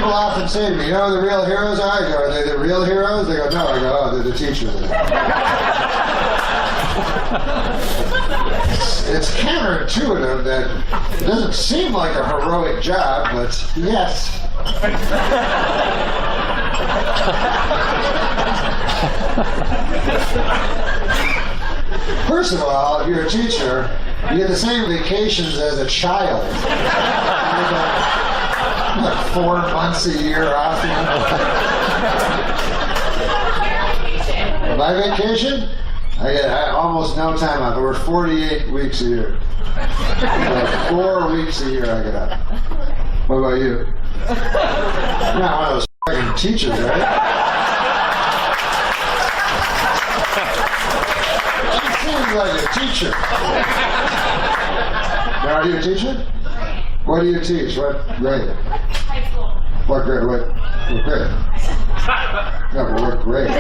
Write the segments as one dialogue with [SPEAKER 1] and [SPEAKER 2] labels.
[SPEAKER 1] People often say to me, you know who the real heroes are? I go, are they the real heroes? They go, no. I go, oh, they're the teachers. It's counterintuitive that it doesn't seem like a heroic job, but yes. First of all, if you're a teacher, you get the same vacations as a child. Like 4 months a year off. My vacation? I get almost no time off. We're 48 weeks a year. So 4 weeks a year I get off. What about you? You're not one of those fucking teachers, right? You seem like a teacher. Now, are you a teacher? What do you teach? What grade?
[SPEAKER 2] High school.
[SPEAKER 1] What grade? What grade? No, but what grade?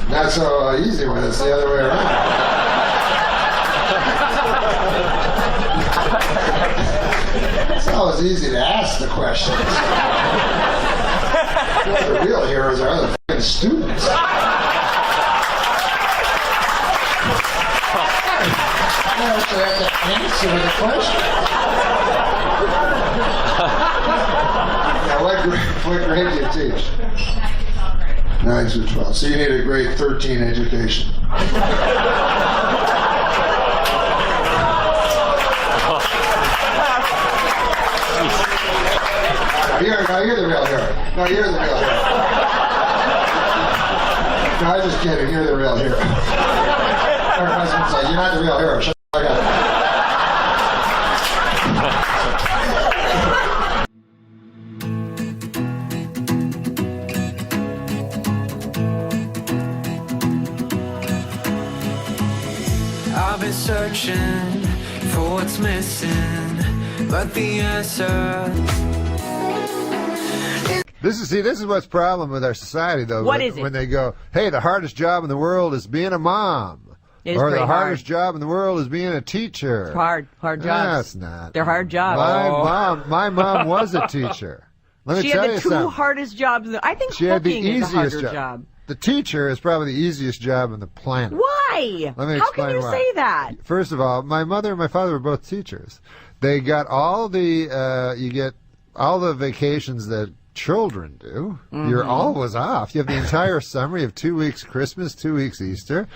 [SPEAKER 1] Not so easy when it's the other way around. It's always easy to ask the questions. The real heroes are the f***ing students. You actually have to answer the question. Now, what grade do you teach? 9 through 12. So you need a grade 13 education. No, you're the real hero. No, you're the real hero. No, I'm just kidding. You're the real hero. Our husband's like, you're not the real hero. Shut the fuck up.
[SPEAKER 3] I've been searching for what's missing, but the answer.
[SPEAKER 1] This is what's the problem with our society, though.
[SPEAKER 4] What is it?
[SPEAKER 1] When they go, hey, the hardest job in the world is being a mom.
[SPEAKER 4] It is
[SPEAKER 1] or the
[SPEAKER 4] pretty
[SPEAKER 1] hardest
[SPEAKER 4] hard.
[SPEAKER 1] job in the world is being a teacher.
[SPEAKER 4] It's hard jobs.
[SPEAKER 1] No, it's not.
[SPEAKER 4] They're hard jobs.
[SPEAKER 1] My mom was a teacher. Let me
[SPEAKER 4] She
[SPEAKER 1] tell
[SPEAKER 4] had
[SPEAKER 1] you
[SPEAKER 4] the two
[SPEAKER 1] something.
[SPEAKER 4] hardest jobs. I think
[SPEAKER 1] She had the
[SPEAKER 4] cooking is a harder
[SPEAKER 1] easiest
[SPEAKER 4] job.
[SPEAKER 1] The teacher is probably the easiest job on the planet.
[SPEAKER 4] Why?
[SPEAKER 1] Let me
[SPEAKER 4] How can
[SPEAKER 1] explain
[SPEAKER 4] you
[SPEAKER 1] why.
[SPEAKER 4] say that?
[SPEAKER 1] First of all, my mother and my father were both teachers. They got all the you get all the vacations that children do.
[SPEAKER 4] Mm-hmm.
[SPEAKER 1] You're always off. You have the entire summer. You have 2 weeks Christmas, 2 weeks Easter.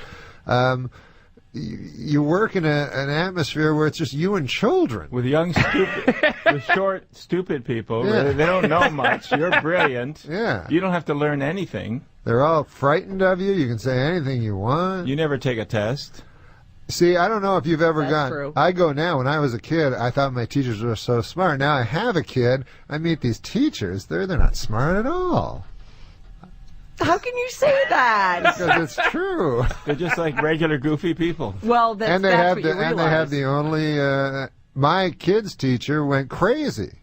[SPEAKER 1] You work in an atmosphere where it's just you and children.
[SPEAKER 5] With young, stupid, with short, stupid people.
[SPEAKER 1] Yeah.
[SPEAKER 5] They don't know much. You're brilliant.
[SPEAKER 1] Yeah.
[SPEAKER 5] You don't have to learn anything.
[SPEAKER 1] They're all frightened of you. You can say anything you want.
[SPEAKER 5] You never take a test.
[SPEAKER 1] See, I don't know if you've ever
[SPEAKER 4] That's
[SPEAKER 1] gone.
[SPEAKER 4] true.
[SPEAKER 1] I go now. When I was a kid, I thought my teachers were so smart. Now I have a kid. I meet these teachers. They're not smart at all.
[SPEAKER 4] How can you say that?
[SPEAKER 1] Because it's true.
[SPEAKER 5] They're just like regular goofy people.
[SPEAKER 4] Well, that's,
[SPEAKER 1] and they
[SPEAKER 4] that's
[SPEAKER 1] have
[SPEAKER 4] what
[SPEAKER 1] the
[SPEAKER 4] you realize.
[SPEAKER 1] and they have the only. My kid's teacher went crazy,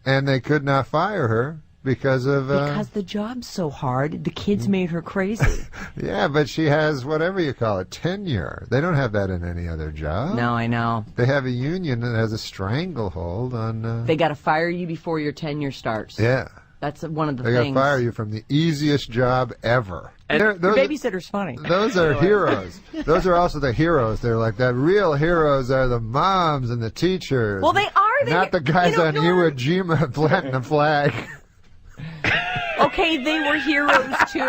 [SPEAKER 1] and they could not fire her because of.
[SPEAKER 4] Because the job's so hard, the kids made her crazy.
[SPEAKER 1] Yeah, but she has whatever you call it, tenure. They don't have that in any other job.
[SPEAKER 4] No, I know.
[SPEAKER 1] They have a union that has a stranglehold on.
[SPEAKER 4] They got to fire you before your tenure starts.
[SPEAKER 1] Yeah.
[SPEAKER 4] That's one of the
[SPEAKER 1] They got to
[SPEAKER 4] things.
[SPEAKER 1] fire you from the easiest job ever.
[SPEAKER 4] And
[SPEAKER 1] They're-
[SPEAKER 4] your
[SPEAKER 1] those-
[SPEAKER 4] babysitter's funny.
[SPEAKER 1] Those are heroes. Those are also the heroes. They're like that. Real heroes are the moms and the teachers.
[SPEAKER 4] Well, they are.
[SPEAKER 1] Not the guys
[SPEAKER 4] you know,
[SPEAKER 1] on
[SPEAKER 4] Norm,
[SPEAKER 1] Iwo Jima planting the flag.
[SPEAKER 4] Okay, they were heroes too.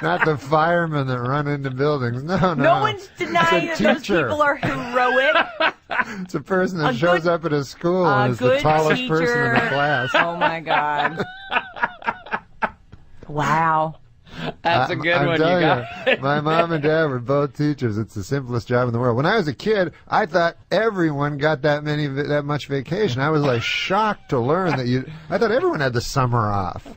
[SPEAKER 1] Not the firemen that run into buildings. No.
[SPEAKER 4] No one's denying
[SPEAKER 1] It's
[SPEAKER 4] that
[SPEAKER 1] a
[SPEAKER 4] those
[SPEAKER 1] teacher.
[SPEAKER 4] people are heroic.
[SPEAKER 1] It's a person that
[SPEAKER 4] A
[SPEAKER 1] shows
[SPEAKER 4] good-
[SPEAKER 1] up at a school
[SPEAKER 4] a
[SPEAKER 1] and is the
[SPEAKER 4] good
[SPEAKER 1] tallest person in the
[SPEAKER 4] teacher.
[SPEAKER 1] class.
[SPEAKER 4] Oh my God. Wow.
[SPEAKER 6] That's a good
[SPEAKER 1] I'm
[SPEAKER 6] one you
[SPEAKER 1] telling
[SPEAKER 6] got.
[SPEAKER 1] My mom and dad were both teachers. It's the simplest job in the world. When I was a kid, I thought everyone got that much vacation. I was like shocked to learn that I thought everyone had the summer off.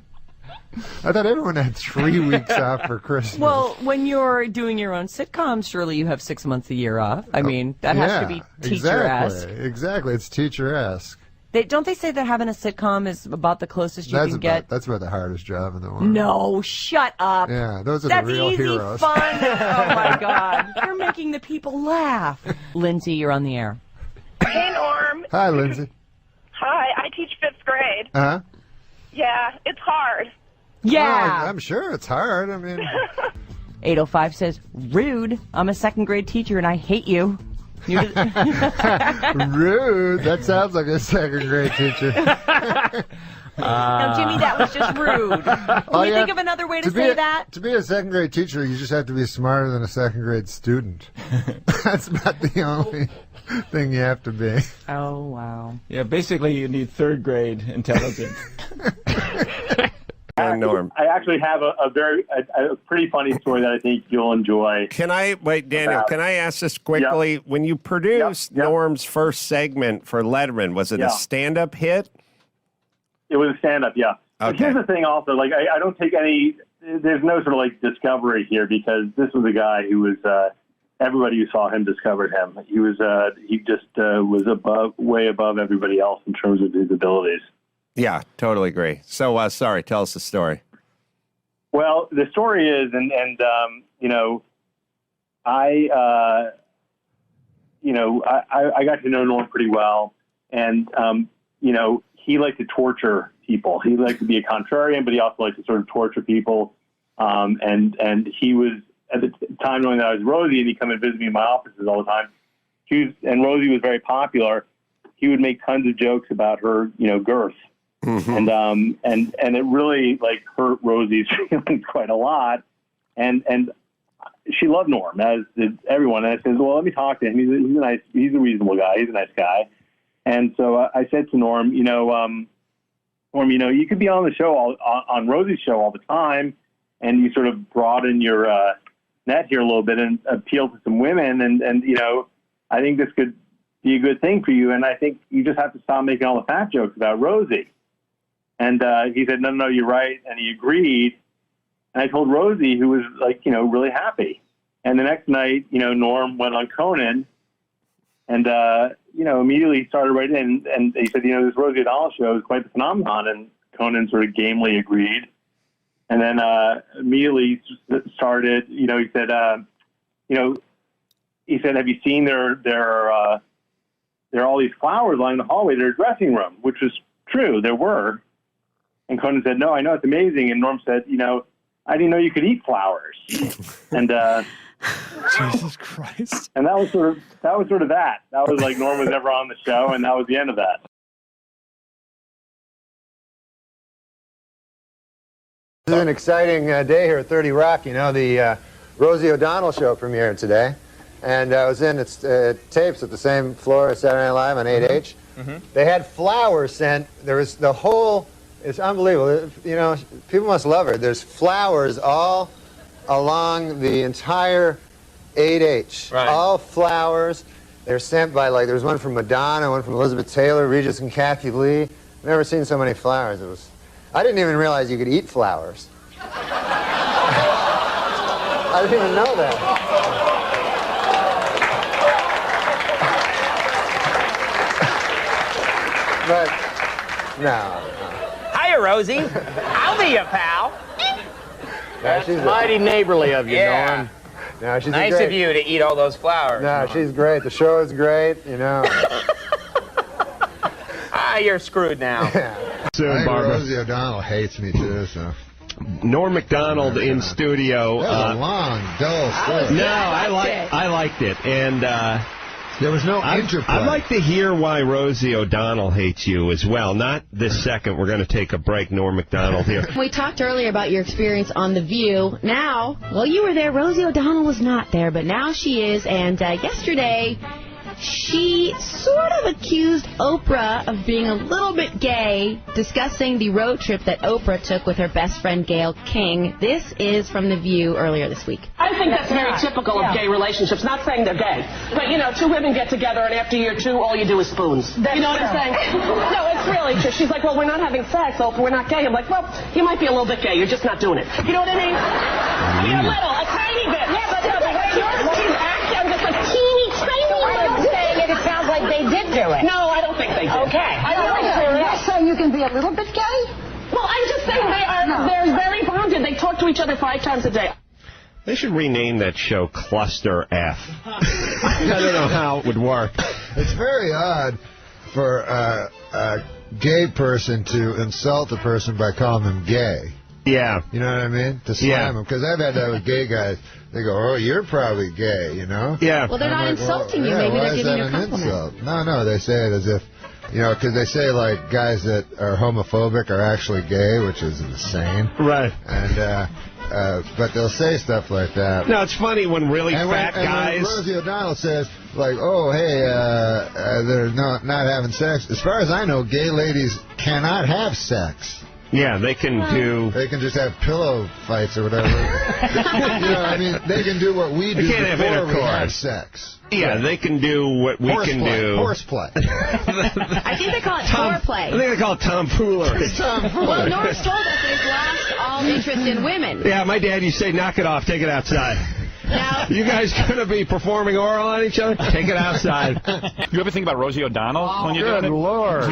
[SPEAKER 1] I thought everyone had 3 weeks off for Christmas.
[SPEAKER 4] Well, when you're doing your own sitcoms, surely you have 6 months a year off. I mean, that has to be teacher-esque.
[SPEAKER 1] Exactly. It's teacher-esque.
[SPEAKER 4] Don't they say that having a sitcom is about the closest you can get?
[SPEAKER 1] That's about the hardest job in the world.
[SPEAKER 4] No, shut up.
[SPEAKER 1] Yeah, those are
[SPEAKER 4] That's
[SPEAKER 1] the real
[SPEAKER 4] easy
[SPEAKER 1] heroes.
[SPEAKER 4] fun. Oh my God, you're making the people laugh. Lindsay, you're on the air.
[SPEAKER 7] Hey, Norm.
[SPEAKER 1] Hi, Lindsay.
[SPEAKER 7] Hi, I teach 5th grade.
[SPEAKER 2] grade.
[SPEAKER 1] Uh-huh.
[SPEAKER 2] Yeah, it's hard.
[SPEAKER 4] Yeah.
[SPEAKER 1] Oh, I'm sure it's hard. I mean...
[SPEAKER 4] 805 says, rude. I'm a second grade teacher and I hate you.
[SPEAKER 1] Rude. That sounds like a second grade teacher.
[SPEAKER 4] No, Jimmy, that was just rude. Can you think of another way to say that?
[SPEAKER 1] To be a second grade teacher, you just have to be smarter than a second grade student. That's about the only thing you have to be.
[SPEAKER 4] Oh, wow.
[SPEAKER 5] Yeah, basically you need third grade intelligence.
[SPEAKER 6] Norm.
[SPEAKER 7] I actually have a pretty funny story that I think you'll enjoy.
[SPEAKER 6] Can I wait, Daniel? Can I ask this quickly? Yep. When you produced Norm's first segment for Letterman, was it a stand-up hit?
[SPEAKER 7] It was a stand-up, yeah. Okay. But here's the thing, also, like I don't take any. There's no sort of like discovery here because this was a guy who was. Everybody who saw him discovered him. He was. He just was way above everybody else in terms of his abilities.
[SPEAKER 6] Yeah, totally agree. So, sorry, tell us the story.
[SPEAKER 7] Well, the story is, you know, I got to know Norm pretty well, and you know, he liked to torture people. He liked to be a contrarian, but he also liked to sort of torture people. And he was at the time knowing that I was Rosie, and he'd come and visit me in my offices all the time. And Rosie was very popular. He would make tons of jokes about her, you know, girth. Mm-hmm. And it really like hurt Rosie's feelings quite a lot. And she loved Norm, as did everyone. And I said, well, let me talk to him. He's a reasonable guy. He's a nice guy. And so I said to Norm, Norm, you know, you could be on the show on Rosie's show all the time, and you sort of broaden your net here a little bit and appeal to some women. And you know, I think this could be a good thing for you. And I think you just have to stop making all the fat jokes about Rosie. And he said, no, you're right. And he agreed. And I told Rosie, who was like, you know, really happy. And the next night, you know, Norm went on Conan and, you know, immediately started right in. And he said, you know, this Rosie O'Donnell show is quite the phenomenon. And Conan sort of gamely agreed. And then immediately started, you know, he said, have you seen there are all these flowers lining the hallway, their dressing room, which was true. There were. And Conan said, no, I know, it's amazing. And Norm said, you know, I didn't know you could eat flowers. And
[SPEAKER 6] Jesus Christ.
[SPEAKER 7] And that was sort of that. That was like Norm was never on the show, and that was the end of that.
[SPEAKER 1] This is an exciting day here at 30 Rock. You know, the Rosie O'Donnell show premiered today. And I was in its tapes at the same floor as Saturday Night Live on 8H. Mm-hmm. They had flowers sent. There was the whole... It's unbelievable. You know, people must love her. There's flowers all along the entire 8H. Right. All flowers. They're sent by, like, there was one from Madonna, one from Elizabeth Taylor, Regis and Kathy Lee. I've never seen so many flowers. I didn't even realize you could eat flowers. I didn't even know that. But, no.
[SPEAKER 8] Hiya, Rosie. I'll be your pal.
[SPEAKER 1] That's
[SPEAKER 8] mighty neighborly of you, Norm.
[SPEAKER 1] No, she's
[SPEAKER 8] nice of you to eat all those flowers.
[SPEAKER 1] No, she's great. The show is great, you know.
[SPEAKER 8] You're screwed now.
[SPEAKER 1] Yeah.
[SPEAKER 9] Soon, Barbara.
[SPEAKER 1] Rosie O'Donnell hates me, too, so...
[SPEAKER 9] Norm MacDonald in studio.
[SPEAKER 1] That was a long, dull story.
[SPEAKER 9] No, I liked it. And...
[SPEAKER 1] there was no interplay.
[SPEAKER 9] I'd like to hear why Rosie O'Donnell hates you as well. Not this second. We're going to take a break. Norm MacDonald here.
[SPEAKER 10] We talked earlier about your experience on The View. Now, well, you were there. Rosie O'Donnell was not there, but now she is. And yesterday, she sort of accused Oprah of being a little bit gay, discussing the road trip that Oprah took with her best friend Gayle King. This is from The View earlier this week.
[SPEAKER 11] I think that's very typical of gay relationships. Not saying they're gay, but, you know, two women get together and after year two, all you do is spoons. You know what I'm saying? No, it's really true. She's like, well, we're not having sex, Oprah. We're not gay. I'm like, well, you might be a little bit gay. You're just not doing it. You know what I mean? I mean, a little, a tiny bit. Yeah, but you're acting. I'm just like teeny tiny.
[SPEAKER 12] It sounds like they did do it.
[SPEAKER 11] No, I don't think they did.
[SPEAKER 12] Okay.
[SPEAKER 11] So you can be a little bit gay? Well, I'm just saying they're very bonded. They talk to each other 5 times a day.
[SPEAKER 9] They should rename that show Cluster F. I don't know how it would work.
[SPEAKER 1] It's very odd for gay person to insult a person by calling them gay.
[SPEAKER 9] Yeah.
[SPEAKER 1] You know what I mean? To slam them. Because I've had that with gay guys. They go, oh, you're probably gay, you know?
[SPEAKER 9] Yeah.
[SPEAKER 10] Well, they're not insulting you. Maybe they're giving you a compliment.
[SPEAKER 1] Insult? No, they say it as if, you know, because they say, like, guys that are homophobic are actually gay, which is insane.
[SPEAKER 9] Right.
[SPEAKER 1] And, but they'll say stuff like that.
[SPEAKER 9] No, it's funny when really fat guys...
[SPEAKER 1] And when Rosie O'Donnell says, like, oh, hey, they're not having sex. As far as I know, gay ladies cannot have sex.
[SPEAKER 9] Yeah, they can do...
[SPEAKER 1] They can just have pillow fights or whatever. You know, I mean, they can do what we do before we have sex.
[SPEAKER 9] Yeah, they can do what we can do.
[SPEAKER 1] Horseplay.
[SPEAKER 10] I think they call it foreplay.
[SPEAKER 9] I think they call it tomfoolery.
[SPEAKER 10] Well, Norris told us that he's lost all interest in women.
[SPEAKER 9] Yeah, my dad used to say, knock it off, take it outside.
[SPEAKER 10] Now,
[SPEAKER 9] you guys going to be performing oral on each other? Take it outside.
[SPEAKER 13] You ever think about Rosie O'Donnell when you're doing it?
[SPEAKER 1] Good Lord.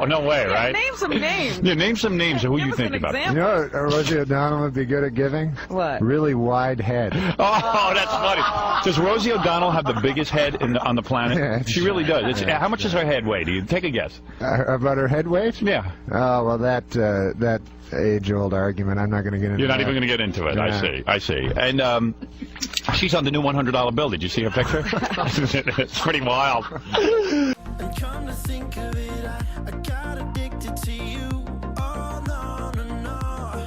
[SPEAKER 13] No way, right?
[SPEAKER 4] Name some names.
[SPEAKER 13] Yeah, name some names of who you think about.
[SPEAKER 1] You know what Rosie O'Donnell would be good at giving?
[SPEAKER 4] What?
[SPEAKER 1] Really wide head.
[SPEAKER 13] Oh, that's funny. Does Rosie O'Donnell have the biggest head on the planet?
[SPEAKER 1] Yeah,
[SPEAKER 13] she really does. How much does her head weigh? Do you take a guess?
[SPEAKER 1] About her head weight?
[SPEAKER 13] Yeah.
[SPEAKER 1] Oh, well, that age-old argument, I'm not going to get into.
[SPEAKER 13] You're not even going to get into it.
[SPEAKER 1] Yeah.
[SPEAKER 13] I see. And she's on the new $100 bill. Did you see her picture? It's pretty wild.
[SPEAKER 3] And come to think of it, I got addicted to you. Oh, no, no, no.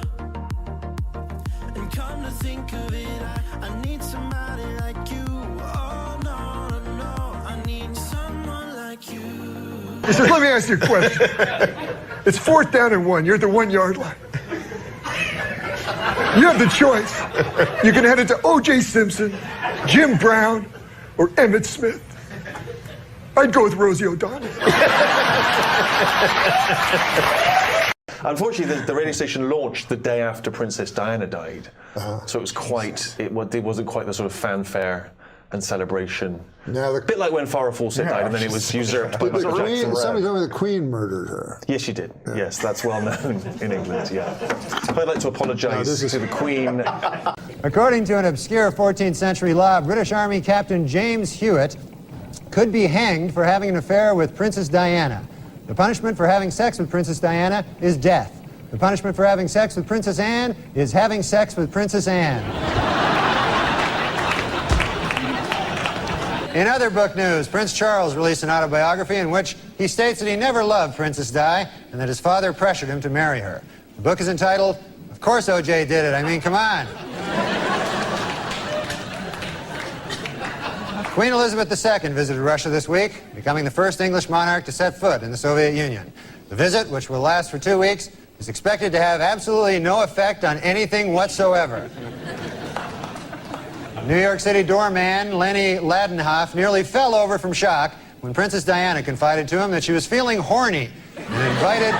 [SPEAKER 3] And come to think of it, I need somebody like you. Oh, no, no, no. I need someone like you.
[SPEAKER 14] He says, let me ask you a question. It's 4th down and 1. You're at the 1 yard line. You have the choice. You can head it to O.J. Simpson, Jim Brown, or Emmett Smith. I'd go with Rosie O'Donnell.
[SPEAKER 15] Unfortunately, the radio station launched the day after Princess Diana died, so it was it wasn't quite the sort of fanfare and celebration.
[SPEAKER 16] Now
[SPEAKER 15] a bit like when Farrah Fawcett died, and then it was usurped by Michael Jackson.
[SPEAKER 16] Somebody told me the Queen murdered her.
[SPEAKER 15] Yes, she did. Yeah. Yes, that's well known in England, yeah. I'd like to apologise to the Queen.
[SPEAKER 17] According to an obscure 14th century law, British Army Captain James Hewitt could be hanged for having an affair with Princess Diana. The punishment for having sex with Princess Diana is death. The punishment for having sex with Princess Anne is having sex with Princess Anne. In other book news, Prince Charles released an autobiography in which he states that he never loved Princess Di and that his father pressured him to marry her. The book is entitled, Of Course O.J. Did It. I mean, come on. Queen Elizabeth II visited Russia this week, becoming the first English monarch to set foot in the Soviet Union. The visit, which will last for 2 weeks, is expected to have absolutely no effect on anything whatsoever. New York City doorman Lenny Ladenhoff nearly fell over from shock when Princess Diana confided to him that she was feeling horny and invited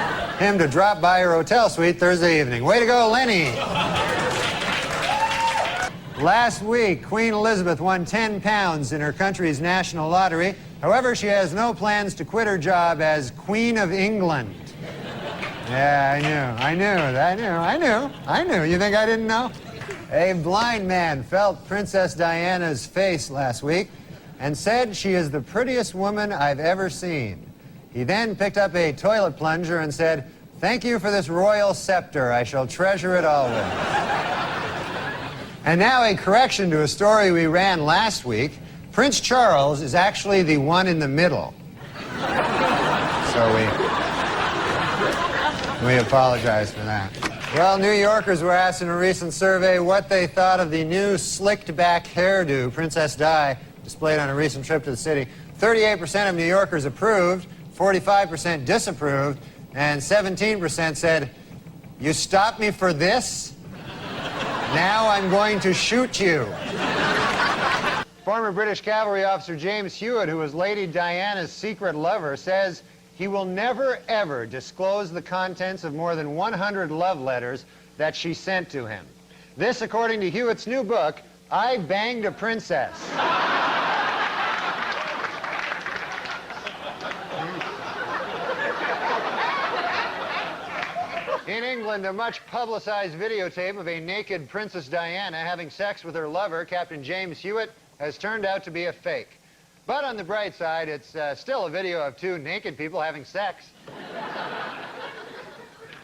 [SPEAKER 17] him to drop by her hotel suite Thursday evening. Way to go, Lenny! Last week, Queen Elizabeth won 10 pounds in her country's national lottery. However, she has no plans to quit her job as Queen of England. Yeah, I knew. You think I didn't know? A blind man felt Princess Diana's face last week and said she is the prettiest woman I've ever seen. He then picked up a toilet plunger and said, "Thank you for this royal scepter. I shall treasure it always." And now a correction to a story we ran last week. Prince Charles is actually the one in the middle. So we apologize for that. Well, New Yorkers were asked in a recent survey what they thought of the new slicked-back hairdo Princess Di displayed on a recent trip to the city. 38% of New Yorkers approved, 45% disapproved, and 17% said, "You stopped me for this? Now I'm going to shoot you." Former British cavalry officer James Hewitt, who was Lady Diana's secret lover, says he will never, ever disclose the contents of more than 100 love letters that she sent to him. This, according to Hewitt's new book, I Banged a Princess. In England, a much-publicized videotape of a naked Princess Diana having sex with her lover, Captain James Hewitt, has turned out to be a fake. But on the bright side, it's still a video of two naked people having sex.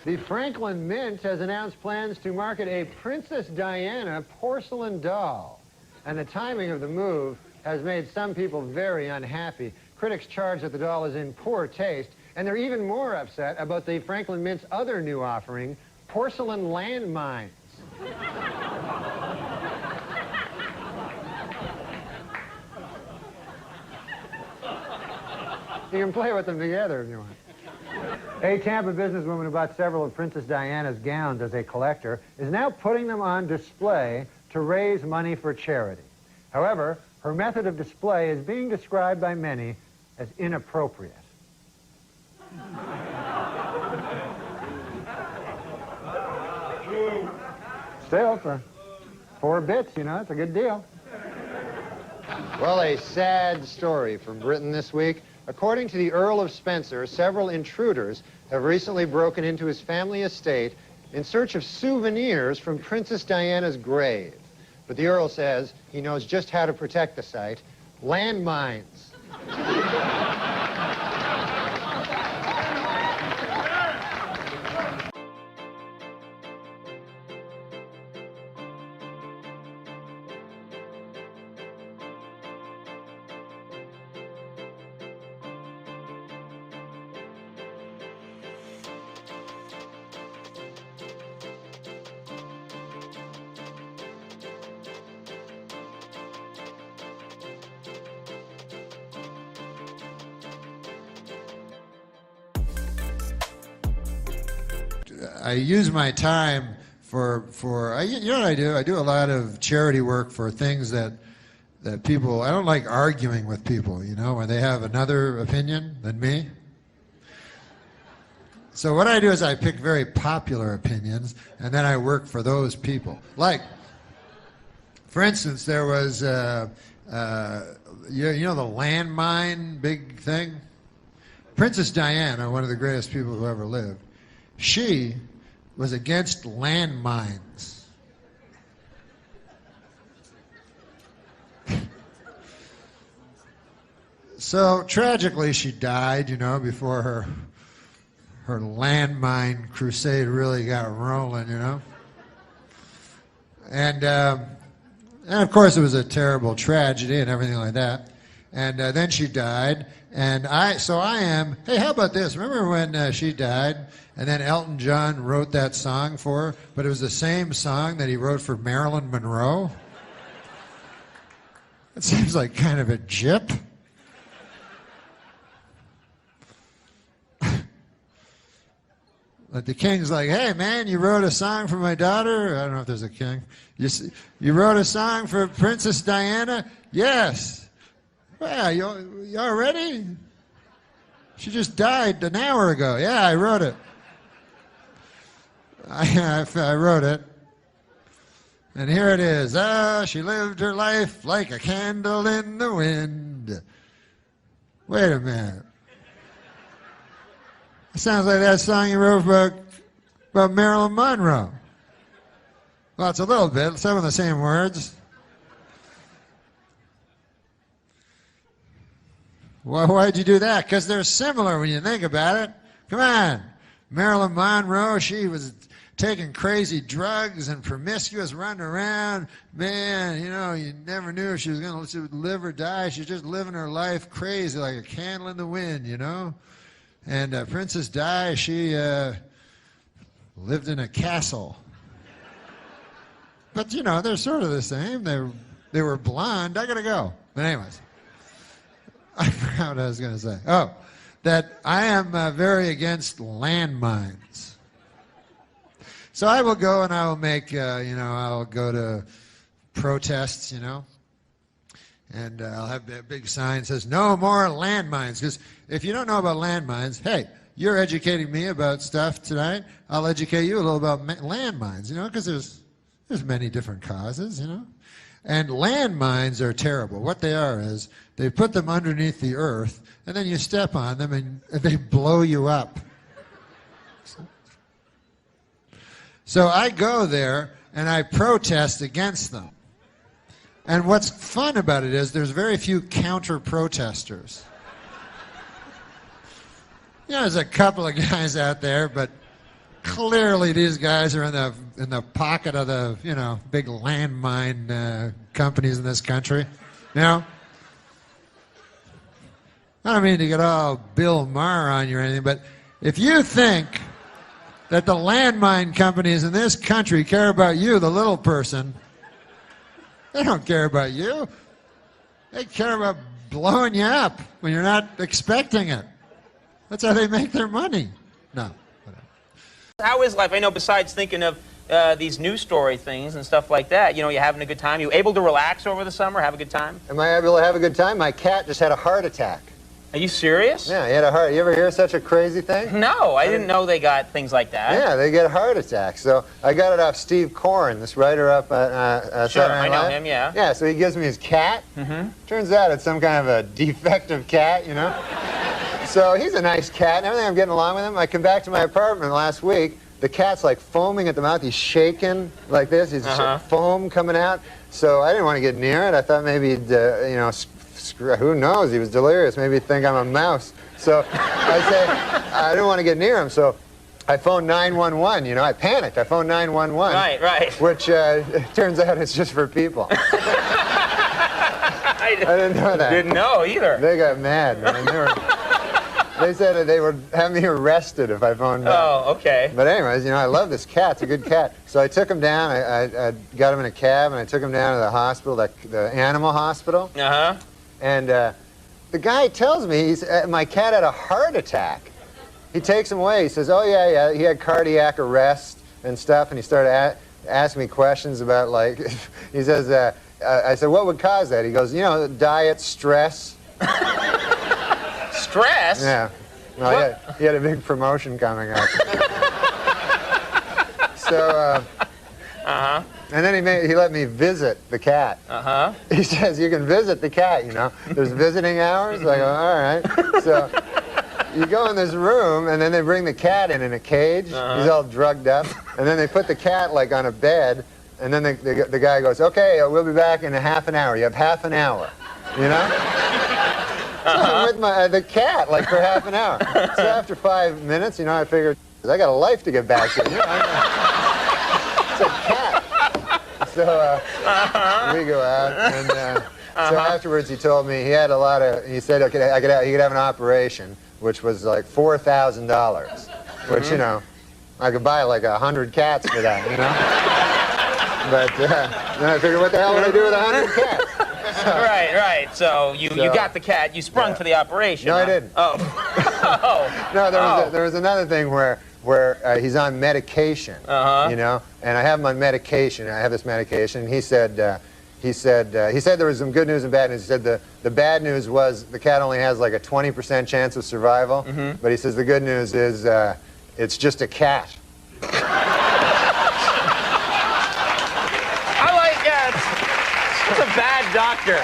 [SPEAKER 17] The Franklin Mint has announced plans to market a Princess Diana porcelain doll. And the timing of the move has made some people very unhappy. Critics charge that the doll is in poor taste, and they're even more upset about the Franklin Mint's other new offering, porcelain landmines. You can play with them together if you want. A Tampa businesswoman who bought several of Princess Diana's gowns as a collector is now putting them on display to raise money for charity. However, her method of display is being described by many as inappropriate. Still, for 4 bits, you know, it's a good deal. Well, a sad story from Britain this week. According to the Earl of Spencer, several intruders have recently broken into his family estate in search of souvenirs from Princess Diana's grave. But the Earl says he knows just how to protect the site: landmines.
[SPEAKER 1] I use my time for you know what I do? I do a lot of charity work for things that people, I don't like arguing with people, you know, when they have another opinion than me. So what I do is I pick very popular opinions, and then I work for those people. Like, for instance, there was, you know the landmine big thing? Princess Diana, one of the greatest people who ever lived, she was against landmines. So tragically, she died, you know, before her landmine crusade really got rolling, you know. And of course, it was a terrible tragedy and everything like that. And then she died. And hey, how about this? Remember when she died, and then Elton John wrote that song for her, but it was the same song that he wrote for Marilyn Monroe? It seems like kind of a jip. But the king's like, hey, man, you wrote a song for my daughter? I don't know if there's a king. You wrote a song for Princess Diana? Yes. Well, you already? She just died an hour ago. Yeah, I wrote it. I wrote it. And here it is. She lived her life like a candle in the wind. Wait a minute. It sounds like that song you wrote about Marilyn Monroe. Well, it's a little bit. Some of the same words. Why'd you do that? Because they're similar when you think about it. Come on. Marilyn Monroe, she was taking crazy drugs and promiscuous, running around. Man, you know, you never knew if she was going to live or die. She's just living her life crazy like a candle in the wind, you know. And Princess Di, she lived in a castle. But, you know, they're sort of the same. They were blonde. I got to go. But anyways. I forgot what I was going to say. Oh, that I am very against landmines. So I will go and I will make, I'll go to protests, you know, and I'll have that big sign that says, no more landmines. Because if you don't know about landmines, hey, you're educating me about stuff tonight. I'll educate you a little about landmines, you know, because there's many different causes, you know. And landmines are terrible. What they are is they put them underneath the earth, and then you step on them, and they blow you up. So I go there, and I protest against them. And what's fun about it is there's very few counter-protesters. You know, there's a couple of guys out there, but clearly these guys are in the pocket of the big landmine companies in this country. You know, I don't mean to get all Bill Maher on you or anything, but if you think that the landmine companies in this country care about you, the little person, they don't care about you. They care about blowing you up when you're not expecting it. That's how they make their money. No.
[SPEAKER 8] How is life? I know besides thinking of these news story things and stuff like that, you having a good time? You able to relax over the summer, have a good time?
[SPEAKER 17] Am I able to have a good time? My cat just had a heart attack.
[SPEAKER 8] Are you serious?
[SPEAKER 17] Yeah, he had a heart. You ever hear such a crazy thing?
[SPEAKER 8] No, I didn't know they got things like that.
[SPEAKER 17] Yeah, they get heart attacks. So I got it off Steve Corrin, this writer up at
[SPEAKER 8] Sure,
[SPEAKER 17] Saturday Night
[SPEAKER 8] I know
[SPEAKER 17] Live.
[SPEAKER 8] him, yeah.
[SPEAKER 17] Yeah, so he gives me his cat.
[SPEAKER 8] Mm-hmm.
[SPEAKER 17] Turns out it's some kind of a defective cat, So he's a nice cat and everything. I'm getting along with him. I come back to my apartment last week. The cat's like foaming at the mouth. He's shaking like this. He's foam coming out. So I didn't want to get near it. I thought maybe he'd, who knows? He was delirious. Maybe he'd think I'm a mouse. So I didn't want to get near him. So I phoned 911. I panicked. I phoned 911.
[SPEAKER 8] Right.
[SPEAKER 17] Which turns out it's just for people. I didn't know that.
[SPEAKER 8] Didn't know either.
[SPEAKER 17] They got mad, man. They said they would have me arrested if I phoned back.
[SPEAKER 8] Oh, okay.
[SPEAKER 17] But anyways, I love this cat. It's a good cat. So I took him down. I got him in a cab, and I took him down to the hospital, the animal hospital.
[SPEAKER 8] Uh-huh.
[SPEAKER 17] And the guy tells me my cat had a heart attack. He takes him away. He says, oh, yeah, he had cardiac arrest and stuff. And he started asking me questions about, like, he says, I said, what would cause that? He goes, diet, stress.
[SPEAKER 8] Stress?
[SPEAKER 17] Yeah. Well, he had a big promotion coming up. So, and then he let me visit the cat.
[SPEAKER 8] Uh-huh.
[SPEAKER 17] He says, you can visit the cat, There's visiting hours. I go, all right. So you go in this room, and then they bring the cat in a cage. He's all drugged up. And then they put the cat, like, on a bed. And then the guy goes, okay, we'll be back in a half an hour. You have half an hour, So I'm with the cat, like, for half an hour. So after 5 minutes, I figured, I got a life to get back to. It's a cat. So we go out, and so afterwards he told me he had he said, okay, he could have an operation, which was like $4,000, which, I could buy like 100 cats for that, But then I figured, what the hell would I do with 100 cats?
[SPEAKER 8] Right. So you got the cat. You sprung for the operation.
[SPEAKER 17] No, I didn't.
[SPEAKER 8] Oh.
[SPEAKER 17] No, there was another thing where he's on medication, and I have him on medication. I have this medication, and he said there was some good news and bad news. He said the bad news was the cat only has like a 20% chance of survival, but he says the good news is it's just a cat.
[SPEAKER 8] He's a bad doctor.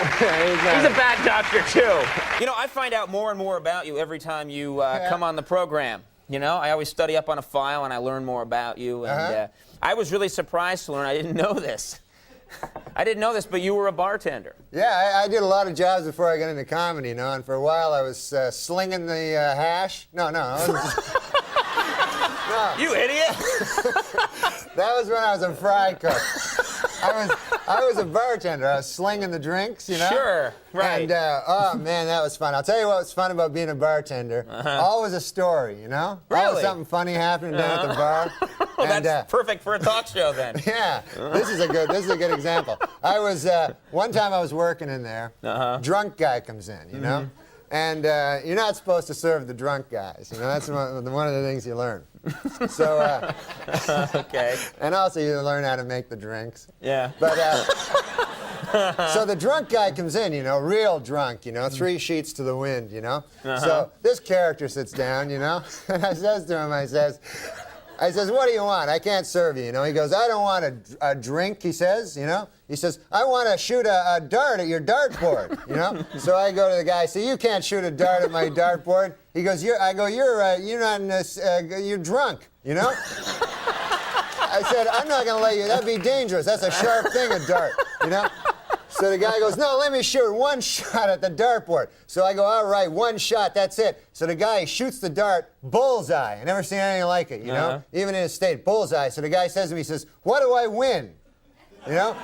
[SPEAKER 8] He's a bad doctor, too. I find out more and more about you every time you come on the program. I always study up on a file, and I learn more about you. And I was really surprised to learn. I didn't know this. But you were a bartender.
[SPEAKER 17] Yeah, I did a lot of jobs before I got into comedy, and for a while I was slinging the hash. No.
[SPEAKER 8] You idiot.
[SPEAKER 17] That was when I was a fry cook. I was a bartender. I was slinging the drinks,
[SPEAKER 8] Sure, right.
[SPEAKER 17] And, oh, man, that was fun. I'll tell you what was fun about being a bartender. Always a story,
[SPEAKER 8] Really?
[SPEAKER 17] Always something funny happening down at the bar.
[SPEAKER 8] Well, that's perfect for a talk show, then.
[SPEAKER 17] Yeah, this is a good example. One time I was working in there. Drunk guy comes in, And you're not supposed to serve the drunk guys. That's one of the things you learn. So,
[SPEAKER 8] okay.
[SPEAKER 17] And also you learn how to make the drinks.
[SPEAKER 8] Yeah.
[SPEAKER 17] But, so the drunk guy comes in, real drunk, 3 sheets to the wind, So this character sits down, and I says to him, I says, what do you want? I can't serve you, He goes, I don't want a drink, he says, He says, I want to shoot a dart at your dartboard, So I go to the guy, I say, you can't shoot a dart at my dartboard. He goes, you're not in this, you're drunk, I said, I'm not going to let you, that'd be dangerous. That's a sharp thing, a dart, So the guy goes, no, let me shoot one shot at the dartboard. So I go, all right, one shot, that's it. So the guy shoots the dart, bullseye. I never seen anything like it, you know? Even in his state, bullseye. So the guy says to me, he says, what do I win? You know?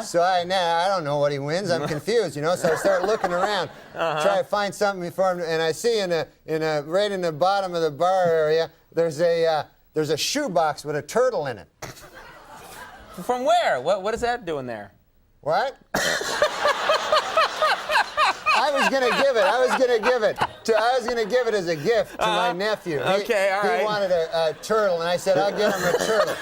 [SPEAKER 17] So I don't know what he wins. I'm confused, you know? So I start looking around, try to find something for him, and I see right in the bottom of the bar area, there's a shoebox with a turtle in it.
[SPEAKER 8] From where? What is that doing there?
[SPEAKER 17] What? I was gonna give it as a gift to my nephew. He wanted a turtle, and I said, I'll get him a turtle.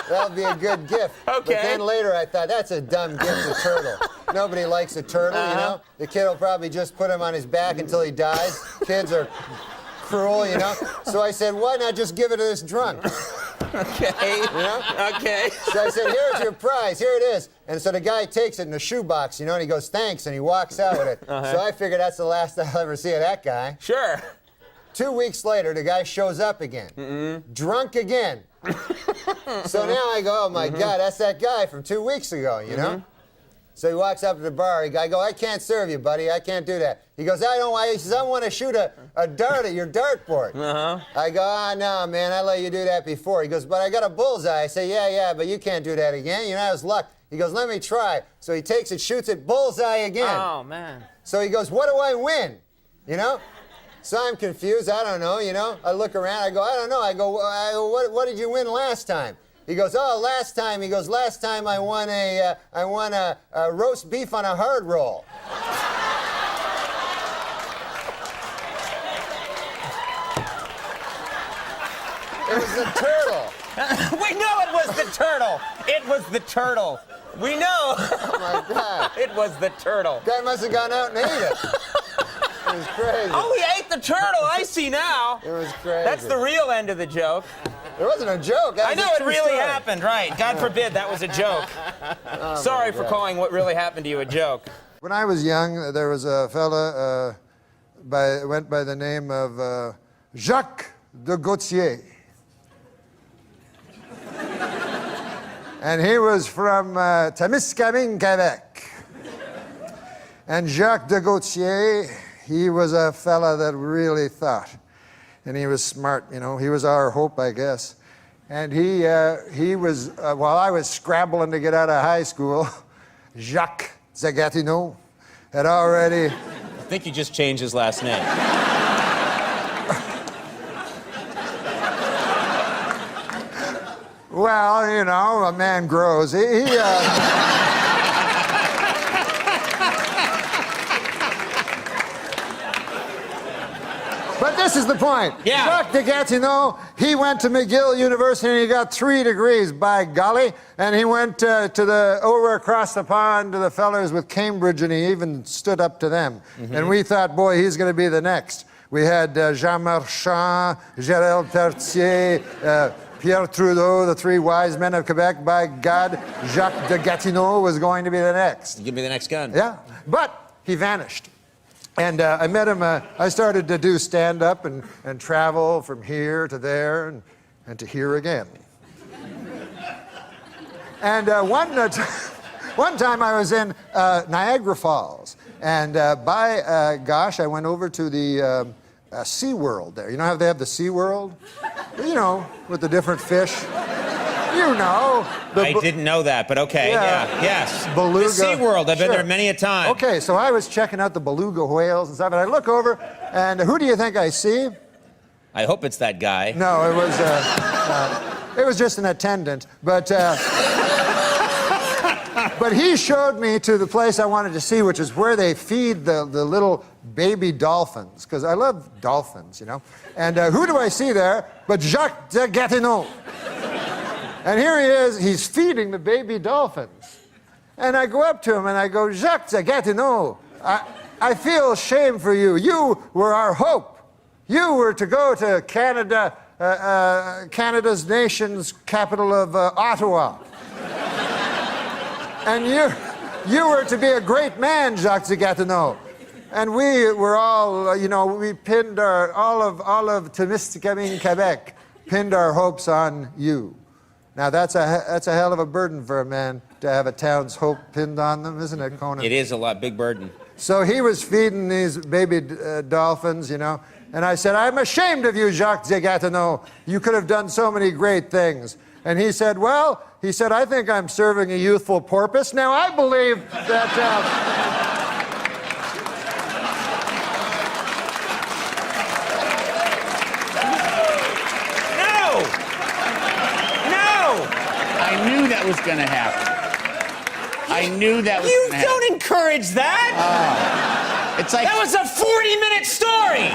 [SPEAKER 17] That'll be a good gift. Okay. But then later I thought, that's a dumb gift, a turtle. Nobody likes a turtle, you know? The kid will probably just put him on his back until he dies. Kids are cruel, you know? So I said, why not just give it to this drunk?
[SPEAKER 8] Okay.
[SPEAKER 17] You know?
[SPEAKER 8] Okay.
[SPEAKER 17] So I said, here's your prize, here it is. And so the guy takes it in the shoebox, you know, and he goes, thanks, and he walks out with it. So I figured that's the last I'll ever see of that guy.
[SPEAKER 8] Sure.
[SPEAKER 17] 2 weeks later, the guy shows up again. Drunk again. So now I go, oh my God, that's that guy from 2 weeks ago, you know? So he walks up to the bar. I go, I can't serve you, buddy. I can't do that. He goes, I don't want. He says, I want to shoot a dart at your dartboard. I go, no, man, I let you do that before. He goes, but I got a bullseye. I say, yeah, but you can't do that again. You know, it's luck. He goes, let me try. So he takes it, shoots it, bullseye again.
[SPEAKER 8] Oh, man.
[SPEAKER 17] So he goes, what do I win? You know? So I'm confused. I don't know, you know? I look around. I go, I don't know. I go, what did you win last time? He goes, last time I won a roast beef on a hard roll. It was the turtle.
[SPEAKER 8] We know it was the turtle. It was the turtle. We know.
[SPEAKER 17] Oh my God.
[SPEAKER 8] It was the turtle.
[SPEAKER 17] Guy must have gone out and ate it. It was crazy.
[SPEAKER 8] Oh, he ate the turtle. I see now.
[SPEAKER 17] It was crazy.
[SPEAKER 8] That's the real end of the joke.
[SPEAKER 17] It wasn't a joke.
[SPEAKER 8] I know it really happened, right? God forbid that was a joke. Sorry for calling what really happened to you a joke.
[SPEAKER 16] When I was young, there was a fella went by the name of Jacques de Gautier. And he was from Témiscamingue, Quebec. And Jacques de Gautier, he was a fella that really thought. And he was smart, you know. He was our hope, I guess. And he was, while I was scrabbling to get out of high school, Jacques Zagatineau had already...
[SPEAKER 8] I think you just changed his last name.
[SPEAKER 16] Well, you know, a man grows. But this is the point.
[SPEAKER 8] Yeah.
[SPEAKER 16] Jacques de Gatineau, he went to McGill University and he got 3 degrees, by golly. And he went over across the pond to the fellers with Cambridge, and he even stood up to them. And we thought, boy, he's going to be the next. We had Jean Marchand, Gérald Tertier, Pierre Trudeau, the 3 wise men of Quebec. By God, Jacques de Gatineau was going to be the next.
[SPEAKER 8] Give me the next gun.
[SPEAKER 16] Yeah, but he vanished. And I met him, I started to do stand-up and travel from here to there and to here again. And one time I was in Niagara Falls, and gosh, I went over to the Sea World there. You know how they have the Sea World? You know, with the different fish. You know.
[SPEAKER 8] I didn't know that, but okay, yes.
[SPEAKER 16] Beluga.
[SPEAKER 8] The Sea World, I've been there many a time.
[SPEAKER 16] Okay, so I was checking out the beluga whales and stuff, and I look over, and who do you think I see?
[SPEAKER 8] I hope it's that guy.
[SPEAKER 16] No, it was just an attendant, but he showed me to the place I wanted to see, which is where they feed the little baby dolphins, because I love dolphins, you know. And who do I see there but Jacques de Gatineau? And here he is, he's feeding the baby dolphins. And I go up to him and I go, Jacques de Gatineau, I feel shame for you. You were our hope. You were to go to Canada, Canada's nation's capital of Ottawa. And you were to be a great man, Jacques de Gatineau. And we were all, you know, we pinned all of Témiscamingue, Quebec, pinned our hopes on you. Now that's a hell of a burden for a man to have a town's hope pinned on them, isn't it, Conan?
[SPEAKER 8] It is a lot, big burden.
[SPEAKER 16] So he was feeding these baby dolphins, you know, and I said, I'm ashamed of you, Jacques Gatineau. You could have done so many great things. And he said, well, I think I'm serving a youthful porpoise. Now, I believe that...
[SPEAKER 18] I knew that was going to happen. I knew that was going to happen.
[SPEAKER 8] You don't encourage that.
[SPEAKER 18] It's like
[SPEAKER 8] that was a 40-minute story.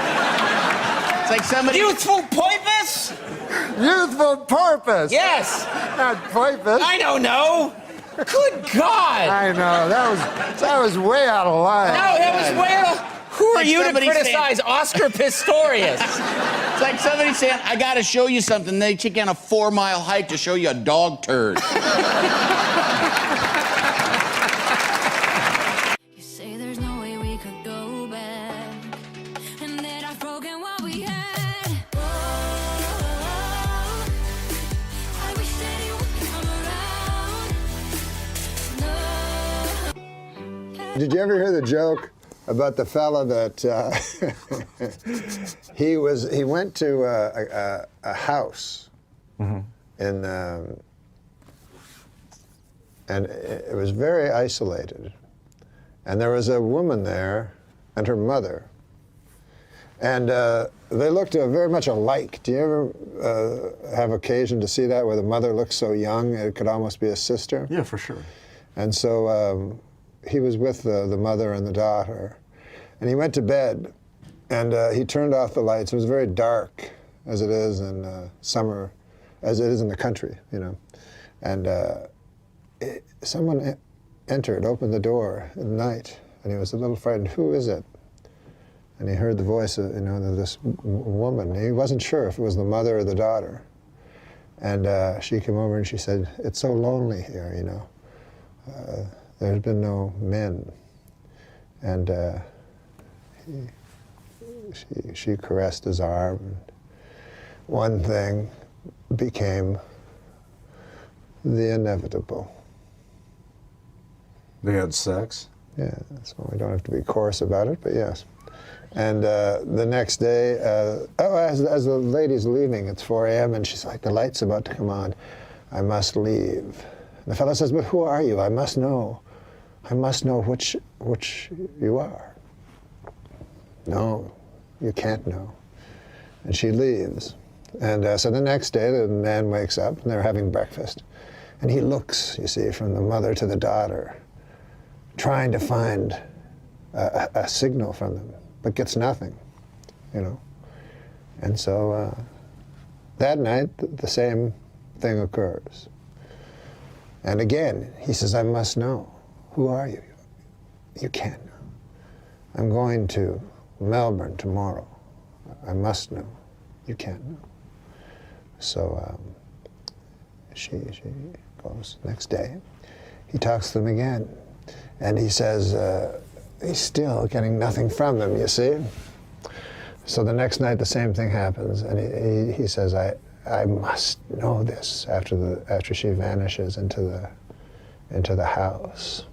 [SPEAKER 18] It's like somebody.
[SPEAKER 8] Youthful porpoise?
[SPEAKER 16] Youthful porpoise.
[SPEAKER 8] Yes.
[SPEAKER 16] Not porpoise.
[SPEAKER 8] I don't know. Good God.
[SPEAKER 16] I know. That was way out of line.
[SPEAKER 8] No, that was way out of... Who are you to criticize Oscar Pistorius?
[SPEAKER 18] It's like somebody saying, I got to show you something. They take on a 4-mile hike to show you a dog turd.
[SPEAKER 3] You say there's no way we could go back, and that I've broken what we had. Oh, I wish that you would come around. No.
[SPEAKER 16] Did you ever hear the joke about the fella that he went to a house and it was very isolated, and there was a woman there and her mother, and they looked very much alike. Do you ever have occasion to see that, where the mother looks so young it could almost be a sister?
[SPEAKER 19] Yeah, for sure.
[SPEAKER 16] And so he was with the mother and the daughter, and he went to bed, and he turned off the lights. It was very dark, as it is in summer, as it is in the country, you know. And someone entered, opened the door at night, and he was a little frightened. Who is it? And he heard the voice of, this woman. He wasn't sure if it was the mother or the daughter. And she came over and she said, "It's so lonely here, you know. There's been no men." And she caressed his arm. And one thing became the inevitable.
[SPEAKER 19] They had sex?
[SPEAKER 16] Yeah, so we don't have to be coarse about it, but yes. And the next day, as the lady's leaving, it's 4 a.m., and she's like, the light's about to come on. I must leave. And the fellow says, but who are you? I must know. I must know which you are. No, you can't know. And she leaves. And so the next day, the man wakes up, and they're having breakfast. And he looks, you see, from the mother to the daughter, trying to find a signal from them, but gets nothing, you know. And so that night, the same thing occurs. And again, he says, I must know. Who are you? You can't know. I'm going to Melbourne tomorrow. I must know. You can't know. So she goes next day. He talks to them again. And he says, he's still getting nothing from them, you see? So the next night, the same thing happens. And he says, I must know this after she vanishes into the house.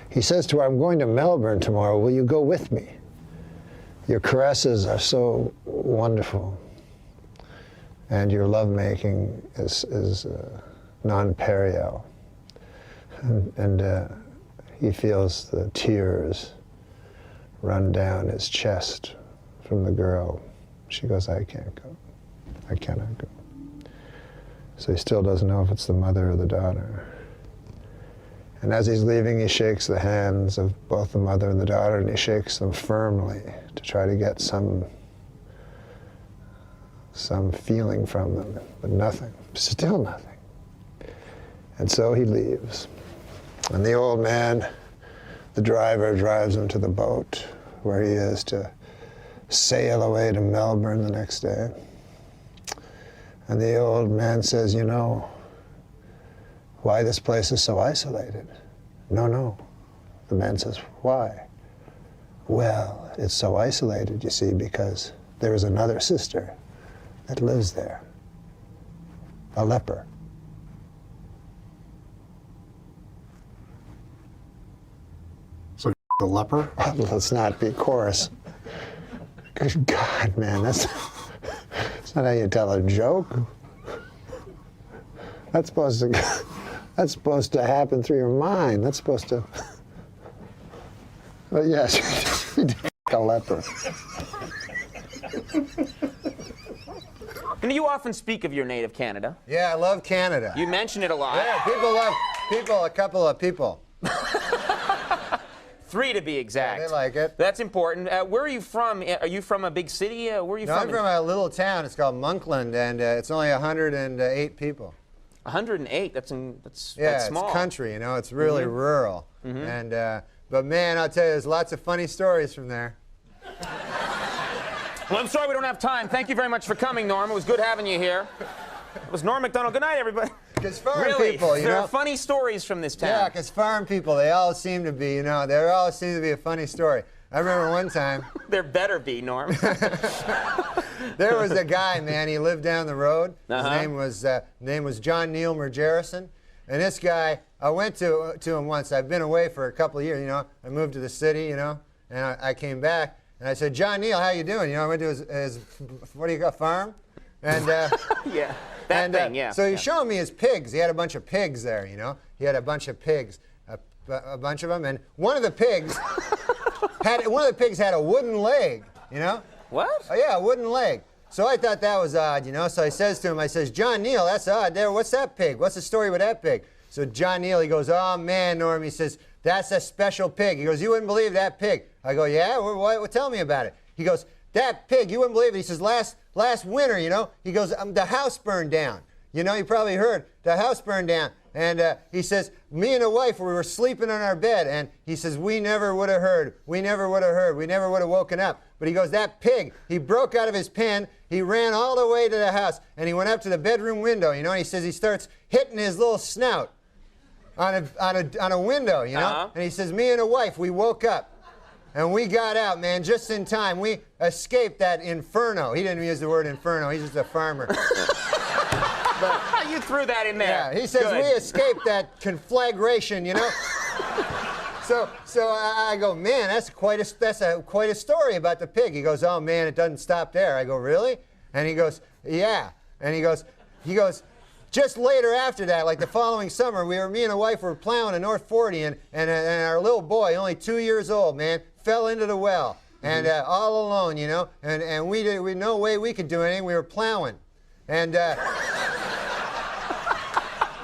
[SPEAKER 16] He says to her, I'm going to Melbourne tomorrow. Will you go with me? Your caresses are so wonderful. And your lovemaking is non-perial. And he feels the tears run down his chest from the girl. She goes, I can't go. I cannot go. So he still doesn't know if it's the mother or the daughter. And as he's leaving, he shakes the hands of both the mother and the daughter, and he shakes them firmly to try to get some feeling from them, but nothing, still nothing. And so he leaves. And the old man, the driver, drives him to the boat where he is to sail away to Melbourne the next day. And the old man says, you know, why this place is so isolated? No. The man says, why? Well, it's so isolated, you see, because there is another sister that lives there, a leper. the leper?
[SPEAKER 17] Let's not be chorus. Good God, man, that's not how you tell a joke. That's supposed to happen through your mind. That's supposed to. But yes, you did a leper.
[SPEAKER 8] And you often speak of your native Canada.
[SPEAKER 16] Yeah, I love Canada.
[SPEAKER 8] You mention it a lot.
[SPEAKER 16] Yeah, a couple of people.
[SPEAKER 8] 3 to be exact.
[SPEAKER 16] Yeah, they like it.
[SPEAKER 8] That's important. Where are you from? Are you from a big city? Where are you from?
[SPEAKER 16] I'm from a little town. It's called Monkland, and it's only 108 people.
[SPEAKER 8] 108. That's small.
[SPEAKER 16] It's country. You know, it's really rural. And but man, I'll tell you, there's lots of funny stories from there.
[SPEAKER 8] Well, I'm sorry we don't have time. Thank you very much for coming, Norm. It was good having you here. It was Norm MacDonald. Good night, everybody.
[SPEAKER 16] Because farm
[SPEAKER 8] really?
[SPEAKER 16] people, you know.
[SPEAKER 8] There are funny stories from this town.
[SPEAKER 16] Yeah, because farm people, they all seem to be, there always seems to be a funny story. I remember one time.
[SPEAKER 8] There better be, Norm.
[SPEAKER 16] There was a guy, man. He lived down the road. His name was John Neil Mergerison. And this guy, I went to him once. I've been away for a couple of years, you know. I moved to the city, you know, and I came back. And I said, John Neil, how you doing? You know, I went to his what do you call, farm? And
[SPEAKER 8] yeah, that thing, yeah.
[SPEAKER 16] So he's showing me his pigs. He had a bunch of pigs there, you know. He had a bunch of pigs, a bunch of them, and one of the pigs had a wooden leg, you know.
[SPEAKER 8] What?
[SPEAKER 16] Oh yeah, a wooden leg. So I thought that was odd, you know. So I says to him, I says, John Neil, that's odd. There, what's that pig? What's the story with that pig? So John Neil, he goes, oh man, Norm, he says, that's a special pig. He goes, you wouldn't believe that pig. I go, yeah, what, tell me about it. He goes, that pig, you wouldn't believe it. He says, last winter, you know, he goes, the house burned down. You know, you probably heard, the house burned down. And he says, me and the wife, we were sleeping on our bed. And he says, we never would have heard. We never would have heard. We never would have woken up. But he goes, that pig, he broke out of his pen. He ran all the way to the house. And he went up to the bedroom window, you know. And he says he starts hitting his little snout on a window, you know. And he says, me and the wife, we woke up. And we got out, man, just in time. We escaped that inferno. He didn't use the word inferno. He's just a farmer.
[SPEAKER 8] But you threw that in there.
[SPEAKER 16] Yeah, he says we escaped that conflagration, you know. So I go, man, that's quite a story about the pig. He goes, oh man, it doesn't stop there. I go, really? And he goes, yeah. And he goes, just later after that, like the following summer, me and the wife were plowing in North 40, and our little boy, only 2 years old, man, fell into the well, and all alone, you know, and we no way we could do anything. We were plowing, and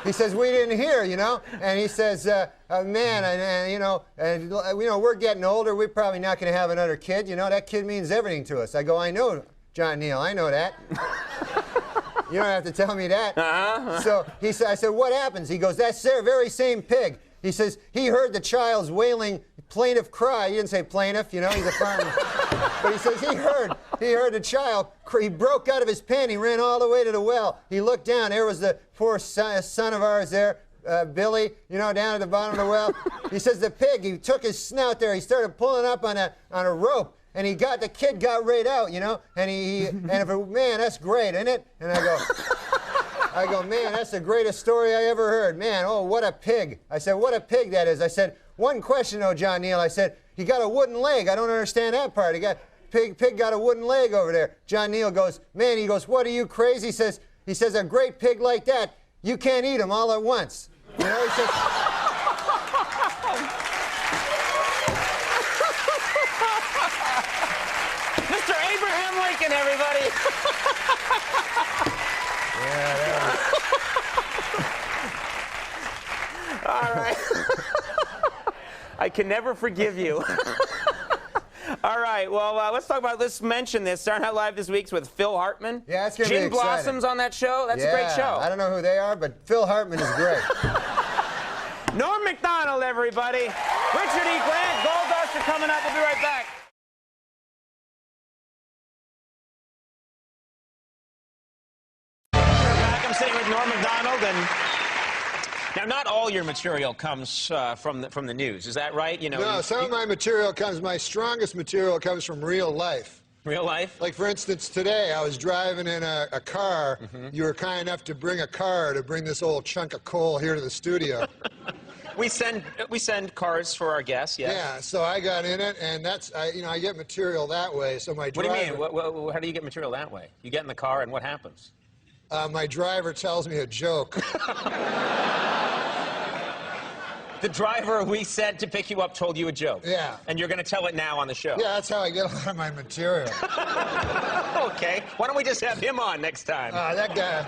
[SPEAKER 16] he says we didn't hear, you know, and he says, man, you know, we're getting older. We're probably not going to have another kid. You know, that kid means everything to us. I go, I know, John Neil, I know that. You don't have to tell me that. So I said, what happens? He goes, that very same pig. He says, he heard the child's wailing plaintive cry. He didn't say plaintiff, you know, he's a farmer. But he says he heard the child. He broke out of his pen. He ran all the way to the well. He looked down. There was the poor son of ours there, Billy, you know, down at the bottom of the well. He says the pig, he took his snout there. He started pulling up on a rope. And the kid got right out, you know, and man, that's great, isn't it? And I go, man, that's the greatest story I ever heard. Man, oh, what a pig. I said, what a pig that is. I said, one question, though, John Neil. I said, he got a wooden leg. I don't understand that part. Pig got a wooden leg over there. John Neil goes, man, he goes, what are you, crazy? He says, a great pig like that, you can't eat him all at once. You know, he says,
[SPEAKER 8] Lincoln, everybody.
[SPEAKER 16] Yeah,
[SPEAKER 8] all right. I can never forgive you. All right, well, let's mention this. Saturday Night Live this week's with Phil Hartman.
[SPEAKER 16] Yeah, it's going to be
[SPEAKER 8] exciting. Gin Blossom's on that show. That's a great show.
[SPEAKER 16] I don't know who they are, but Phil Hartman is great.
[SPEAKER 8] Norm MacDonald, everybody. Richard E. Grant, Gold Dust are coming up. We'll be right back. I'm sitting with Norm MacDonald, and now not all your material comes from the news. Is that right? You know.
[SPEAKER 16] No, some of my material comes. My strongest material comes from real life.
[SPEAKER 8] Real life?
[SPEAKER 16] Like, for instance, today I was driving in a car. You were kind enough to bring a car to bring this old chunk of coal here to the studio.
[SPEAKER 8] We send cars for our guests. Yes.
[SPEAKER 16] Yeah, so I got in it, and I get material that way. So my driver.
[SPEAKER 8] What do you mean? How do you get material that way? You get in the car, and what happens?
[SPEAKER 16] My driver tells me a joke.
[SPEAKER 8] The driver we sent to pick you up told you a joke.
[SPEAKER 16] Yeah.
[SPEAKER 8] And you're going to tell it now on the show.
[SPEAKER 16] Yeah, that's how I get a lot of my material.
[SPEAKER 8] Okay. Why don't we just have him on next time?
[SPEAKER 16] That guy.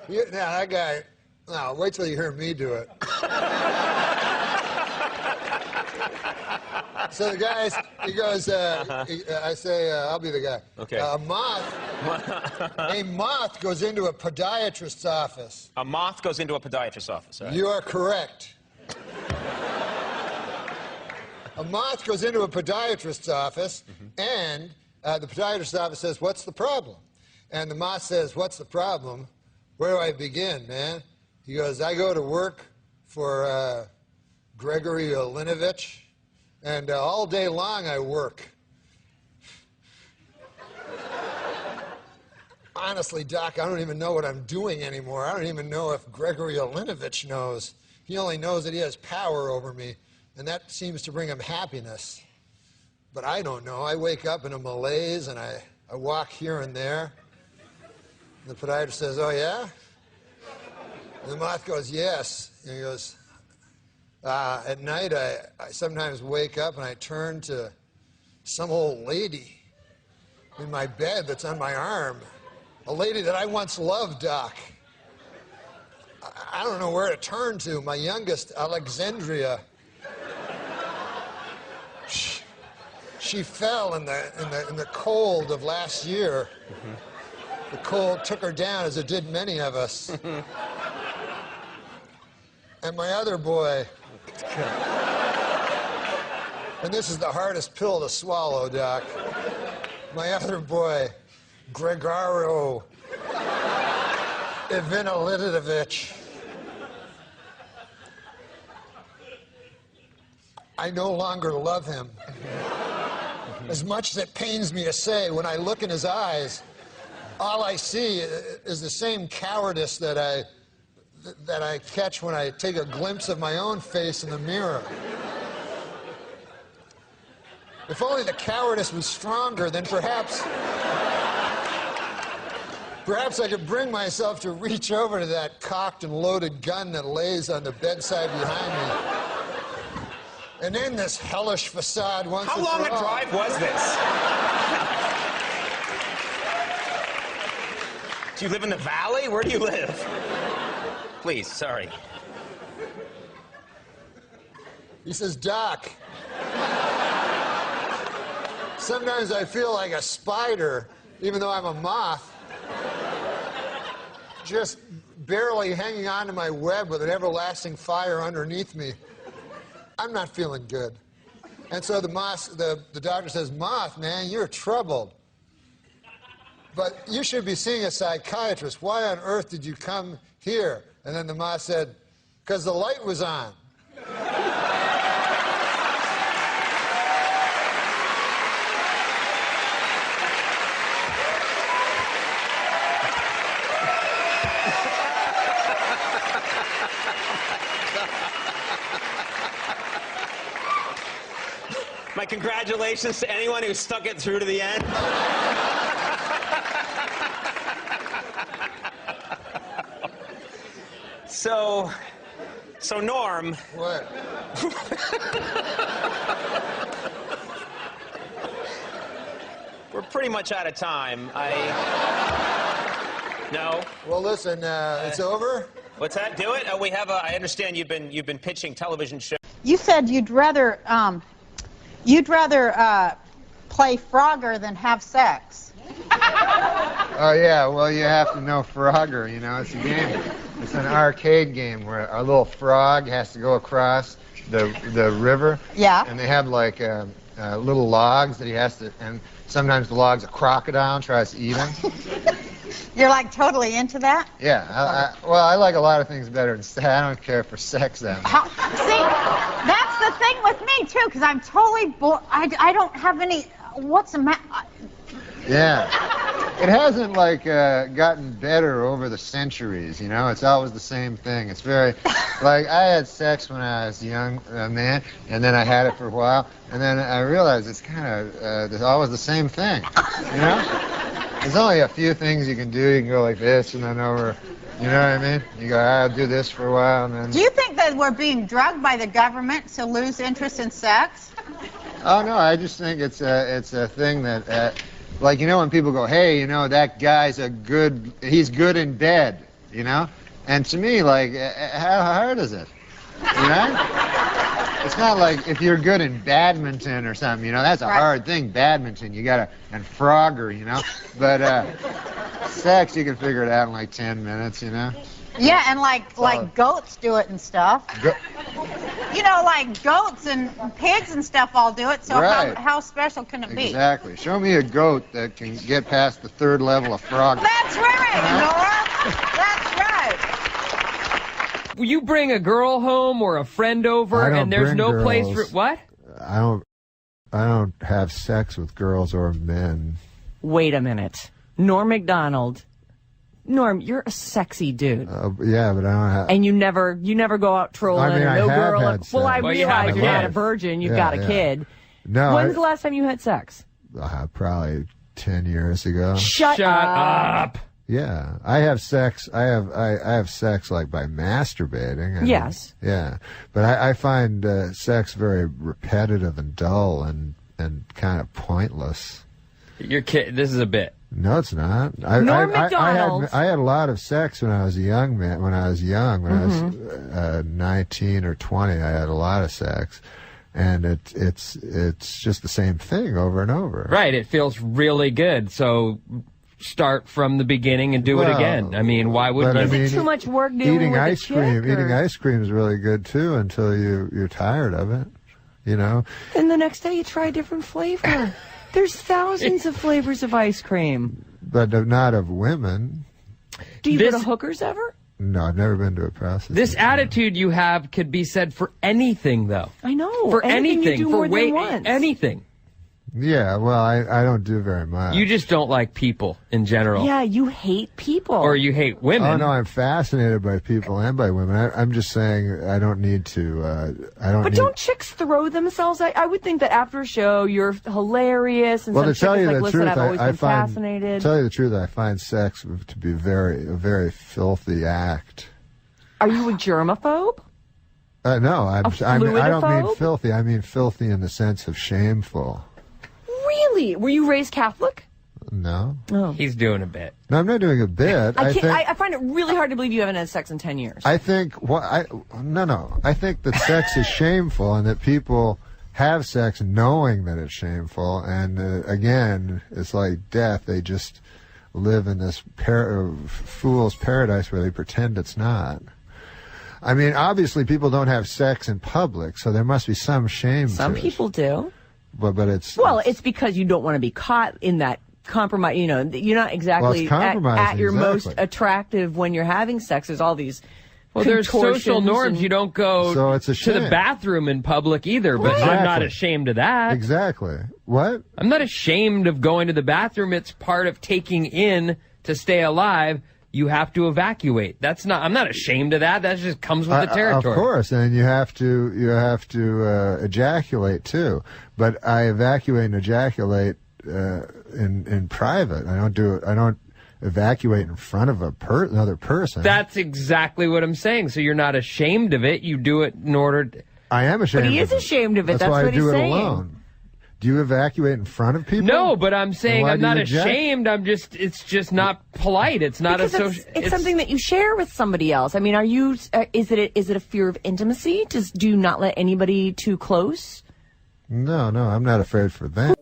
[SPEAKER 16] That guy. No, wait till you hear me do it. So the guy, he goes, I say, I'll be the guy.
[SPEAKER 8] Okay.
[SPEAKER 16] A moth goes into a podiatrist's office.
[SPEAKER 8] A moth goes into a podiatrist's office. Right?
[SPEAKER 16] You are correct. A moth goes into a podiatrist's office, and the podiatrist's office says, "What's the problem?" And the moth says, "What's the problem? Where do I begin, man?" He goes, "I go to work for Gregory Olinovich, and all day long I work." Honestly, Doc, I don't even know what I'm doing anymore. I don't even know if Gregory Olinovich knows. He only knows that he has power over me, and that seems to bring him happiness. But I don't know. I wake up in a malaise, and I walk here and there. And the podiatrist says, "Oh, yeah?" And the moth goes, "Yes." And he goes, "At night, I sometimes wake up, and I turn to some old lady in my bed that's on my arm. A lady that I once loved, Doc. I don't know where to turn to. My youngest, Alexandria. She fell in the cold of last year. The cold took her down, as it did many of us. And my other boy, and this is the hardest pill to swallow, Doc. My other boy, Gregorio Ivanilidovich. I no longer love him. As much as it pains me to say, when I look in his eyes, all I see is the same cowardice that I catch when I take a glimpse of my own face in the mirror. If only the cowardice was stronger, then perhaps I could bring myself to reach over to that cocked and loaded gun that lays on the bedside behind me and end this hellish facade once and for all.
[SPEAKER 8] How long a drive was this? Do you live in the valley? Where do you live? Please, sorry.
[SPEAKER 16] He says, "Doc, sometimes I feel like a spider, even though I'm a moth, just barely hanging on to my web with an everlasting fire underneath me. I'm not feeling good." And so the doctor says, "Moth, man, you're troubled. But you should be seeing a psychiatrist. Why on earth did you come here?" And then the moth said, "Because the light was on."
[SPEAKER 8] My congratulations to anyone who stuck it through to the end. So Norm.
[SPEAKER 16] What?
[SPEAKER 8] We're pretty much out of time. No.
[SPEAKER 16] Well, listen, it's over.
[SPEAKER 8] What's that? Do it. We have. I understand you've been pitching television shows.
[SPEAKER 19] You said you'd rather play Frogger than have sex.
[SPEAKER 1] Oh, yeah, well, you have to know Frogger, you know. It's a game. It's an arcade game where a little frog has to go across the river.
[SPEAKER 19] Yeah.
[SPEAKER 1] And they have, like, little logs that he has to, and sometimes the log's a crocodile and tries to eat him.
[SPEAKER 19] You're, like, totally into that?
[SPEAKER 1] Yeah. Well, I like a lot of things better than sex. I don't care for sex that much.
[SPEAKER 19] See, that's the thing with me, too, because I'm totally bored. I don't have any... What's the matter?
[SPEAKER 1] Yeah. it hasn't like gotten better over the centuries, you know? It's always the same thing. It's very, like, I had sex when I was a young man, and then I had it for a while, and then I realized it's kind of always the same thing, you know? There's only a few things you can do. You can go like this and then over, you know what I mean? You go, I'll do this for a while, and then...
[SPEAKER 19] Do you think that we're being drugged by the government to lose interest in sex?
[SPEAKER 1] Oh, no, I just think it's a thing that... like, you know, when people go, hey, you know, that guy's he's good in bed, you know? And to me, like, how hard is it? You know? It's not like if you're good in badminton or something, you know, that's a hard thing, badminton. You gotta, and Frogger, you know? But sex, you can figure it out in like 10 minutes, you know?
[SPEAKER 19] Yeah, and like goats do it and stuff. You know, like goats and pigs and stuff all do it, so how special can it be?
[SPEAKER 1] Exactly. Show me a goat that can get past the 3rd level of frog.
[SPEAKER 19] That's right, Norm. That's right.
[SPEAKER 20] Will you bring a girl home or a friend over and there's no place for... What?
[SPEAKER 1] I don't have sex with girls or men.
[SPEAKER 4] Wait a minute. Norm MacDonald. Norm, you're a sexy dude.
[SPEAKER 1] Yeah, but I don't have...
[SPEAKER 4] And you never go out trolling.
[SPEAKER 1] I mean,
[SPEAKER 4] no
[SPEAKER 1] I
[SPEAKER 4] girl.
[SPEAKER 1] had sex.
[SPEAKER 4] Well, I realize you're not a
[SPEAKER 1] life.
[SPEAKER 4] virgin. You've got a kid.
[SPEAKER 1] No.
[SPEAKER 4] When's the last time you had sex?
[SPEAKER 1] Probably 10 years ago.
[SPEAKER 4] Shut up.
[SPEAKER 1] Yeah, I have sex. I have sex like by masturbating.
[SPEAKER 4] Yes.
[SPEAKER 1] Yeah, but I find sex very repetitive and dull and kind of pointless.
[SPEAKER 20] Your kid. This is a bit.
[SPEAKER 1] No, it's not.
[SPEAKER 4] Norm MacDonald.
[SPEAKER 1] I had a lot of sex when I was a young man. When I was 19 or 20, I had a lot of sex, and it's just the same thing over and over.
[SPEAKER 20] Right. It feels really good. So start from the beginning and do it again. I mean, why wouldn't you?
[SPEAKER 4] Is it too much work dealing with
[SPEAKER 1] ice cream? Eating ice cream is really good too until you're tired of it. You know.
[SPEAKER 4] And the next day you try a different flavor. There's thousands of flavors of ice cream.
[SPEAKER 1] But not of women.
[SPEAKER 4] Do you go to hookers ever?
[SPEAKER 1] No, I've never been to a prostitute.
[SPEAKER 20] This attitude you have could be said for anything, though.
[SPEAKER 4] I know.
[SPEAKER 20] For anything.
[SPEAKER 4] You do more than once.
[SPEAKER 20] Anything.
[SPEAKER 1] Yeah, well, I don't do very much.
[SPEAKER 20] You just don't like people in general.
[SPEAKER 4] Yeah, you hate people.
[SPEAKER 20] Or you hate women.
[SPEAKER 1] Oh, no, I'm fascinated by people and by women. I'm just saying I don't need to,
[SPEAKER 4] don't chicks throw themselves? I would think that after a show, you're hilarious. And
[SPEAKER 1] well,
[SPEAKER 4] some
[SPEAKER 1] to tell you
[SPEAKER 4] like,
[SPEAKER 1] the
[SPEAKER 4] listen,
[SPEAKER 1] truth,
[SPEAKER 4] I've always been fascinated.
[SPEAKER 1] To tell you the truth, I find sex to be a very filthy act.
[SPEAKER 4] Are you a germaphobe?
[SPEAKER 1] No, I don't mean filthy. I mean filthy in the sense of shameful.
[SPEAKER 4] Really? Were you raised Catholic?
[SPEAKER 1] No.
[SPEAKER 4] Oh.
[SPEAKER 20] He's doing a bit.
[SPEAKER 1] No, I'm not doing a bit.
[SPEAKER 4] I find it really hard to believe you haven't had sex in 10 years.
[SPEAKER 1] I think I think that sex is shameful and that people have sex knowing that it's shameful. And again, it's like death. They just live in this fool's paradise where they pretend it's not. I mean, obviously, people don't have sex in public, so there must be some shame.
[SPEAKER 4] Some people do.
[SPEAKER 1] But it's
[SPEAKER 4] because you don't want to be caught in that compromise. You know, you're not exactly at your most attractive when you're having sex. There's all these.
[SPEAKER 20] Well, there's social norms. You don't go to the bathroom in public either. But I'm not ashamed of that.
[SPEAKER 1] Exactly. What?
[SPEAKER 20] I'm not ashamed of going to the bathroom. It's part of taking in to stay alive. You have to evacuate. I'm not ashamed of that. That just comes with the territory.
[SPEAKER 1] Of course, and you have to ejaculate too. But I evacuate and ejaculate in private. I don't evacuate in front of another person.
[SPEAKER 20] That's exactly what I'm saying. So you're not ashamed of it. You do it in order.
[SPEAKER 1] I am ashamed.
[SPEAKER 4] But he is ashamed of it.
[SPEAKER 1] That's why
[SPEAKER 4] what
[SPEAKER 1] I do
[SPEAKER 4] he's
[SPEAKER 1] it
[SPEAKER 4] saying.
[SPEAKER 1] alone. Do you evacuate in front of people?
[SPEAKER 20] No, but I'm saying I'm not ashamed. It's just not polite. It's not
[SPEAKER 4] because
[SPEAKER 20] a social.
[SPEAKER 4] It's something that you share with somebody else. I mean, are you? Is it a fear of intimacy? Do you not let anybody too close?
[SPEAKER 1] No, I'm not afraid for them.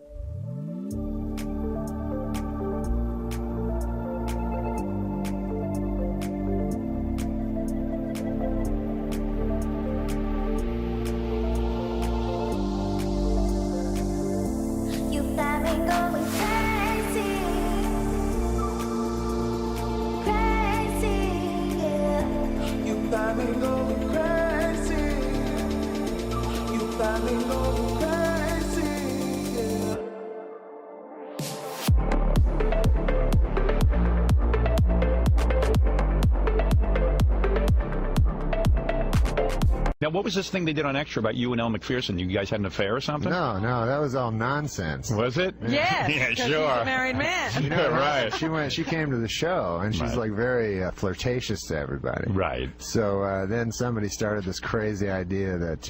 [SPEAKER 13] Now, what was this thing they did on Extra about you and Elle Macpherson? You guys had an affair or something?
[SPEAKER 1] No, that was all nonsense.
[SPEAKER 13] Was it?
[SPEAKER 4] Yes.
[SPEAKER 13] Yeah,
[SPEAKER 4] because
[SPEAKER 13] sure.
[SPEAKER 4] He's a married man.
[SPEAKER 1] You know,
[SPEAKER 13] right.
[SPEAKER 1] She came to the show, and she's like very flirtatious to everybody.
[SPEAKER 13] Right.
[SPEAKER 1] So then somebody started this crazy idea that.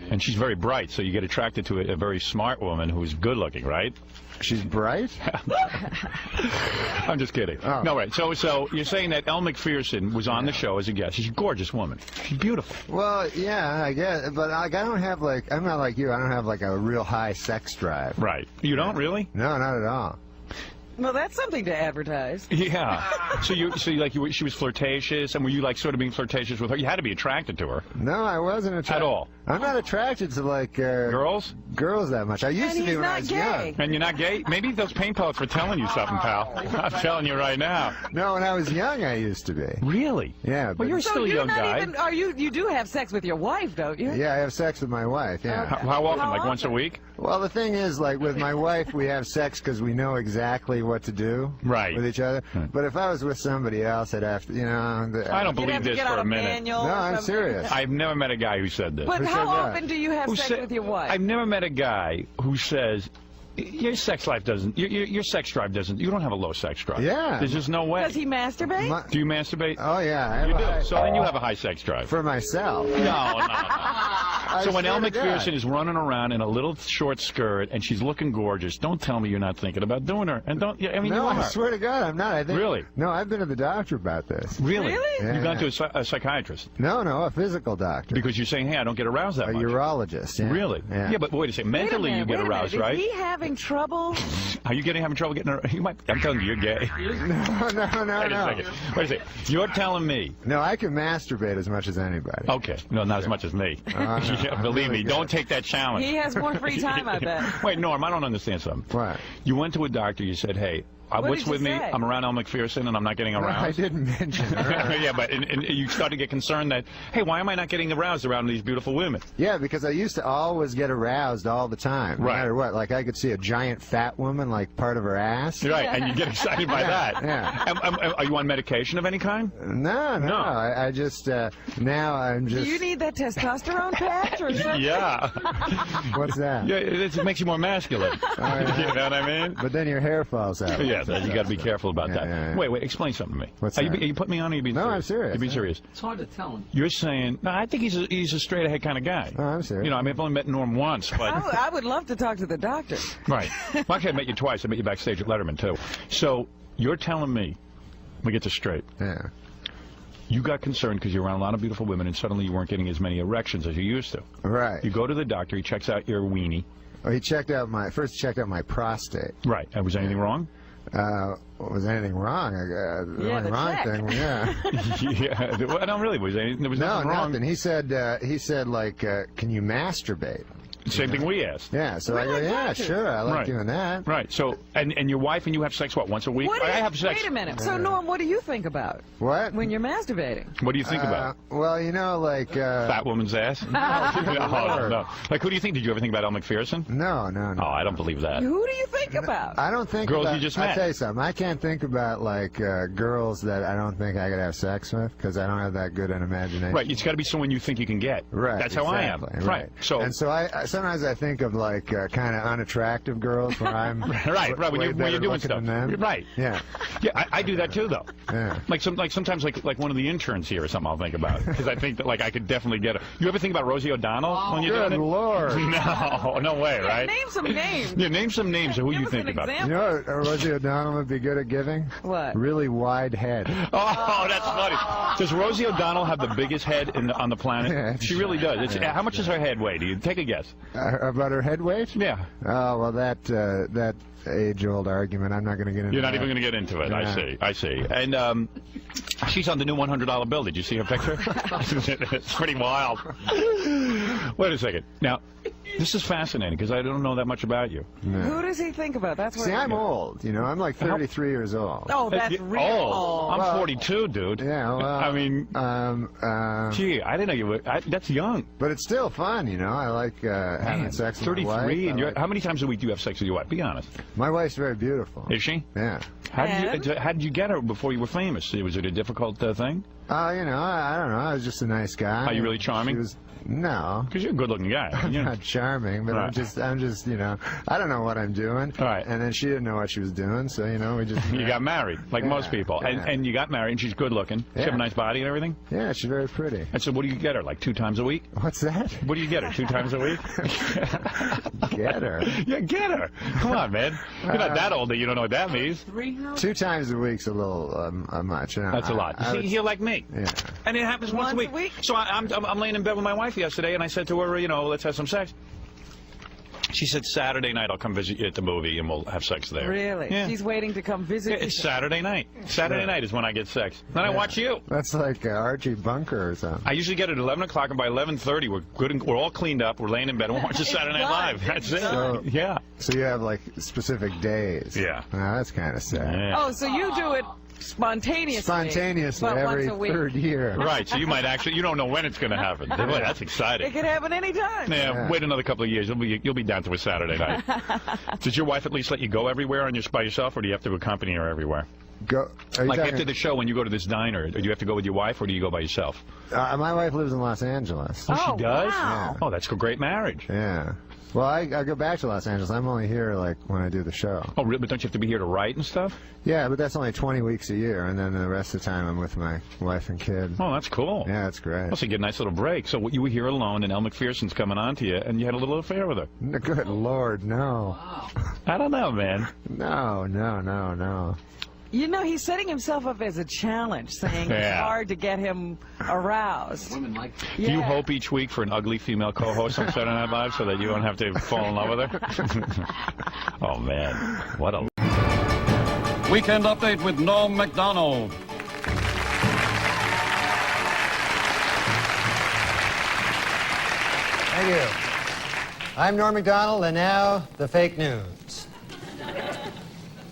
[SPEAKER 13] And she's very bright, so you get attracted to a very smart woman who's good looking, right?
[SPEAKER 1] She's bright?
[SPEAKER 13] I'm just kidding.
[SPEAKER 1] Oh.
[SPEAKER 13] No, right. So you're saying that Elle Macpherson was on the show as a guest. She's a gorgeous woman. She's beautiful.
[SPEAKER 1] Well, yeah, I guess. But I don't have I'm not like you. I don't have like a real high sex drive.
[SPEAKER 13] Right. You don't really?
[SPEAKER 1] No, not at all.
[SPEAKER 4] Well, that's something to advertise.
[SPEAKER 13] Yeah. She was flirtatious, and were you like sort of being flirtatious with her? You had to be attracted to her.
[SPEAKER 1] No, I wasn't attracted.
[SPEAKER 13] At all.
[SPEAKER 1] I'm not attracted to
[SPEAKER 13] girls
[SPEAKER 1] that much. I used to be when I was young.
[SPEAKER 13] And you're not gay? Maybe those pain pellets were telling you something, pal. I'm telling you right now.
[SPEAKER 1] No, when I was young, I used to be.
[SPEAKER 13] Really?
[SPEAKER 1] Yeah.
[SPEAKER 13] Well, you're still a young guy.
[SPEAKER 4] You do have sex with your wife, don't you?
[SPEAKER 1] Yeah, I have sex with my wife. Yeah.
[SPEAKER 13] How often? Like once a week?
[SPEAKER 1] Well, the thing is, like with my wife, we have sex because we know exactly what to do with each other.
[SPEAKER 13] Right.
[SPEAKER 1] But if I was with somebody else, I'd have to,
[SPEAKER 13] I don't believe this for a minute.
[SPEAKER 1] No, I'm serious.
[SPEAKER 13] I've never met a guy who said this.
[SPEAKER 4] But how often do you have sex with your wife?
[SPEAKER 13] I've never met a guy who says, your sex life doesn't, your sex drive doesn't, you don't have a low sex drive.
[SPEAKER 1] Yeah.
[SPEAKER 13] There's just no way.
[SPEAKER 4] Does he masturbate?
[SPEAKER 13] Do you masturbate?
[SPEAKER 1] Oh, yeah.
[SPEAKER 13] You do. So then you have a high sex drive.
[SPEAKER 1] For myself.
[SPEAKER 13] No. So when Elle Macpherson is running around in a little short skirt and she's looking gorgeous, don't tell me you're not thinking about doing her. And don't, you
[SPEAKER 1] No,
[SPEAKER 13] are.
[SPEAKER 1] I swear to God, I'm not.
[SPEAKER 13] Really?
[SPEAKER 1] No, I've been to the doctor about this.
[SPEAKER 13] Really?
[SPEAKER 1] Yeah,
[SPEAKER 13] You've gone to a psychiatrist?
[SPEAKER 1] No, a physical doctor.
[SPEAKER 13] Because you're saying, hey, I don't get aroused that much.
[SPEAKER 1] A urologist. Yeah.
[SPEAKER 13] Really?
[SPEAKER 1] Yeah.
[SPEAKER 13] But wait a second. Mentally, you get aroused, right?
[SPEAKER 4] Is he having trouble?
[SPEAKER 13] Are you having trouble getting aroused? I'm telling you, you're gay.
[SPEAKER 1] No.
[SPEAKER 13] Wait a second. You're telling me.
[SPEAKER 1] No, I can masturbate as much as anybody.
[SPEAKER 13] Okay. No, not as much as me. Believe me, don't take that challenge.
[SPEAKER 4] He has more free time, I bet.
[SPEAKER 13] Wait, Norm, I don't understand something.
[SPEAKER 1] What?
[SPEAKER 13] You went to a doctor, you said, hey, what's with me? I'm around Elle Macpherson and I'm not getting aroused.
[SPEAKER 1] I didn't mention her.
[SPEAKER 13] Yeah, but and you started to get concerned that, hey, why am I not getting aroused around these beautiful women?
[SPEAKER 1] Yeah, because I used to always get aroused all the time, no matter what. Like I could see a giant fat woman, like part of her ass.
[SPEAKER 13] Right, and you get excited by that.
[SPEAKER 1] Yeah.
[SPEAKER 13] Are you on medication of any kind?
[SPEAKER 1] No. I just now I'm just.
[SPEAKER 4] Do you need that testosterone patch or something?
[SPEAKER 13] Yeah.
[SPEAKER 1] What's that?
[SPEAKER 13] Yeah, it makes you more masculine. You know what I mean?
[SPEAKER 1] But then your hair falls out.
[SPEAKER 13] Yeah, you got to be careful about that.
[SPEAKER 1] Yeah.
[SPEAKER 13] Wait, explain something to me.
[SPEAKER 1] What's
[SPEAKER 13] are
[SPEAKER 1] that?
[SPEAKER 13] you putting me on or are you being serious?
[SPEAKER 1] No, I'm serious.
[SPEAKER 13] You're being serious.
[SPEAKER 20] It's hard to tell him.
[SPEAKER 13] You're saying, no, I think he's a straight ahead kind of guy.
[SPEAKER 1] Oh, I'm serious.
[SPEAKER 13] I've only met Norm once, but.
[SPEAKER 4] I would love to talk to the doctor.
[SPEAKER 13] Right. Well, actually, I met you twice. I met you backstage at Letterman, too. So, you're telling me, let me get this straight.
[SPEAKER 1] Yeah.
[SPEAKER 13] You got concerned because you're around a lot of beautiful women and suddenly you weren't getting as many erections as you used to.
[SPEAKER 1] Right.
[SPEAKER 13] You go to the doctor, he checks out your weenie.
[SPEAKER 1] Oh, he checked out my prostate.
[SPEAKER 13] Right. And was anything wrong?
[SPEAKER 1] Was anything wrong? The only wrong thing,
[SPEAKER 13] yeah. Well, no, really. There was nothing wrong.
[SPEAKER 1] Nothing. He said, can you masturbate?
[SPEAKER 13] Same thing we asked.
[SPEAKER 1] Yeah, so I go, yeah, sure, I like doing that.
[SPEAKER 13] Right, so, and your wife and you have sex, what, once a week? I have sex.
[SPEAKER 4] Wait a minute. So, Norm, what do you think about?
[SPEAKER 1] What?
[SPEAKER 4] When you're masturbating?
[SPEAKER 13] What do you think about?
[SPEAKER 1] Well,
[SPEAKER 13] fat woman's ass? No. Like, who do you think? Did you ever think about Elle Macpherson?
[SPEAKER 1] No.
[SPEAKER 13] Oh, I don't believe that.
[SPEAKER 4] Who do you think about?
[SPEAKER 1] I don't think
[SPEAKER 13] girls
[SPEAKER 1] about,
[SPEAKER 13] you just met.
[SPEAKER 1] I'll tell you something. I can't think about, girls that I don't think I could have sex with, because I don't have that good an imagination.
[SPEAKER 13] Right, it's got to be someone you think you can get.
[SPEAKER 1] Right.
[SPEAKER 13] That's how I am.
[SPEAKER 1] Right.
[SPEAKER 13] So
[SPEAKER 1] sometimes I think of kind of unattractive girls where I'm
[SPEAKER 13] right when you're doing stuff. Right.
[SPEAKER 1] Yeah.
[SPEAKER 13] Yeah, I do that too though.
[SPEAKER 1] Yeah.
[SPEAKER 13] Sometimes one of the interns here or something I'll think about because I think that I could definitely get her. You ever think about Rosie O'Donnell when you're doing it?
[SPEAKER 1] Good Lord.
[SPEAKER 13] No way, right?
[SPEAKER 4] Name some names.
[SPEAKER 13] Yeah, name some names of who you think about.
[SPEAKER 1] You know what Rosie O'Donnell would be good at giving?
[SPEAKER 4] What?
[SPEAKER 1] Really wide head.
[SPEAKER 13] Oh, that's funny. Does Rosie O'Donnell have the biggest head on the planet?
[SPEAKER 1] Yeah,
[SPEAKER 13] she really does. How much does her head weigh? Do you take a guess?
[SPEAKER 1] About her head weight?
[SPEAKER 13] Yeah.
[SPEAKER 1] Oh, well, that age-old argument, I'm not going to get into.
[SPEAKER 13] You're not even going to get into it. Yeah. I see. And she's on the new $100 bill. Did you see her picture? It's pretty wild. Wait a second. Now, this is fascinating because I don't know that much about you.
[SPEAKER 1] No.
[SPEAKER 4] Who does he think about? That's what.
[SPEAKER 1] See, I'm old. I'm like 33 years old.
[SPEAKER 4] Oh, that's real old.
[SPEAKER 13] I'm 42, dude.
[SPEAKER 1] Yeah, well,
[SPEAKER 13] I mean, gee, I didn't know you were. That's young.
[SPEAKER 1] But it's still fun, I like having sex with
[SPEAKER 13] 33,
[SPEAKER 1] my wife.
[SPEAKER 13] and how many times a week do you have sex with your wife? Be honest.
[SPEAKER 1] My wife's very beautiful.
[SPEAKER 13] Is she?
[SPEAKER 1] Yeah.
[SPEAKER 13] How did you get her before you were famous? Was it a difficult thing?
[SPEAKER 1] You know, I don't know. I was just a nice guy.
[SPEAKER 13] Are you really charming?
[SPEAKER 1] She was, no.
[SPEAKER 13] Because you're a good-looking guy.
[SPEAKER 1] I'm not charming, but
[SPEAKER 13] Right.
[SPEAKER 1] I'm just, you know, I don't know what I'm doing.
[SPEAKER 13] Right.
[SPEAKER 1] And then she didn't know what she was doing, so, you know, we just...
[SPEAKER 13] You got married, like most people.
[SPEAKER 1] Yeah.
[SPEAKER 13] And you got married, and she's good-looking. She have a nice body and everything?
[SPEAKER 1] Yeah, she's very pretty.
[SPEAKER 13] And so what do you get her, like 2 times a week?
[SPEAKER 1] What's that?
[SPEAKER 13] What do you get her, 2 times a week?
[SPEAKER 1] Get her.
[SPEAKER 13] Yeah, get her. Come on, man. You're not that old that you don't know what that means.
[SPEAKER 1] 2 times a week's a little much. You know,
[SPEAKER 13] That's a lot. See, you're like me.
[SPEAKER 1] Yeah.
[SPEAKER 13] And it happens once a week. So I'm laying in bed with my wife yesterday, and I said to her, you know, let's have some sex. She said, Saturday night I'll come visit you at the movie, and we'll have sex there.
[SPEAKER 21] Really?
[SPEAKER 13] Yeah.
[SPEAKER 21] She's waiting to come visit you.
[SPEAKER 13] It's Saturday night. Saturday night is when I get sex. Then I watch you.
[SPEAKER 1] That's like Archie Bunker or something.
[SPEAKER 13] I usually get it at 11 o'clock, and by 11:30 we're good. And, we're all cleaned up. We're laying in bed, and we're watching Saturday Night Live. That's it.
[SPEAKER 1] So,
[SPEAKER 13] yeah.
[SPEAKER 1] So you have like specific days.
[SPEAKER 13] Yeah.
[SPEAKER 1] That's kind of sad.
[SPEAKER 13] Yeah.
[SPEAKER 21] Oh, so you do it spontaneously.
[SPEAKER 1] Spontaneously
[SPEAKER 21] but
[SPEAKER 1] every
[SPEAKER 21] once a week.
[SPEAKER 1] 3rd year.
[SPEAKER 13] Right. So you might actually, you don't know when it's going to happen. Boy, that's exciting.
[SPEAKER 21] It could happen anytime.
[SPEAKER 13] Yeah, wait another couple of years. You'll be down to a Saturday night. Does your wife at least let you go everywhere by yourself, or do you have to accompany her everywhere? Like after the show, when you go to this diner, do you have to go with your wife, or do you go by yourself?
[SPEAKER 1] My wife lives in Los Angeles.
[SPEAKER 13] Oh, she does?
[SPEAKER 1] Wow.
[SPEAKER 13] Yeah. Oh, that's a great marriage.
[SPEAKER 1] Yeah. Well, I go back to Los Angeles. I'm only here, like, when I do the show.
[SPEAKER 13] Oh, really? But don't you have to be here to write and stuff?
[SPEAKER 1] Yeah, but that's only 20 weeks a year, and then the rest of the time I'm with my wife and kid.
[SPEAKER 13] Oh, that's cool.
[SPEAKER 1] Yeah, that's great.
[SPEAKER 13] Also, you get a nice little break. So you were here alone, and Elle McPherson's coming on to you, and you had a little affair with her.
[SPEAKER 1] Good Lord, no.
[SPEAKER 13] I don't know, man.
[SPEAKER 1] No.
[SPEAKER 21] You know, he's setting himself up as a challenge, saying it's hard to get him aroused. Women like that.
[SPEAKER 13] Do you hope each week for an ugly female co-host on Saturday Night Live so that you don't have to fall in love with her? Oh, man. What a...
[SPEAKER 22] Weekend Update with NORM MACDONALD.
[SPEAKER 17] Thank you. I'm Norm MacDonald, and now the fake news.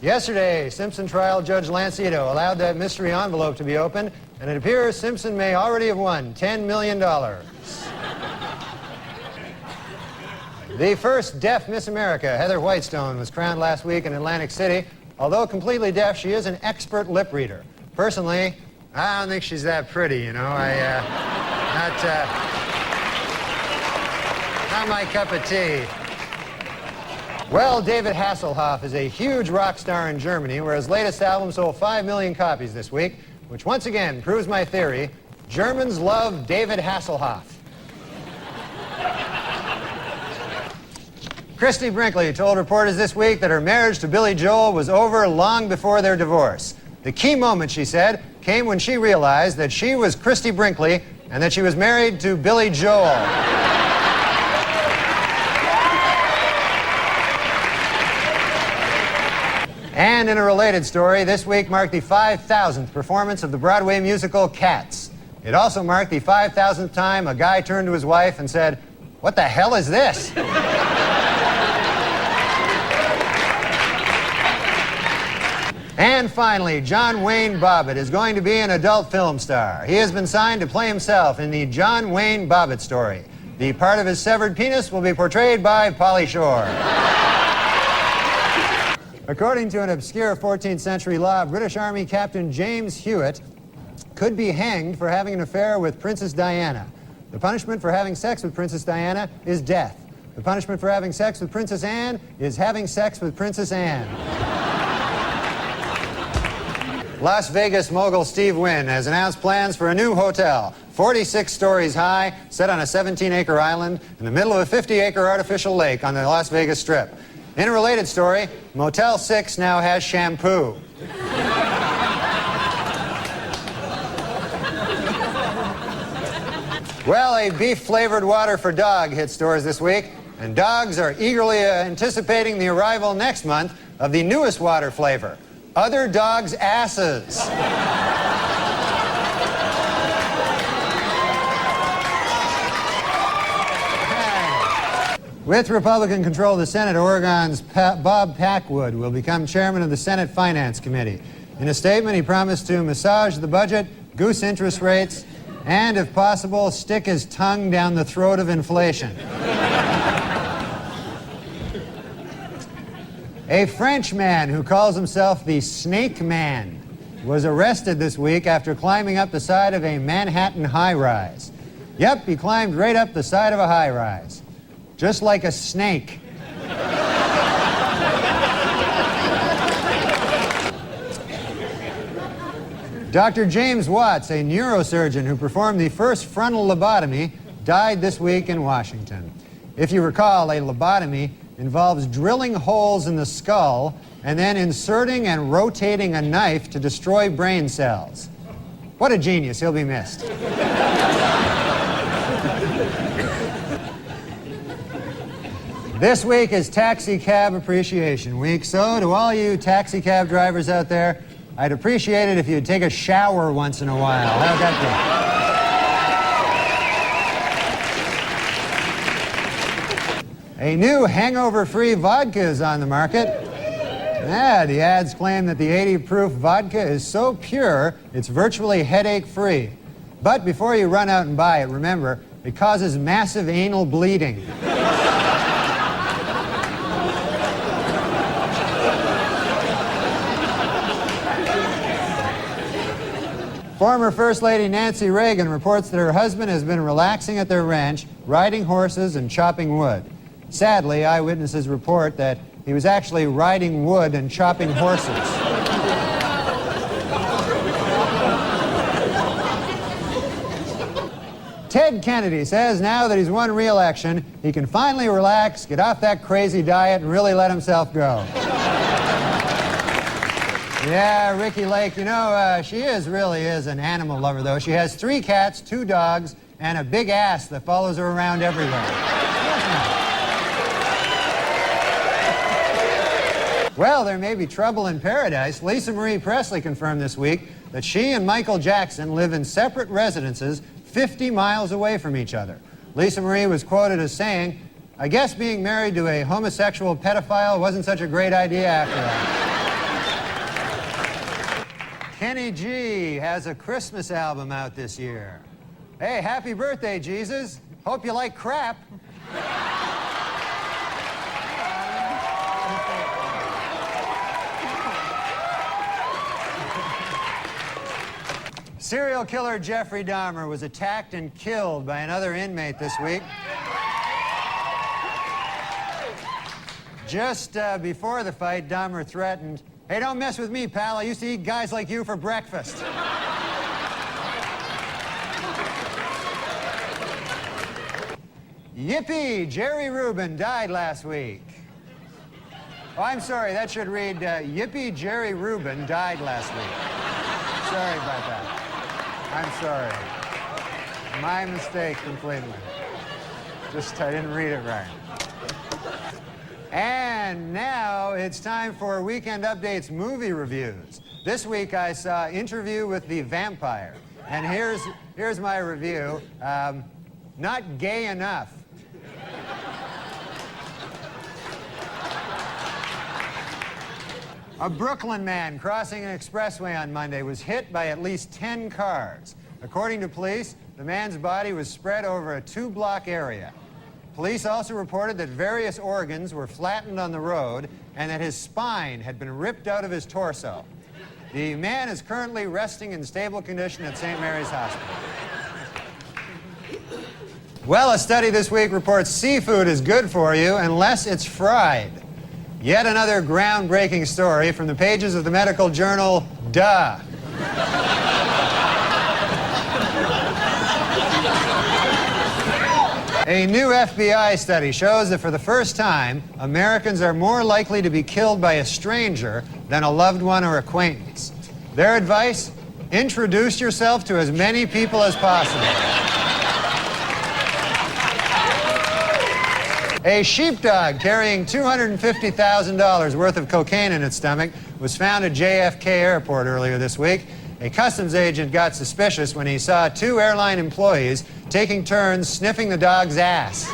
[SPEAKER 17] Yesterday, Simpson trial judge Lance Ito allowed that mystery envelope to be opened, and it appears Simpson may already have won $10 million. The first deaf Miss America, Heather Whitestone, was crowned last week in Atlantic City. Although completely deaf, she is an expert lip reader. Personally, I don't think she's that pretty, you know. Not my cup of tea. Well, David Hasselhoff is a huge rock star in Germany, where his latest album sold 5 million copies this week, which once again proves my theory: Germans love David Hasselhoff. Christy Brinkley told reporters this week that her marriage to Billy Joel was over long before their divorce. The key moment, she said, came when she realized that she was Christy Brinkley and that she was married to Billy Joel. And in a related story, this week marked the 5,000th performance of the Broadway musical Cats. It also marked the 5,000th time a guy turned to his wife and said, "What the hell is this?" And finally, John Wayne Bobbitt is going to be an adult film star. He has been signed to play himself in the John Wayne Bobbitt story. The part of his severed penis will be portrayed by Pauly Shore. According to an obscure 14th century law, British Army Captain James Hewitt could be hanged for having an affair with Princess Diana. The punishment for having sex with Princess Diana is death. The punishment for having sex with Princess Anne is having sex with Princess Anne. Las Vegas mogul Steve Wynn has announced plans for a new hotel, 46 stories high, set on a 17-acre island in the middle of a 50-acre artificial lake on the Las Vegas Strip. In a related story, Motel 6 now has shampoo. Well, a beef-flavored water for dog hit stores this week, and dogs are eagerly anticipating the arrival next month of the newest water flavor, other dogs' asses. With Republican control of the Senate, Oregon's Bob Packwood will become chairman of the Senate Finance Committee. In a statement, he promised to massage the budget, goose interest rates, and, if possible, stick his tongue down the throat of inflation. A French man who calls himself the Snake Man was arrested this week after climbing up the side of a Manhattan high-rise. Yep, he climbed right up the side of a high-rise. Just like a snake. Dr. James Watts, a neurosurgeon who performed the first frontal lobotomy, died this week in Washington. If you recall, a lobotomy involves drilling holes in the skull and then inserting and rotating a knife to destroy brain cells. What a genius. He'll be missed. This week is Taxi Cab Appreciation Week, so to all you taxi cab drivers out there, I'd appreciate it if you'd take a shower once in a while. How'd that be? A new hangover-free vodka is on the market. Yeah, the ads claim that the 80-proof vodka is so pure, it's virtually headache-free. But before you run out and buy it, remember, it causes massive anal bleeding. Former First Lady Nancy Reagan reports that her husband has been relaxing at their ranch, riding horses and chopping wood. Sadly, eyewitnesses report that he was actually riding wood and chopping horses. Ted Kennedy says now that he's won re-election, he can finally relax, get off that crazy diet, and really let himself go. Yeah, Ricky Lake, you know, she really is an animal lover, though. She has 3 cats, 2 dogs, and a big ass that follows her around everywhere. Well, there may be trouble in paradise. Lisa Marie Presley confirmed this week that she and Michael Jackson live in separate residences 50 miles away from each other. Lisa Marie was quoted as saying, "I guess being married to a homosexual pedophile wasn't such a great idea after all." Kenny G has a Christmas album out this year. Hey, happy birthday, Jesus. Hope you like crap. Serial killer Jeffrey Dahmer was attacked and killed by another inmate this week. Just before the fight, Dahmer threatened, "Hey, don't mess with me, pal. I used to eat guys like you for breakfast." Yippee! Jerry Rubin died last week. Oh, I'm sorry. That should read, Yippee! Jerry Rubin died last week. Sorry about that. I'm sorry. My mistake completely. I didn't read it right. And now it's time for Weekend Update's movie reviews. This week I saw Interview with the Vampire. And here's my review. Not gay enough. A Brooklyn man crossing an expressway on Monday was hit by at least 10 cars. According to police, the man's body was spread over a 2-block area. Police also reported that various organs were flattened on the road and that his spine had been ripped out of his torso. The man is currently resting in stable condition at St. Mary's Hospital. Well, a study this week reports seafood is good for you unless it's fried. Yet another groundbreaking story from the pages of the medical journal, Duh. A new FBI study shows that for the first time, Americans are more likely to be killed by a stranger than a loved one or acquaintance. Their advice? Introduce yourself to as many people as possible. A sheepdog carrying $250,000 worth of cocaine in its stomach was found at JFK Airport earlier this week. A customs agent got suspicious when he saw 2 airline employees taking turns sniffing the dog's ass.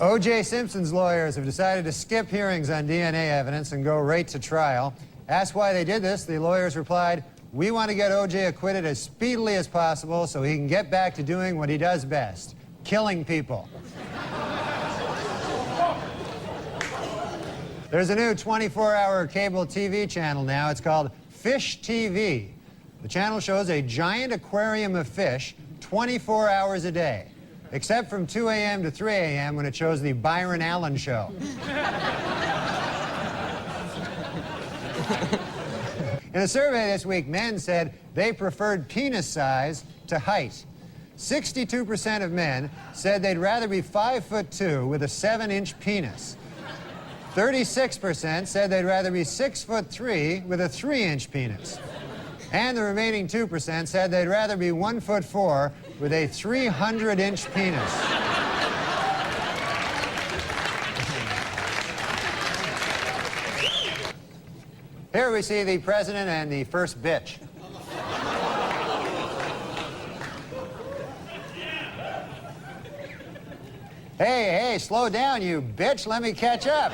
[SPEAKER 17] O.J. Simpson's lawyers have decided to skip hearings on DNA evidence and go right to trial. Asked why they did this, the lawyers replied, "We want to get O.J. acquitted as speedily as possible so he can get back to doing what he does best, killing people." There's a new 24-hour cable TV channel now. It's called Fish TV. The channel shows a giant aquarium of fish 24 hours a day, except from 2 a.m. to 3 a.m. when it shows the Byron Allen Show. In a survey this week, men said they preferred penis size to height. 62% of men said they'd rather be 5'2" with a 7-inch penis. 36% said they'd rather be 6'3" with a 3-inch penis. And the remaining 2% said they'd rather be 1'4" with a 300-inch penis. Here we see the president and the first bitch. Hey, slow down, you bitch. Let me catch up.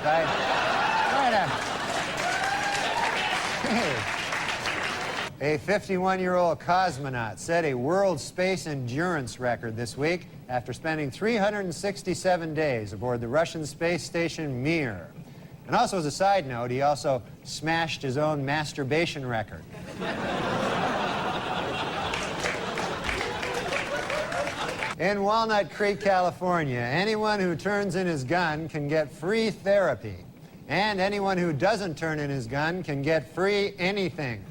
[SPEAKER 17] A 51-year-old cosmonaut set a world space endurance record this week after spending 367 days aboard the Russian space station Mir. And also, as a side note, he also smashed his own masturbation record. In Walnut Creek, California, anyone who turns in his gun can get free therapy. And anyone who doesn't turn in his gun can get free anything.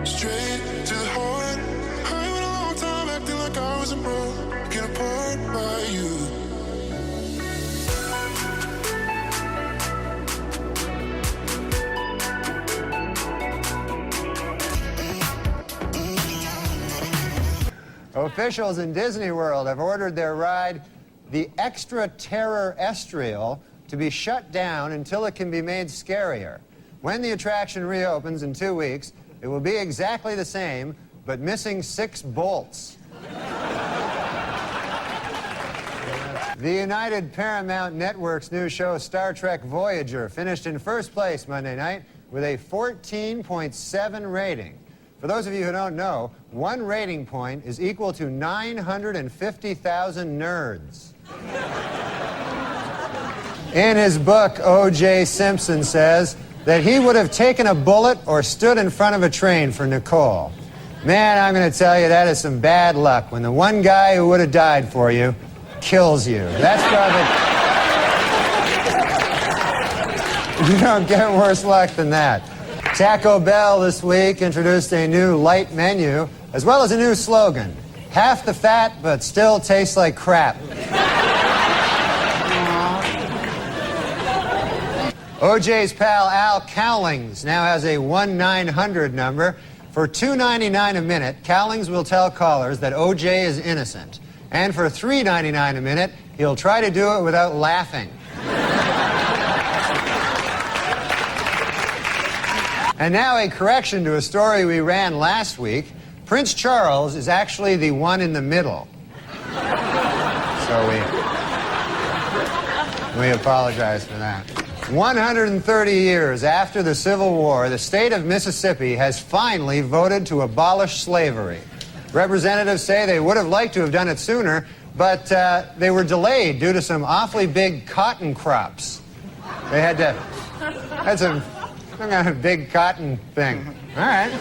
[SPEAKER 3] Straight to the heart. I went a long time acting like I wasn't broken apart by you.
[SPEAKER 17] Officials in Disney World have ordered their ride, the Extra Terror Estrial, to be shut down until it can be made scarier. When the attraction reopens in 2 weeks, it will be exactly the same, but missing 6 bolts. The United Paramount Network's new show, Star Trek Voyager, finished in first place Monday night with a 14.7 rating. For those of you who don't know, 1 rating point is equal to 950,000 nerds. In his book, O.J. Simpson says that he would have taken a bullet or stood in front of a train for Nicole. Man, I'm going to tell you, that is some bad luck when the one guy who would have died for you kills you. That's probably... You don't get worse luck than that. Taco Bell this week introduced a new light menu, as well as a new slogan: half the fat, but still tastes like crap. OJ's pal Al Cowlings now has a 1-900 number. For $2.99 a minute, Cowlings will tell callers that OJ is innocent. And for $3.99 a minute, he'll try to do it without laughing. And now a correction to a story we ran last week. Prince Charles is actually the one in the middle. So we apologize for that. 130 years after the Civil War, the state of Mississippi has finally voted to abolish slavery. Representatives say they would have liked to have done it sooner, but they were delayed due to some awfully big cotton crops. They had some kind of big cotton thing. All right.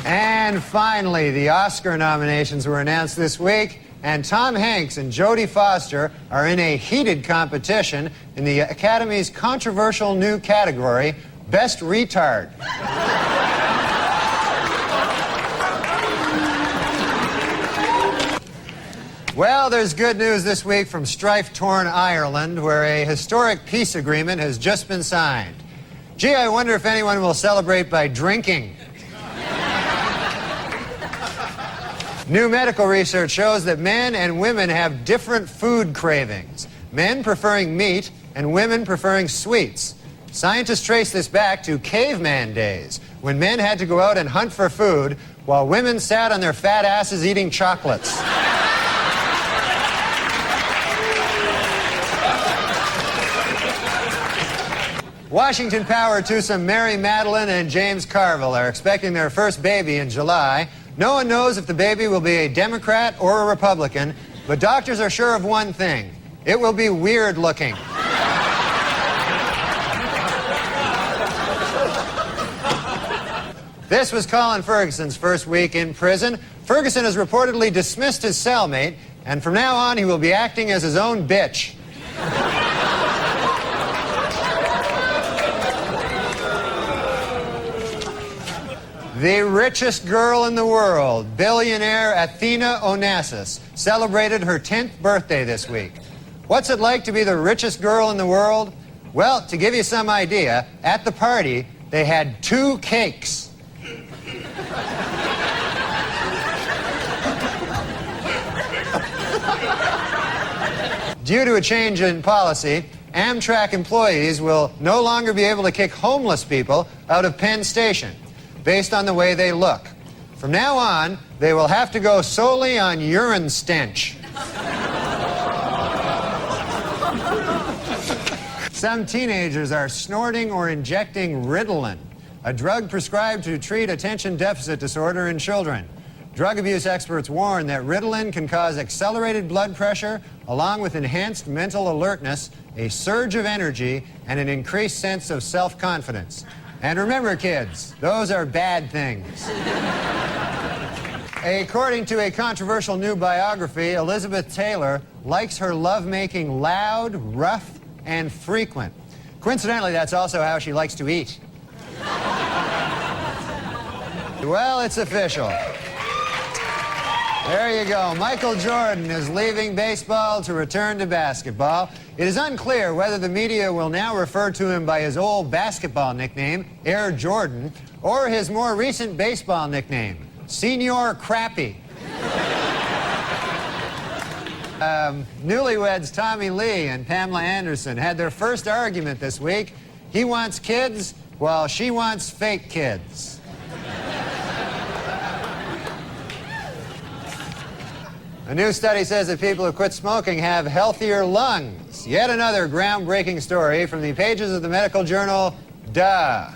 [SPEAKER 17] And finally, the Oscar nominations were announced this week, and Tom Hanks and Jodie Foster are in a heated competition in the Academy's controversial new category, Best Retard. Well, there's good news this week from strife-torn Ireland, where a historic peace agreement has just been signed. Gee, I wonder if anyone will celebrate by drinking. New medical research shows that men and women have different food cravings. Men preferring meat and women preferring sweets. Scientists trace this back to caveman days, when men had to go out and hunt for food while women sat on their fat asses eating chocolates. Washington Power twosome Mary Madeline and James Carville are expecting their first baby in July. No one knows if the baby will be a Democrat or a Republican, but doctors are sure of one thing. It will be weird looking. This was Colin Ferguson's first week in prison. Ferguson has reportedly dismissed his cellmate, and from now on he will be acting as his own bitch. The richest girl in the world, billionaire Athena Onassis, celebrated her 10th birthday this week. What's it like to be the richest girl in the world? Well, to give you some idea, at the party, they had 2 cakes. Due to a change in policy, Amtrak employees will no longer be able to kick homeless people out of Penn Station based on the way they look. From now on, they will have to go solely on urine stench. Some teenagers are snorting or injecting Ritalin, a drug prescribed to treat attention deficit disorder in children. Drug abuse experts warn that Ritalin can cause accelerated blood pressure, along with enhanced mental alertness, a surge of energy, and an increased sense of self-confidence. And remember, kids, those are bad things. According to a controversial new biography, Elizabeth Taylor likes her lovemaking loud, rough, and frequent. Coincidentally, that's also how she likes to eat. Well, it's official. There you go. Michael Jordan is leaving baseball to return to basketball. It is unclear whether the media will now refer to him by his old basketball nickname, Air Jordan, or his more recent baseball nickname, Senior Crappy. Newlyweds Tommy Lee and Pamela Anderson had their first argument this week. He wants kids, while she wants fake kids. A new study says that people who quit smoking have healthier lungs. Yet another groundbreaking story from the pages of the medical journal, Duh.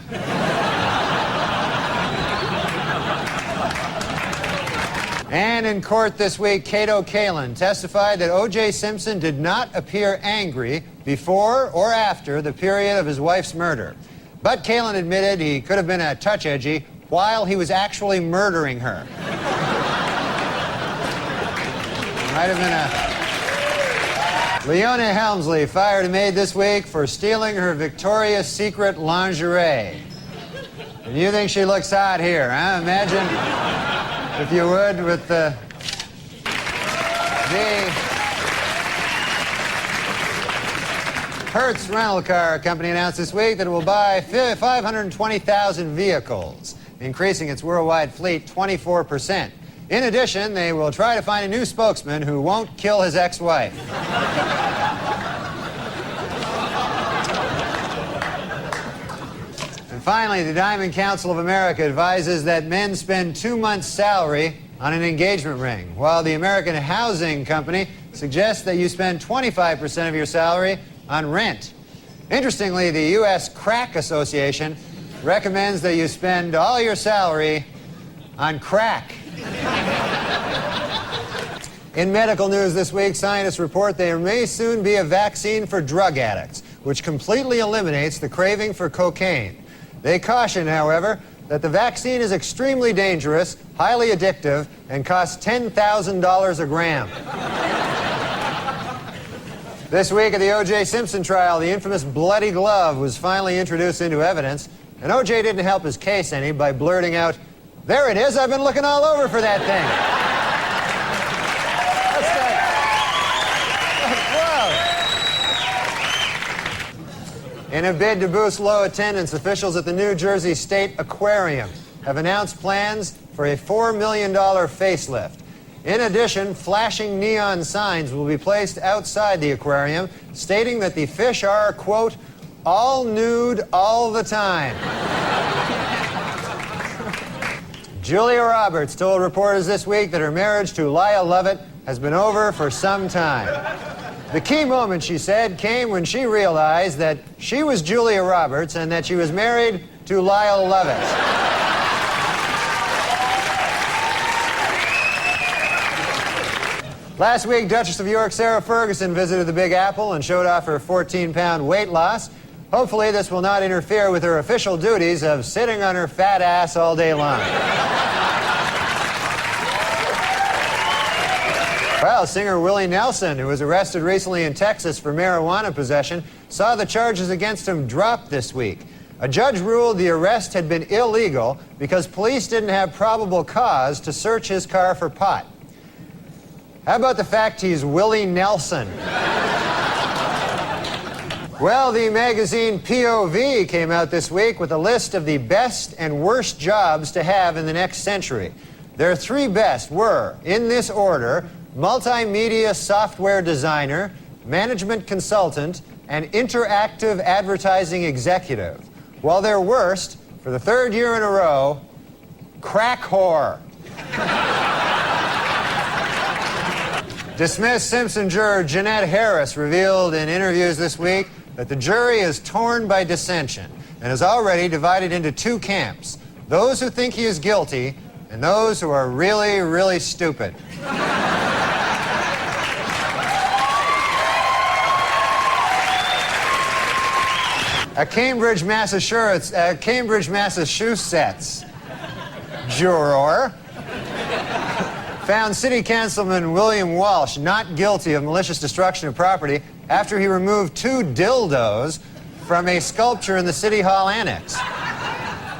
[SPEAKER 17] And in court this week, Cato Kalin testified that O.J. Simpson did not appear angry before or after the period of his wife's murder. But Kalin admitted he could have been a touch edgy while he was actually murdering her. Might have been a... Leona Helmsley fired a maid this week for stealing her Victoria's Secret lingerie. And you think she looks hot here, huh? Imagine, if you would, with the Hertz rental car company announced this week that it will buy 520,000 vehicles, increasing its worldwide fleet 24%. In addition, they will try to find a new spokesman who won't kill his ex-wife. And finally, the Diamond Council of America advises that men spend 2 months' salary on an engagement ring, while the American Housing Company suggests that you spend 25% of your salary on rent. Interestingly, the U.S. Crack Association recommends that you spend all your salary on crack. In medical news this week, scientists report there may soon be a vaccine for drug addicts, which completely eliminates the craving for cocaine. They caution, however, that the vaccine is extremely dangerous, highly addictive, and costs $10,000 a gram. This week at the O.J. Simpson trial, the infamous bloody glove was finally introduced into evidence, and O.J. didn't help his case any by blurting out, "There it is, I've been looking all over for that thing." In a bid to boost low attendance, officials at the New Jersey State Aquarium have announced plans for a $4 million facelift. In addition, flashing neon signs will be placed outside the aquarium, stating that the fish are, quote, all nude all the time. Julia Roberts told reporters this week that her marriage to Lyle Lovett has been over for some time. The key moment, she said, came when she realized that she was Julia Roberts and that she was married to Lyle Lovett. Last week, Duchess of York Sarah Ferguson visited the Big Apple and showed off her 14-pound weight loss. Hopefully, this will not interfere with her official duties of sitting on her fat ass all day long. Well, singer Willie Nelson, who was arrested recently in Texas for marijuana possession, saw the charges against him drop this week. A judge ruled the arrest had been illegal because police didn't have probable cause to search his car for pot. How about the fact he's Willie Nelson? Well, the magazine POV came out this week with a list of the best and worst jobs to have in the next century. Their 3 best were, in this order, multimedia software designer, management consultant, and interactive advertising executive. While their worst, for the 3rd year in a row, crack whore. Dismissed Simpson juror Jeanette Harris revealed in interviews this week that the jury is torn by dissension and is already divided into 2 camps, those who think he is guilty and those who are really, really stupid. A Cambridge, Massachusetts juror found City Councilman William Walsh not guilty of malicious destruction of property after he removed 2 dildos from a sculpture in the City Hall annex.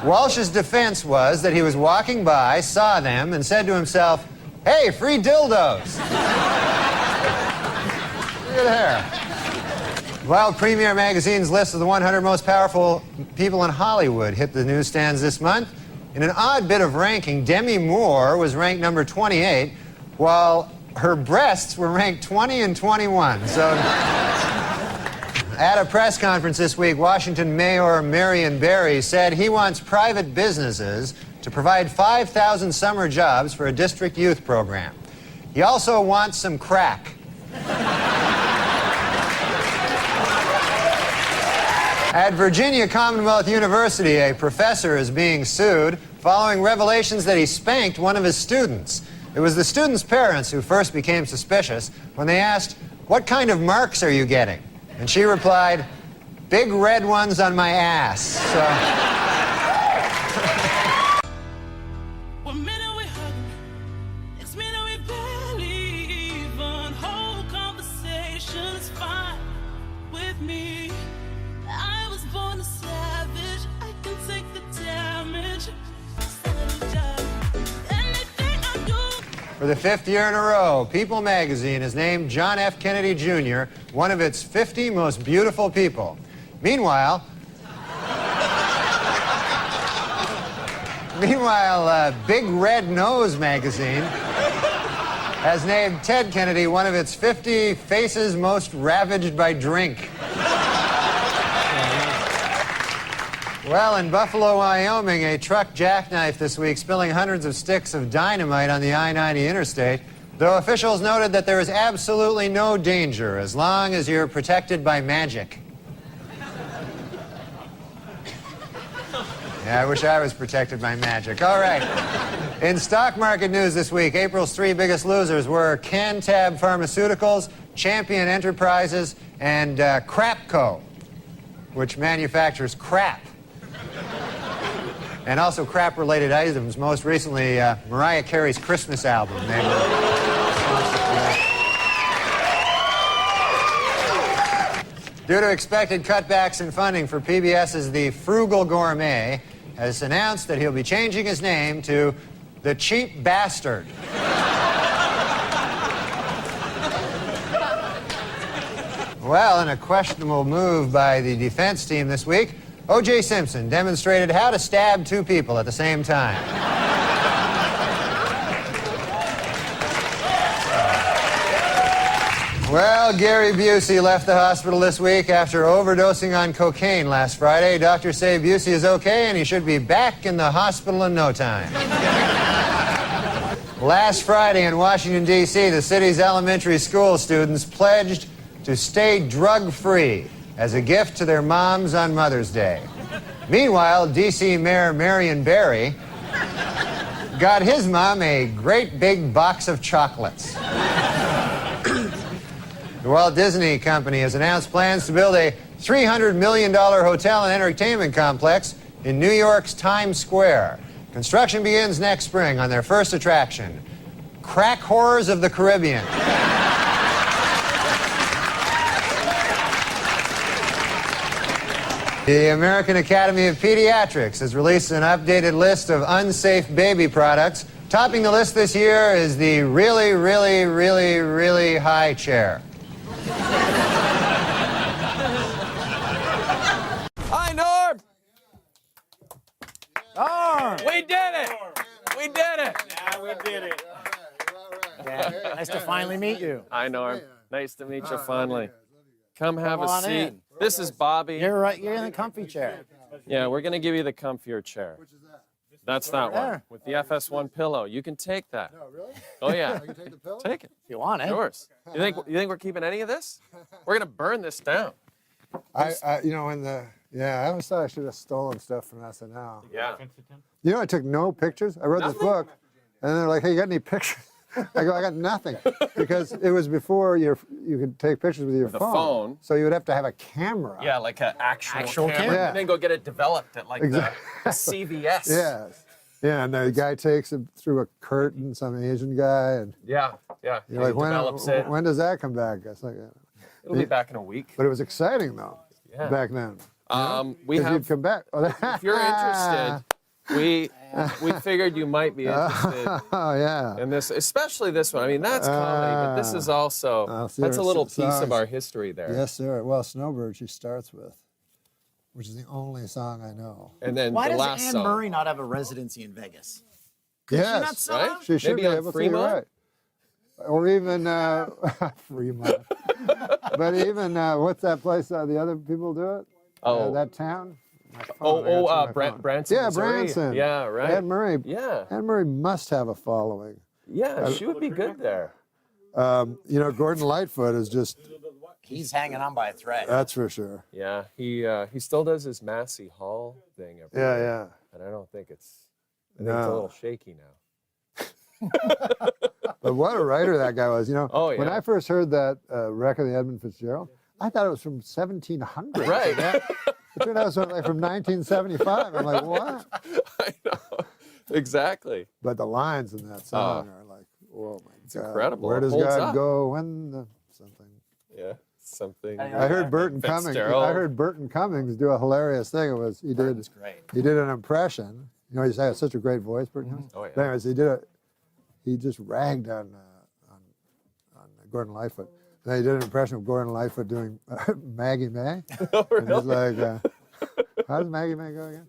[SPEAKER 17] Walsh's defense was that he was walking by, saw them, and said to himself, "Hey, free dildos." Look at there. Well, Premiere Magazine's list of the 100 most powerful people in Hollywood hit the newsstands this month. In an odd bit of ranking, Demi Moore was ranked number 28, while her breasts were ranked 20 and 21. So, at a press conference this week, Washington Mayor Marion Barry said he wants private businesses to provide 5,000 summer jobs for a district youth program. He also wants some crack. At Virginia Commonwealth University, a professor is being sued following revelations that he spanked one of his students. It was the student's parents who first became suspicious when they asked, "What kind of marks are you getting?" And she replied, "Big red ones on my ass." So... For the 5th year in a row, People magazine has named John F. Kennedy Jr. one of its 50 most beautiful people. Meanwhile, Big Red Nose magazine has named Ted Kennedy one of its 50 faces most ravaged by drink. Well, in Buffalo, Wyoming, a truck jackknifed this week, spilling hundreds of sticks of dynamite on the I-90 interstate, though officials noted that there is absolutely no danger as long as you're protected by magic. Yeah, I wish I was protected by magic. All right. In stock market news this week, April's 3 biggest losers were Cantab Pharmaceuticals, Champion Enterprises, and Crapco, which manufactures crap. And also crap-related items, most recently Mariah Carey's Christmas album. Due to expected cutbacks in funding for PBS's The Frugal Gourmet, has announced that he'll be changing his name to The Cheap Bastard. Well, in a questionable move by the defense team this week, O.J. Simpson demonstrated how to stab 2 people at the same time. Well, Gary Busey left the hospital this week after overdosing on cocaine last Friday. Doctors say Busey is okay and he should be back in the hospital in no time. Last Friday in Washington, D.C., the city's elementary school students pledged to stay drug-free as a gift to their moms on Mother's Day. Meanwhile, D.C. Mayor Marion Barry got his mom a great big box of chocolates. The Walt Disney Company has announced plans to build a $300 million hotel and entertainment complex in New York's Times Square. Construction begins next spring on their first attraction, Crack Horrors of the Caribbean. The American Academy of Pediatrics has released an updated list of unsafe baby products. Topping the list this year is the really, really, really, really high chair.
[SPEAKER 2] Hi, Norm.
[SPEAKER 5] Norm.
[SPEAKER 2] We did it. We did it.
[SPEAKER 5] Yeah, we did it. Yeah, nice to finally meet you.
[SPEAKER 2] Hi, Norm. Nice to meet you finally. Come have
[SPEAKER 5] Come
[SPEAKER 2] a
[SPEAKER 5] on
[SPEAKER 2] seat.
[SPEAKER 5] in.
[SPEAKER 2] This is Bobby.
[SPEAKER 5] You're right. You're in the comfy chair.
[SPEAKER 2] Yeah, we're going to give you the comfier chair. Which is that? That's that one
[SPEAKER 5] There.
[SPEAKER 2] with the FS1 pillow. You can take that. No, really? Oh yeah.
[SPEAKER 5] I can take the pillow?
[SPEAKER 2] Take it.
[SPEAKER 5] If you want it.
[SPEAKER 2] Yours. You think we're keeping any of this? We're going to burn this down.
[SPEAKER 16] I always thought I should have stolen stuff from SNL.
[SPEAKER 2] Yeah.
[SPEAKER 16] You know, I took no pictures. I wrote this book, and they're like, "Hey, you got any pictures?" I go, "I got nothing," because it was before you could take pictures with your phone. So you would have to have a camera.
[SPEAKER 2] Yeah, like an actual camera.
[SPEAKER 16] Yeah.
[SPEAKER 2] And then go get it developed at like the CVS.
[SPEAKER 16] Yes. Yeah, and the guy takes it through a curtain, some Asian guy, and
[SPEAKER 2] Yeah.
[SPEAKER 16] you're
[SPEAKER 2] He
[SPEAKER 16] like,
[SPEAKER 2] develops it.
[SPEAKER 16] when does that come back? It's like,
[SPEAKER 2] It'll be back in a week.
[SPEAKER 16] But it was exciting though,
[SPEAKER 2] Yeah.
[SPEAKER 16] back then.
[SPEAKER 2] We
[SPEAKER 16] 'Cause
[SPEAKER 2] have.
[SPEAKER 16] you'd come back.
[SPEAKER 2] If you're interested, we figured you might be interested.
[SPEAKER 16] Oh yeah.
[SPEAKER 2] In this, especially this one. I mean, that's comedy, but this is also that's a little piece of our history there.
[SPEAKER 16] Yes, sir. Well, Snowbird she starts with, which is the only song I know.
[SPEAKER 2] And then
[SPEAKER 5] Why
[SPEAKER 2] the
[SPEAKER 5] does
[SPEAKER 2] last
[SPEAKER 5] Anne
[SPEAKER 2] song.
[SPEAKER 5] Murray not have a residency in Vegas? Could she not
[SPEAKER 16] Yes,
[SPEAKER 5] sell
[SPEAKER 2] right?
[SPEAKER 5] out?
[SPEAKER 16] she should
[SPEAKER 2] Maybe
[SPEAKER 16] be
[SPEAKER 2] on
[SPEAKER 16] able to. You're
[SPEAKER 2] Fremont?
[SPEAKER 16] right. Or even Fremont. But even what's that place? The other people do it.
[SPEAKER 2] Oh.
[SPEAKER 16] That town. My phone.
[SPEAKER 2] Branson.
[SPEAKER 16] Yeah,
[SPEAKER 2] Missouri.
[SPEAKER 16] Branson.
[SPEAKER 2] Yeah, right.
[SPEAKER 16] Anne Murray.
[SPEAKER 2] Yeah.
[SPEAKER 16] Anne Murray must have a following.
[SPEAKER 2] Yeah, she would be good there.
[SPEAKER 16] Gordon Lightfoot is just.
[SPEAKER 5] He's hanging on by a thread.
[SPEAKER 16] That's for sure.
[SPEAKER 2] Yeah, he still does his Massey Hall thing every
[SPEAKER 16] Yeah,
[SPEAKER 2] year.
[SPEAKER 16] yeah.
[SPEAKER 2] And I don't think it's. I think it's a
[SPEAKER 16] No.
[SPEAKER 2] little shaky now.
[SPEAKER 16] But what a writer that guy was.
[SPEAKER 2] Oh, yeah.
[SPEAKER 16] When I first heard that record of Edmund Fitzgerald, I thought it was from 1700.
[SPEAKER 2] Right.
[SPEAKER 16] It turned out it was from 1975. I'm like, what?
[SPEAKER 2] I know. Exactly.
[SPEAKER 16] But the lines in that song are like, oh my God.
[SPEAKER 2] Incredible.
[SPEAKER 16] Where
[SPEAKER 2] It
[SPEAKER 16] does
[SPEAKER 2] holds
[SPEAKER 16] God
[SPEAKER 2] up.
[SPEAKER 16] go when the something?
[SPEAKER 2] Yeah, something.
[SPEAKER 16] I heard Burton Cummings.
[SPEAKER 2] Fitzgerald.
[SPEAKER 16] I heard Burton Cummings do a hilarious thing. It was he did an impression. He has such a great voice, Burton Cummings.
[SPEAKER 2] Oh, yeah.
[SPEAKER 16] But anyways, he just ragged on Gordon Lightfoot. And then he did an impression of Gordon Lightfoot doing Maggie May.
[SPEAKER 2] Oh, really?
[SPEAKER 16] And he's like, how does Maggie May go again?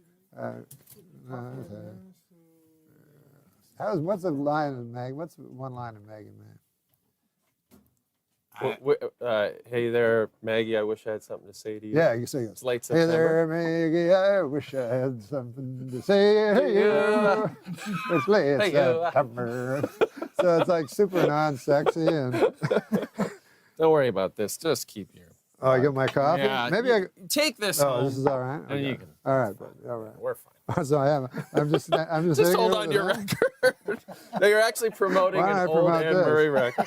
[SPEAKER 16] What's the line in Maggie? What's one line in Maggie May?
[SPEAKER 2] Hey there, Maggie. I wish I had something to say to you.
[SPEAKER 16] Yeah, you say it.
[SPEAKER 2] It's late
[SPEAKER 16] Hey
[SPEAKER 2] September.
[SPEAKER 16] there, Maggie, I wish I had something to say to you. It's late
[SPEAKER 2] Hey, you.
[SPEAKER 16] September. So it's like super non-sexy and.
[SPEAKER 2] Don't worry about this. Just keep your.
[SPEAKER 16] Oh, I get my coffee?
[SPEAKER 2] Yeah,
[SPEAKER 16] Maybe I.
[SPEAKER 2] take this.
[SPEAKER 16] Oh,
[SPEAKER 2] home.
[SPEAKER 16] this is all right.
[SPEAKER 2] And you
[SPEAKER 16] Okay.
[SPEAKER 2] can.
[SPEAKER 16] All right, buddy. All right.
[SPEAKER 2] We're fine.
[SPEAKER 16] So I am. I'm just.
[SPEAKER 2] Just
[SPEAKER 16] sitting
[SPEAKER 2] hold
[SPEAKER 16] here
[SPEAKER 2] on
[SPEAKER 16] with
[SPEAKER 2] to your
[SPEAKER 16] it.
[SPEAKER 2] record. No, you're actually promoting
[SPEAKER 16] Why
[SPEAKER 2] an
[SPEAKER 16] don't I
[SPEAKER 2] old
[SPEAKER 16] promote
[SPEAKER 2] Anne
[SPEAKER 16] this?
[SPEAKER 2] Murray record.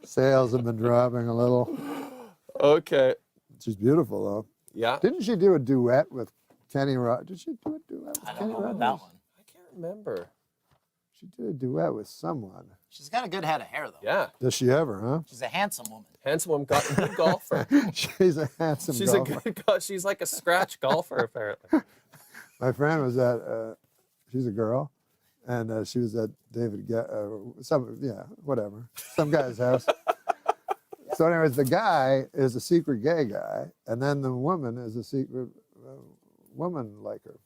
[SPEAKER 16] Sales have been dropping a little.
[SPEAKER 2] Okay.
[SPEAKER 16] She's beautiful though.
[SPEAKER 2] Yeah.
[SPEAKER 16] Didn't she do a duet with Kenny Rogers? Did she do a duet with Kenny Rogers?
[SPEAKER 5] That one.
[SPEAKER 2] I can't remember.
[SPEAKER 16] She did a duet with someone.
[SPEAKER 5] She's got a good head of hair, though.
[SPEAKER 2] Yeah.
[SPEAKER 16] Does she ever, huh?
[SPEAKER 5] She's a handsome woman.
[SPEAKER 2] Handsome woman, good golfer.
[SPEAKER 16] She's a handsome
[SPEAKER 2] She's
[SPEAKER 16] golfer.
[SPEAKER 2] a good. She's like a scratch golfer, apparently.
[SPEAKER 16] My friend was at. She's a girl, and she was at David. Some guy's house. So, anyways, the guy is a secret gay guy, and then the woman is a secret woman liker.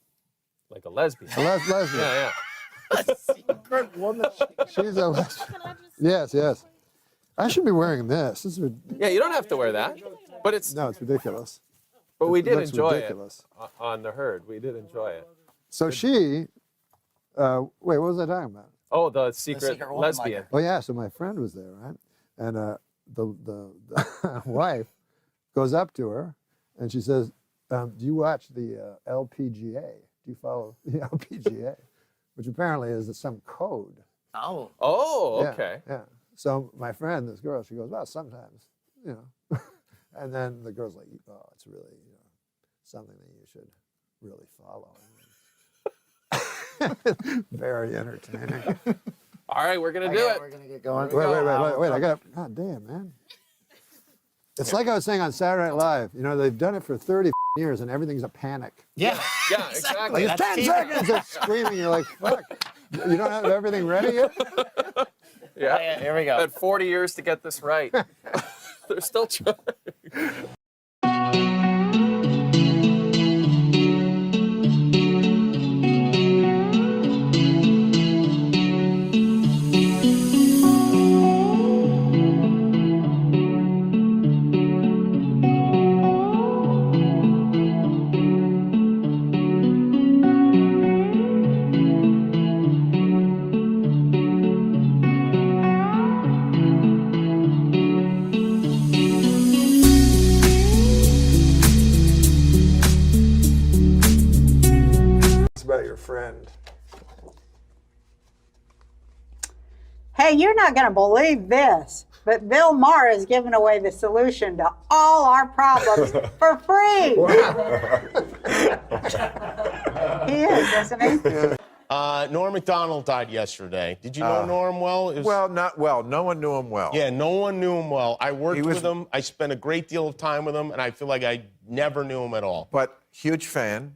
[SPEAKER 2] Like a lesbian.
[SPEAKER 16] Lesbian.
[SPEAKER 2] Yeah,
[SPEAKER 5] Secret woman.
[SPEAKER 16] She's a lesbian. Yes. I should be wearing this. This is
[SPEAKER 2] yeah. You don't have to wear that, but it's.
[SPEAKER 16] No, it's ridiculous.
[SPEAKER 2] But we
[SPEAKER 16] It
[SPEAKER 2] did
[SPEAKER 16] looks
[SPEAKER 2] enjoy
[SPEAKER 16] ridiculous.
[SPEAKER 2] it on the herd. We did enjoy it.
[SPEAKER 16] So she. Wait, what was I talking about?
[SPEAKER 2] Oh, the secret lesbian.
[SPEAKER 16] Oh yeah. So my friend was there, right? And the wife goes up to her, and she says, "Do you watch the LPGA? Do you follow the LPGA?" Which apparently is some code.
[SPEAKER 5] Oh.
[SPEAKER 2] Oh,
[SPEAKER 16] Yeah,
[SPEAKER 2] okay.
[SPEAKER 16] Yeah. So my friend, this girl, she goes, well, sometimes, you know. And then the girl's like, oh, it's really, you know, something that you should really follow. Very entertaining.
[SPEAKER 2] All right, we're going to do it.
[SPEAKER 16] We're going to get going. Wait. I got to, God damn, man. It's like I was saying on Saturday Night Live. You know, they've done it for 30 years and everything's a panic.
[SPEAKER 2] Yeah, exactly.
[SPEAKER 16] Like, it's 10 seconds. They're screaming. You're like, fuck. You don't have everything ready yet?
[SPEAKER 2] Yeah,
[SPEAKER 8] here we go.
[SPEAKER 2] Had 40 years to get this right. They're still trying.
[SPEAKER 16] About your friend.
[SPEAKER 19] Hey, you're not going to believe this, but Bill Maher is giving away the solution to all our problems for free. He is, isn't he?
[SPEAKER 6] Norm MacDonald died yesterday. Did you know Norm well?
[SPEAKER 7] Well, not well. No one knew him well.
[SPEAKER 6] Yeah, no one knew him well. I worked with him. I spent a great deal of time with him, and I feel like I never knew him at all.
[SPEAKER 7] But huge fan.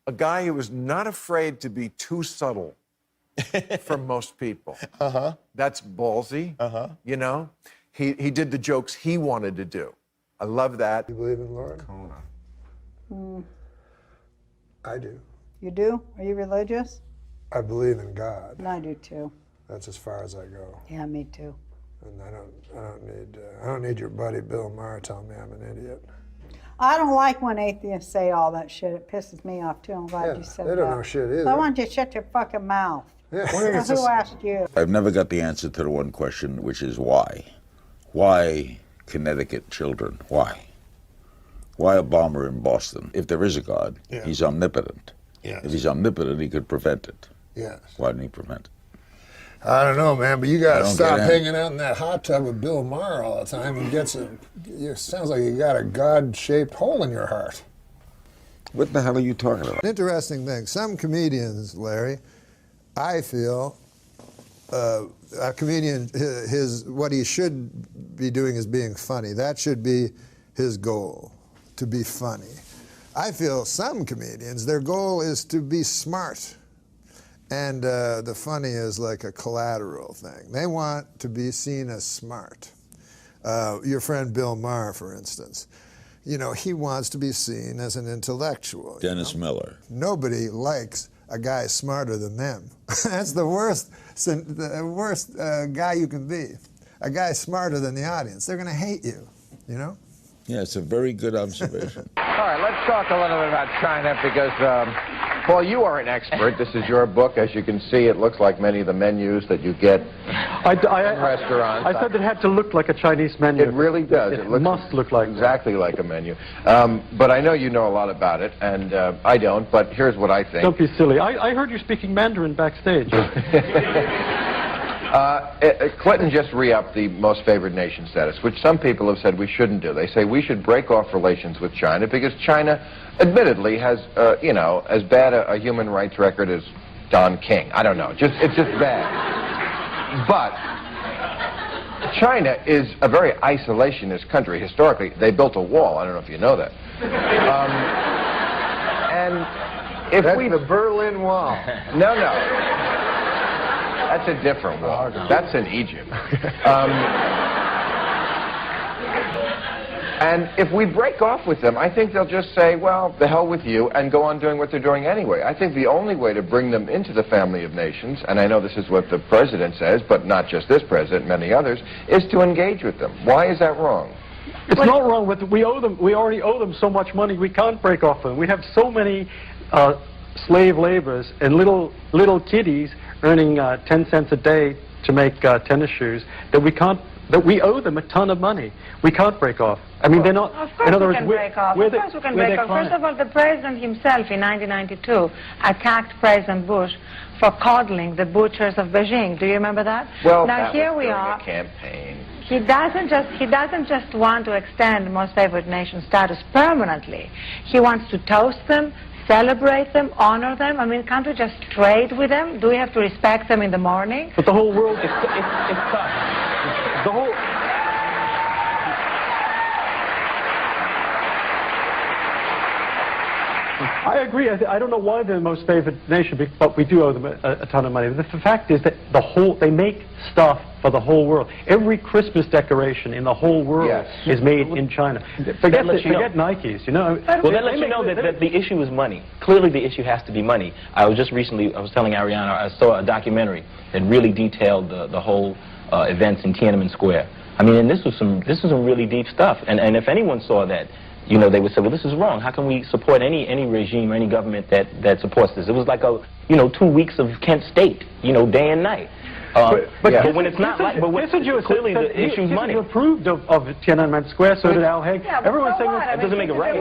[SPEAKER 7] A guy who was not afraid to be too subtle for most people. That's ballsy. You know, he did the jokes he wanted to do. I love that.
[SPEAKER 16] You believe in Lord? I do.
[SPEAKER 19] You do? Are you religious?
[SPEAKER 16] I believe in God.
[SPEAKER 19] I do too.
[SPEAKER 16] That's as far as I go.
[SPEAKER 19] Yeah, me too.
[SPEAKER 16] And I don't need your buddy Bill Maher telling me I'm an idiot.
[SPEAKER 19] I don't like when atheists say all that shit. It pisses me off too. I'm glad you said that.
[SPEAKER 16] They don't know shit either.
[SPEAKER 19] So I want you to shut your fucking mouth.
[SPEAKER 16] Yeah.
[SPEAKER 19] Who asked you?
[SPEAKER 23] I've never got the answer to the one question, which is why? Why Connecticut children? Why? Why a bomber in Boston? If there is a God, he's omnipotent.
[SPEAKER 16] Yes.
[SPEAKER 23] If he's omnipotent, he could prevent it.
[SPEAKER 16] Yes.
[SPEAKER 23] Why didn't he prevent it?
[SPEAKER 16] I don't know, man, but you got to stop hanging out in that hot tub with Bill Maher all the time. It sounds like you got a God-shaped hole in your heart.
[SPEAKER 23] What the hell are you talking about?
[SPEAKER 16] Interesting thing. Some comedians, Larry, I feel, a comedian, what he should be doing is being funny. That should be his goal, to be funny. I feel some comedians, their goal is to be smart. And the funny is like a collateral thing. They want to be seen as smart. Your friend Bill Maher, for instance, you know, he wants to be seen as an intellectual.
[SPEAKER 23] Dennis Miller.
[SPEAKER 16] Nobody likes a guy smarter than them. That's the worst guy you can be. A guy smarter than the audience. They're going to hate you, you know?
[SPEAKER 23] Yeah, it's a very good observation.
[SPEAKER 24] All right, let's talk a little bit about China because, Paul, you are an expert. This is your book. As you can see, it looks like many of the menus that you get in restaurants.
[SPEAKER 25] I said it had to look like a Chinese menu.
[SPEAKER 24] It really does.
[SPEAKER 25] It must look like
[SPEAKER 24] exactly like a menu. But I know you know a lot about it, and I don't, but here's what I think.
[SPEAKER 25] Don't be silly. I heard you speaking Mandarin backstage.
[SPEAKER 24] Clinton just re-upped the most favored nation status, which some people have said we shouldn't do. They say we should break off relations with China because China, admittedly, has, you know, as bad a human rights record as Don King. I don't know. It's just bad. But China is a very isolationist country. Historically, they built a wall. I don't know if you know that. And if
[SPEAKER 16] That's the Berlin Wall.
[SPEAKER 24] No. That's a different wall. That's in Egypt. And if we break off with them, I think they'll just say, well, the hell with you, and go on doing what they're doing anyway. I think the only way to bring them into the family of nations, and I know this is what the president says, but not just this president, many others, is to engage with them. Why is that wrong?
[SPEAKER 25] It's not wrong with we already owe them so much money we can't break off them. We have so many slave laborers and little kiddies earning 10 cents a day to make tennis shoes that we can't that we owe them a ton of money. We can't break off. I mean, they're not.
[SPEAKER 9] Of course we can break off. Of course we can break off. First of all, the president himself in 1992 attacked President Bush for coddling the butchers of Beijing. Do you remember that?
[SPEAKER 24] Well,
[SPEAKER 9] now
[SPEAKER 24] that
[SPEAKER 9] here
[SPEAKER 24] was
[SPEAKER 9] we
[SPEAKER 24] during
[SPEAKER 9] are.
[SPEAKER 24] A campaign.
[SPEAKER 9] He doesn't just want to extend most favored nation status permanently. He wants to toast them, celebrate them, honor them. I mean, can't we just trade with them? Do we have to respect them in the morning?
[SPEAKER 25] But the whole world,
[SPEAKER 8] it's tough.
[SPEAKER 25] The whole. I agree. I don't know why they're the most favored nation, but we do owe them a ton of money. The fact is that they make stuff for the whole world. Every Christmas decoration in the whole world is made in China. Forget Nikes, you know.
[SPEAKER 10] Well, that lets you know that the issue is money. Clearly, the issue has to be money. I was telling Ariana, I saw a documentary that really detailed the whole events in Tiananmen Square. I mean, and this was some really deep stuff. And if anyone saw that, you know, they would say, well, this is wrong. How can we support any regime or any government that supports this? It was like 2 weeks of Kent State, day and night. But when it's not like, clearly the issue's money.
[SPEAKER 25] You approved of Tiananmen Square, so did Al Haig. Everyone's saying
[SPEAKER 10] that doesn't make it right.
[SPEAKER 25] No,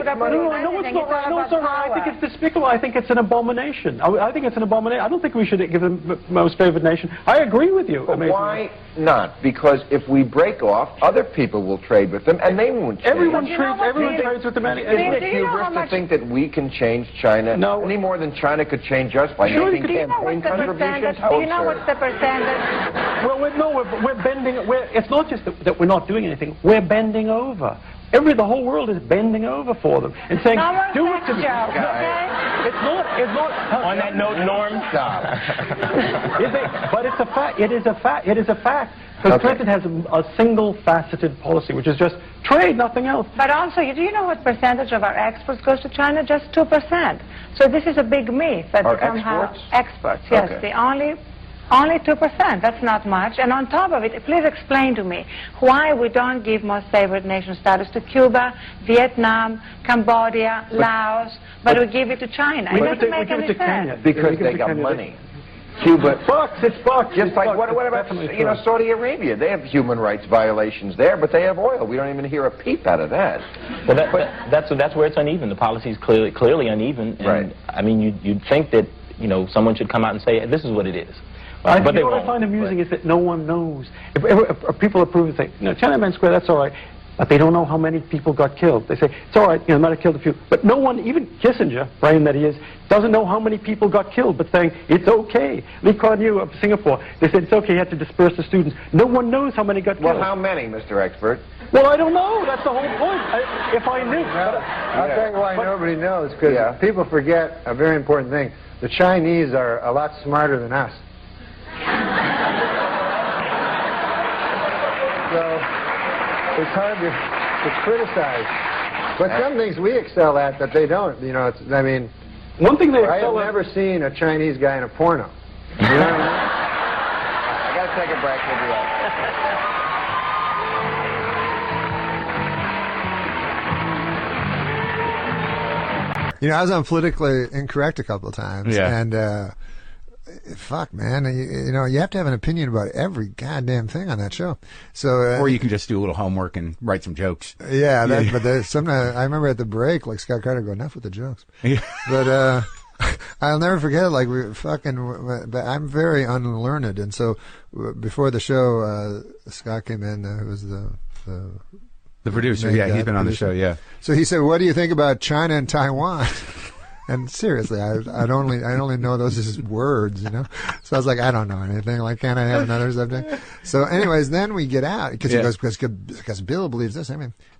[SPEAKER 25] it's not right. No, it's not right. I think it's despicable. I think it's an abomination. I think it's an abomination. I don't think we should give them most favored nation. I agree with you.
[SPEAKER 24] But why not? Because if we break off, other people will trade with them, and they won't change.
[SPEAKER 25] Everyone trades with them.
[SPEAKER 24] Isn't it hubris to think that we can change China any more than China could change us by making campaign contributions?
[SPEAKER 9] Do you know what's the percentage?
[SPEAKER 25] Well, we're bending. It's not just that we're not doing anything. We're bending over. The whole world is bending over for them and saying, "Do it to me." It's not.
[SPEAKER 10] On that note, Norm,
[SPEAKER 24] stop.
[SPEAKER 25] But it's a fact. It is a fact. It is a fact. Because Clinton has a single-faceted policy, which is just trade, nothing else.
[SPEAKER 9] But also, do you know what percentage of our exports goes to China? Just 2%. So this is a big myth that somehow exports. Yes, the only 2%. That's not much. And on top of it, please explain to me why we don't give most favored nation status to Cuba, Vietnam, Cambodia, Laos, but we give it to China. It doesn't make any sense.
[SPEAKER 24] Because they got money. Cuba,
[SPEAKER 25] it's bucks.
[SPEAKER 24] Just like what about Saudi Arabia? They have human rights violations there, but they have oil. We don't even hear a peep out of that.
[SPEAKER 10] Well, that's where it's uneven. The policy is clearly uneven. And, right. I mean, you'd think that someone should come out and say this is what it is. But
[SPEAKER 25] what I find amusing is that no one knows. If people approve and say, Tiananmen Square, that's all right. But they don't know how many people got killed. They say, it's all right, might have killed a few. But no one, even Kissinger, brain that he is, doesn't know how many people got killed, but saying, it's okay. Lee Kuan Yew of Singapore, they said, it's okay, you have to disperse the students. No one knows how many got killed.
[SPEAKER 24] Well, how many, Mr. Expert?
[SPEAKER 25] Well, I don't know. That's the whole point. If I knew.
[SPEAKER 16] I'll tell you why nobody knows, because people forget a very important thing. The Chinese are a lot smarter than us. So it's hard to criticize. But some things we excel at that they don't.
[SPEAKER 25] One thing
[SPEAKER 16] I've never seen a Chinese guy in a porno. You know what I mean?
[SPEAKER 24] I got to take a break. We'll be right.
[SPEAKER 1] I was on Politically Incorrect a couple of times, and fuck, man, you have to have an opinion about every goddamn thing on that show. So,
[SPEAKER 11] or you can just do a little homework and write some jokes.
[SPEAKER 1] Yeah, but sometimes I remember at the break, like Scott Carter go, enough with the jokes. But I'll never forget it. Like I'm very unlearned, and so before the show, Scott came in, who was the
[SPEAKER 11] producer. Yeah, he's been on the show. Yeah.
[SPEAKER 1] So he said, "What do you think about China and Taiwan?" And seriously, I only know those as words, So I was like, I don't know anything. Like, can't I have another subject? So, anyways, then we get out because he goes, because Bill believes this.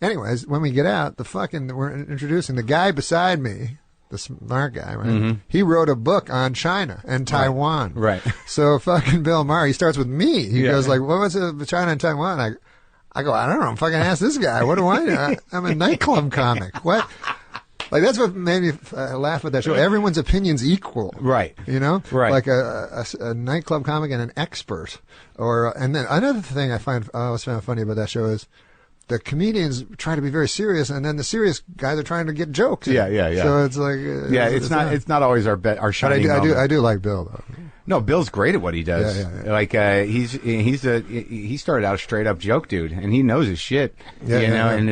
[SPEAKER 1] Anyways, when we get out, we're introducing the guy beside me, the smart guy, right? Mm-hmm. He wrote a book on China and Taiwan.
[SPEAKER 11] Right.
[SPEAKER 1] So fucking Bill Maher, he starts with me. He goes like, what was China and Taiwan? I go, I don't know. Fucking ask this guy. What do I know? I'm a nightclub comic. What? Like, that's what made me laugh at that show. Everyone's opinion's equal.
[SPEAKER 11] Right.
[SPEAKER 1] Right. Like a nightclub comic and an expert. And then another thing I always found funny about that show is the comedians try to be very serious, and then the serious guys are trying to get jokes.
[SPEAKER 11] Yeah.
[SPEAKER 1] So it's like...
[SPEAKER 11] it's not always our shining moment.
[SPEAKER 1] I do like Bill, though.
[SPEAKER 11] No, Bill's great at what he does. Like he started out a straight up joke dude, and he knows his shit. And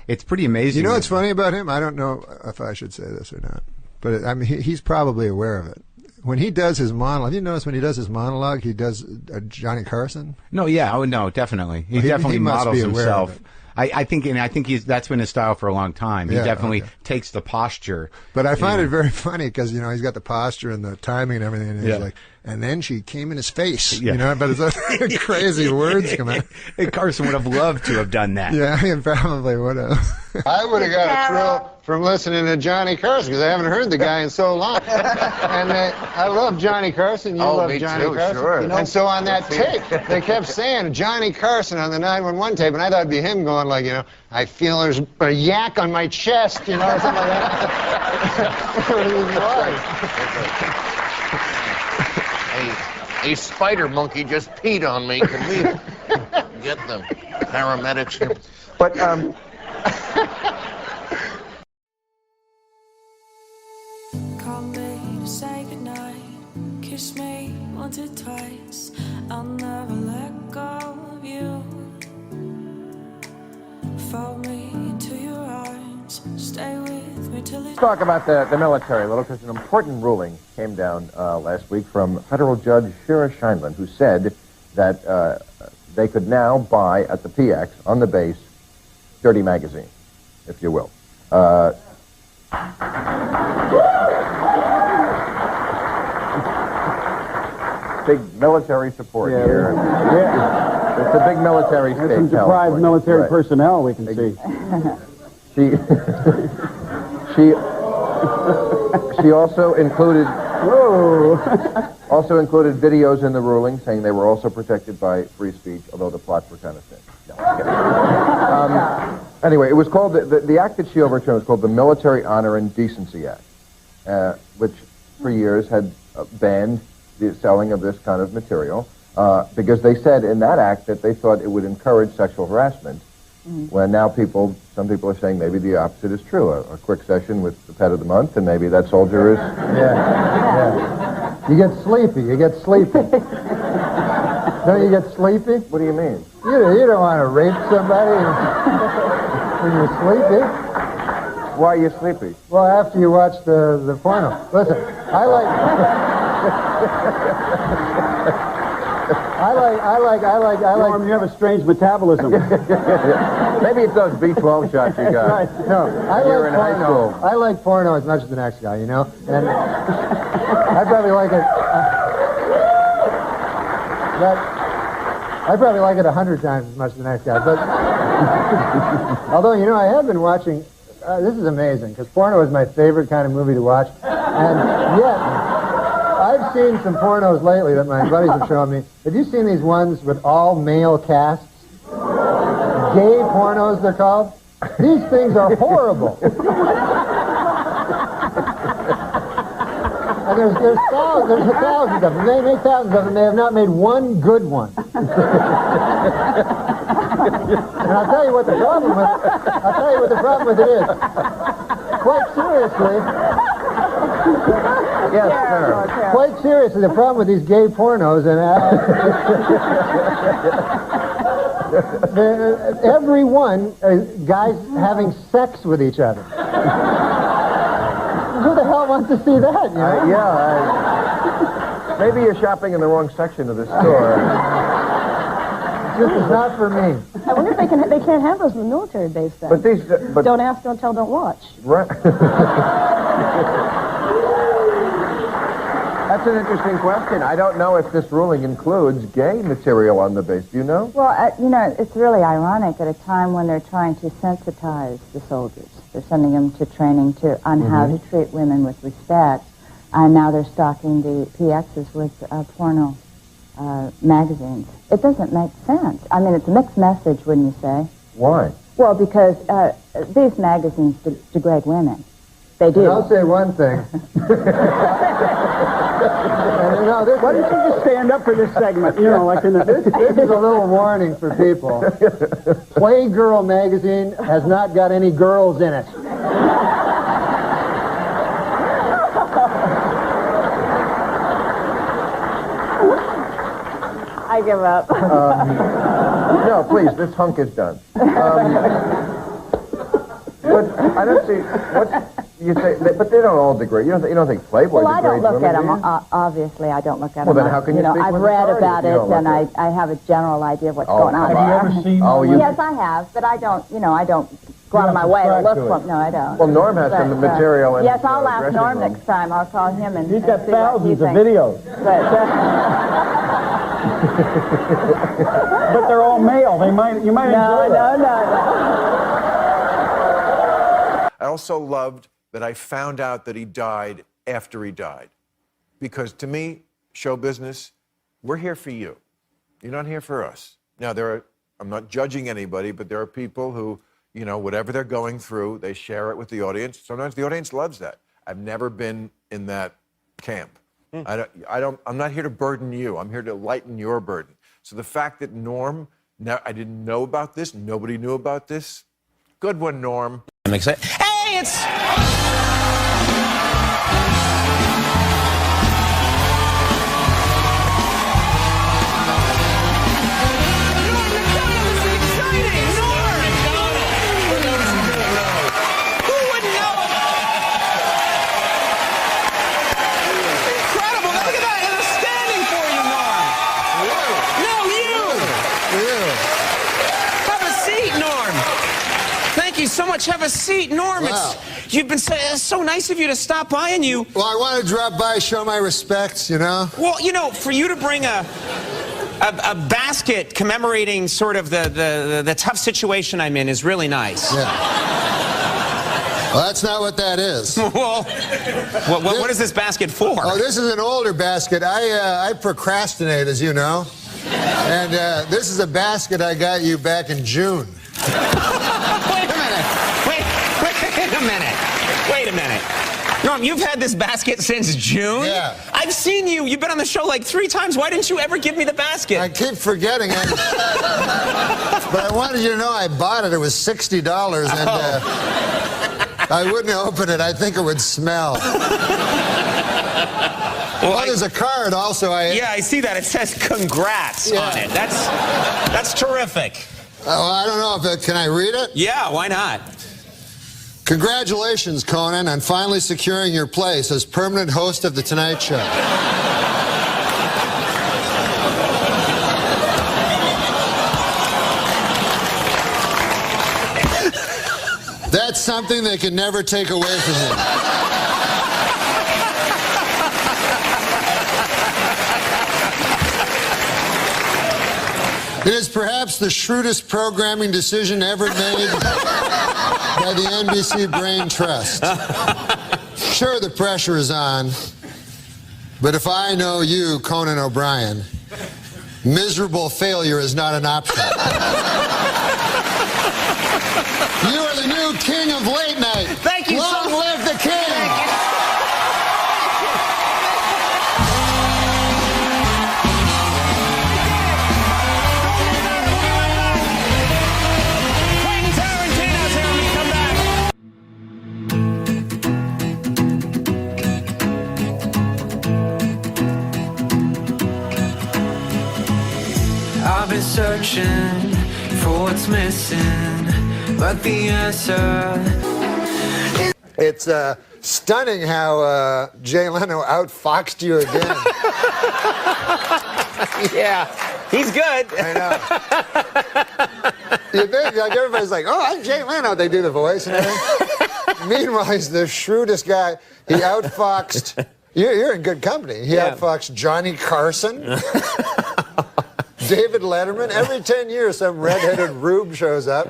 [SPEAKER 11] it's pretty amazing.
[SPEAKER 1] You know what's funny about him? I don't know if I should say this or not, but I mean he's probably aware of it. When he does his monologue, have you noticed when he does his monologue, he does Johnny Carson?
[SPEAKER 11] No, no, definitely. He definitely models himself. I think that's been his style for a long time. He definitely takes the posture.
[SPEAKER 1] But I find it very funny because he's got the posture and the timing and everything, and he's like, and then she came in his face, but it's crazy words come out.
[SPEAKER 11] And Carson would have loved to have done that.
[SPEAKER 1] Yeah, he probably would have. I would have got a thrill from listening to Johnny Carson because I haven't heard the guy in so long. And I love Johnny Carson. You love Johnny Carson. Sure. And so on that tape, they kept saying Johnny Carson on the 911 tape, and I thought it'd be him going like, I feel there's a yak on my chest, or something like
[SPEAKER 12] that. A spider monkey just peed on me. Can we get the paramedics here?
[SPEAKER 24] But
[SPEAKER 3] Call me to say goodnight, kiss me once or twice. I'll never let go of you. Fold me into your arms, stay with me till
[SPEAKER 24] let's talk about the military a little, because an important ruling came down last week from federal judge Shira Scheindlin, who said that they could now buy at the PX on the base dirty magazine, if you will. Big military support here. It's a big military state.
[SPEAKER 25] There's some deprived military personnel we can see.
[SPEAKER 24] She also included videos in the ruling saying they were also protected by free speech, although the plots were kind of thin. Anyway, it was called the act that she overturned was called the Military Honor and Decency Act, which for years had banned the selling of this kind of material because they said in that act that they thought it would encourage sexual harassment. When now some people are saying maybe the opposite is true. A quick session with the pet of the month, and maybe that soldier is...
[SPEAKER 16] You get sleepy. Don't you get sleepy?
[SPEAKER 24] What do you mean?
[SPEAKER 16] You don't want to rape somebody when you're sleepy.
[SPEAKER 24] Why are you sleepy?
[SPEAKER 16] Well, after you watch the porno. Listen, I like...
[SPEAKER 25] Norm, you have a strange metabolism.
[SPEAKER 24] Maybe it's those B12 shots you got.
[SPEAKER 16] Right. No, I like porno. I like porno as much as the next guy, And I probably like it. I probably like it 100 times as much as the next guy. But although I have been watching. This is amazing because porno is my favorite kind of movie to watch, and yet. I've seen some pornos lately that my buddies have shown me. Have you seen these ones with all male casts? Gay pornos, they're called. These things are horrible. And there's thousands of them. They make thousands of them. They have not made one good one. And I'll tell you what the problem with it is. Quite seriously.
[SPEAKER 24] Yes, sir.
[SPEAKER 16] Quite seriously, the problem with these gay pornos and every one guys having sex with each other. Who the hell wants to see that?
[SPEAKER 24] Maybe you're shopping in the wrong section of the store.
[SPEAKER 16] This is not for me.
[SPEAKER 14] I wonder if they can't have those in the military base then.
[SPEAKER 24] But
[SPEAKER 14] don't ask, don't tell, don't watch.
[SPEAKER 24] Right. That's an interesting question. I don't know if this ruling includes gay material on the base. Do you know?
[SPEAKER 14] Well, it's really ironic at a time when they're trying to sensitize the soldiers. They're sending them to training on how to treat women with respect, and now they're stocking the PXs with porno magazines. It doesn't make sense. I mean, it's a mixed message, wouldn't you say?
[SPEAKER 24] Why?
[SPEAKER 14] Well, because these magazines degrade women. They do.
[SPEAKER 16] And I'll say one thing.
[SPEAKER 25] Why don't you just stand up for this segment? Like
[SPEAKER 16] this is a little warning for people. Playgirl magazine has not got any girls in it.
[SPEAKER 14] I give up.
[SPEAKER 24] No, please, this hunk is done. But I don't see what you say. But they don't all degrade. You don't think Playboy
[SPEAKER 14] Well, I don't
[SPEAKER 24] degrades
[SPEAKER 14] look at
[SPEAKER 24] women,
[SPEAKER 14] them.
[SPEAKER 24] do you?
[SPEAKER 14] Obviously, I don't look at
[SPEAKER 24] Well,
[SPEAKER 14] them.
[SPEAKER 24] then how can you speak
[SPEAKER 14] I've
[SPEAKER 24] with
[SPEAKER 14] read
[SPEAKER 24] authority
[SPEAKER 14] about
[SPEAKER 24] if you
[SPEAKER 14] it,
[SPEAKER 24] don't
[SPEAKER 14] and
[SPEAKER 24] look
[SPEAKER 14] I have a general idea of what's
[SPEAKER 24] Oh,
[SPEAKER 14] going on.
[SPEAKER 24] have you
[SPEAKER 14] there.
[SPEAKER 24] ever seen Oh, you-
[SPEAKER 14] Yes, I have, but I don't. I don't go out of my way to look for them. No, I don't.
[SPEAKER 24] Well, Norm has some material in
[SPEAKER 14] Yes,
[SPEAKER 24] his,
[SPEAKER 14] I'll ask
[SPEAKER 24] dressing
[SPEAKER 14] Norm
[SPEAKER 24] room.
[SPEAKER 14] next time. I'll call him and
[SPEAKER 25] He's got
[SPEAKER 14] see what he
[SPEAKER 25] thousands of
[SPEAKER 14] thinks.
[SPEAKER 25] videos. But they're all male. You might enjoy that.
[SPEAKER 14] No.
[SPEAKER 7] I also loved that I found out that he died after he died. Because to me, show business, we're here for you. You're not here for us. Now, I'm not judging anybody, but there are people who, whatever they're going through, they share it with the audience. Sometimes the audience loves that. I've never been in that camp. I'm not here to burden you. I'm here to lighten your burden. So the fact that Norm, now I didn't know about this, nobody knew about this. Good one, Norm.
[SPEAKER 8] I'm excited. Hey, it's... So much. Have a seat, Norm.
[SPEAKER 16] Wow.
[SPEAKER 8] You've been so nice of you to stop by, and you.
[SPEAKER 16] Well, I want to drop by, show my respects, Well,
[SPEAKER 8] for you to bring a basket commemorating sort of the tough situation I'm in is really nice.
[SPEAKER 16] Yeah. Well, that's not what that is.
[SPEAKER 8] Well, what is this basket for?
[SPEAKER 16] Oh, this is an older basket. I procrastinate, as you know. And this is a basket I got you back in June.
[SPEAKER 8] Wait a minute. Norm, you've had this basket since June?
[SPEAKER 16] Yeah.
[SPEAKER 8] I've seen you. You've been on the show like 3 times. Why didn't you ever give me the basket?
[SPEAKER 16] I keep forgetting it. But I wanted you to know I bought it. It was $60, and I wouldn't open it. I think it would smell. Well, there's a card also.
[SPEAKER 8] Yeah, I see that. It says congrats on it. That's terrific.
[SPEAKER 16] Oh, I don't know if can I read it?
[SPEAKER 8] Yeah, why not?
[SPEAKER 16] Congratulations, Conan, on finally securing your place as permanent host of The Tonight Show. That's something they can never take away from you. It is perhaps the shrewdest programming decision ever made by the NBC Brain Trust. Sure, the pressure is on, but if I know you, Conan O'Brien, miserable failure is not an option. You are the new king of late night.
[SPEAKER 8] Thank you.
[SPEAKER 16] Long live the king.
[SPEAKER 3] I've been searching for what's missing, but the answer.
[SPEAKER 16] It's stunning how Jay Leno outfoxed you again.
[SPEAKER 8] Yeah, he's good.
[SPEAKER 16] I know. You think, like, everybody's like, oh, I'm Jay Leno. They do the voice and everything. Meanwhile, he's the shrewdest guy. He outfoxed. You're in good company. He outfoxed Johnny Carson. David Letterman. Every 10 years, some redheaded rube shows up.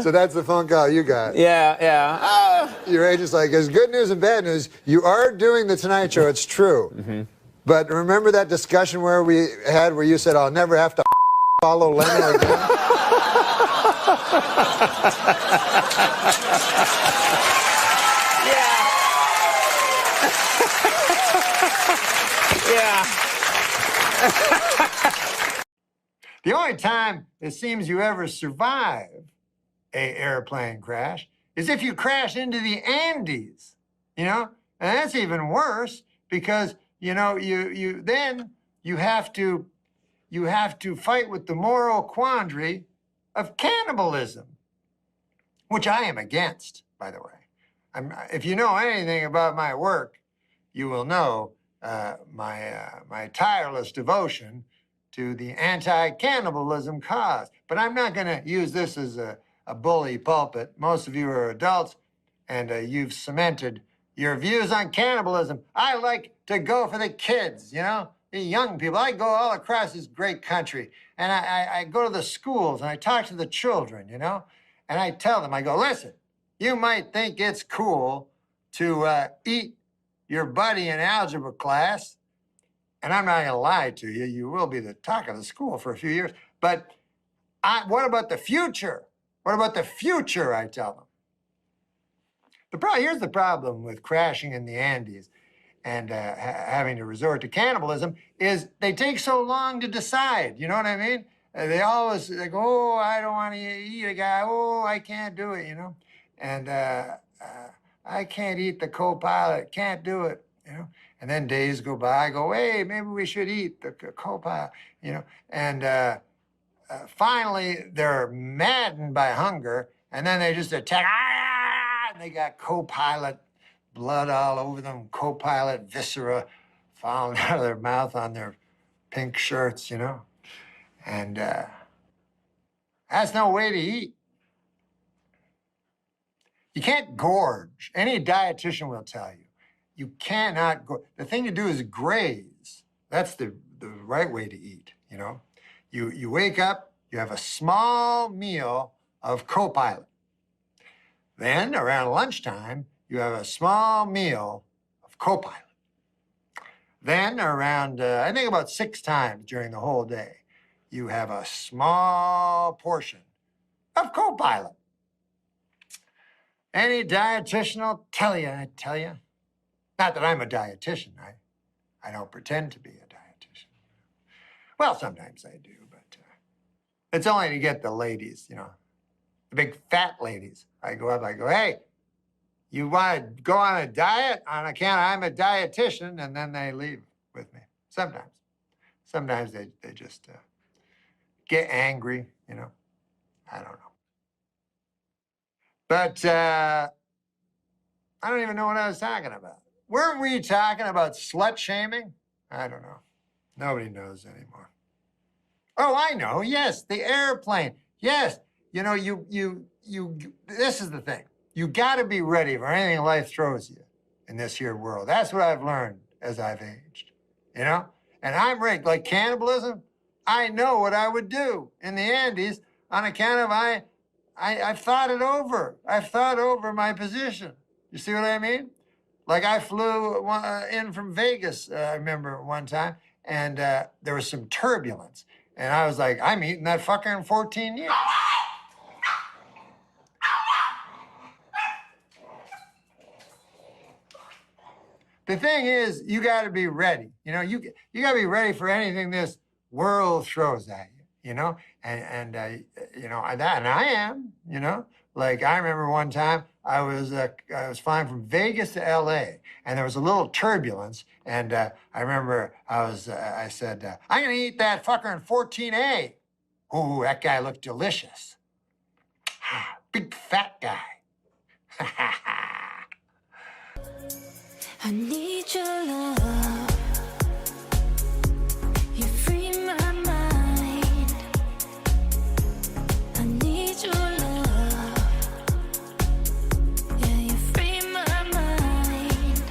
[SPEAKER 16] So that's the phone call you got.
[SPEAKER 8] Yeah.
[SPEAKER 16] Your agent's like, there's good news and bad news. You are doing The Tonight Show. It's true. Mm-hmm. But remember that discussion where you said, I'll never have to follow Leno again?
[SPEAKER 8] Yeah.
[SPEAKER 16] The only time it seems you ever survive an airplane crash is if you crash into the Andes, And that's even worse because, you then you have to fight with the moral quandary of cannibalism, which I am against, by the way. If you know anything about my work, you will know my tireless devotion to the anti-cannibalism cause. But I'm not going to use this as a bully pulpit. Most of you are adults, and you've cemented your views on cannibalism. I like to go for the kids, you know, the young people. I go all across this great country, and I go to the schools, and I talk to the children, you know, and I tell them, I go, listen, you might think it's cool to eat your buddy in algebra class, and I'm not going to lie to you, you will be the talk of the school for a few years, but what about the future? What about the future, I tell them. Here's the problem with crashing in the Andes and having to resort to cannibalism is they take so long to decide, you know what I mean? They go, oh, I don't want to eat a guy, oh, I can't do it, you know? And I can't eat the co-pilot, can't do it, you know? And then days go by, I go, hey, maybe we should eat the co-pilot, you know? And finally, they're maddened by hunger, and then they just attack, and they got co-pilot blood all over them, co-pilot viscera falling out of their mouth on their pink shirts, you know? And that's no way to eat. You can't gorge. Any dietitian will tell you. You cannot gorge. The thing to do is graze. That's the right way to eat, you know? You wake up, you have a small meal of co-pilot. Then, around lunchtime, you have a small meal of co-pilot. Then, around, I think about 6 times during the whole day, you have a small portion of co-pilot. Any dietitian will tell you, I tell you. Not that I'm a dietitian. I don't pretend to be a dietitian. Well, sometimes I do, but it's only to get the ladies, you know, the big fat ladies. I go up, I go, hey, you want to go on a diet on account I'm a dietitian, and then they leave with me. Sometimes. Sometimes they just get angry, you know. I don't know. But I don't even know what I was talking about. Weren't we talking about slut shaming? I don't know. Nobody knows anymore. Oh, I know. Yes, the airplane. Yes. You know, this is the thing. You got to be ready for anything life throws you in this here world. That's what I've learned as I've aged, you know? And I'm ready. Like cannibalism, I know what I would do in the Andes on account of I've thought it over. I've thought over my position. You see what I mean? Like I flew in from Vegas, I remember one time, and there was some turbulence. And I was like, I'm eating that fucker in 14 years. The thing is, you got to be ready. You know, you got to be ready for anything this world throws at you. You know, and you know, and I am. You know, like I remember one time I was flying from Vegas to L.A. and there was a little turbulence, and I remember I said I'm gonna eat that fucker in 14A. Ooh, that guy looked delicious. Big fat guy.
[SPEAKER 3] I need your love. You free my mind. I need your love. Yeah, you free my mind.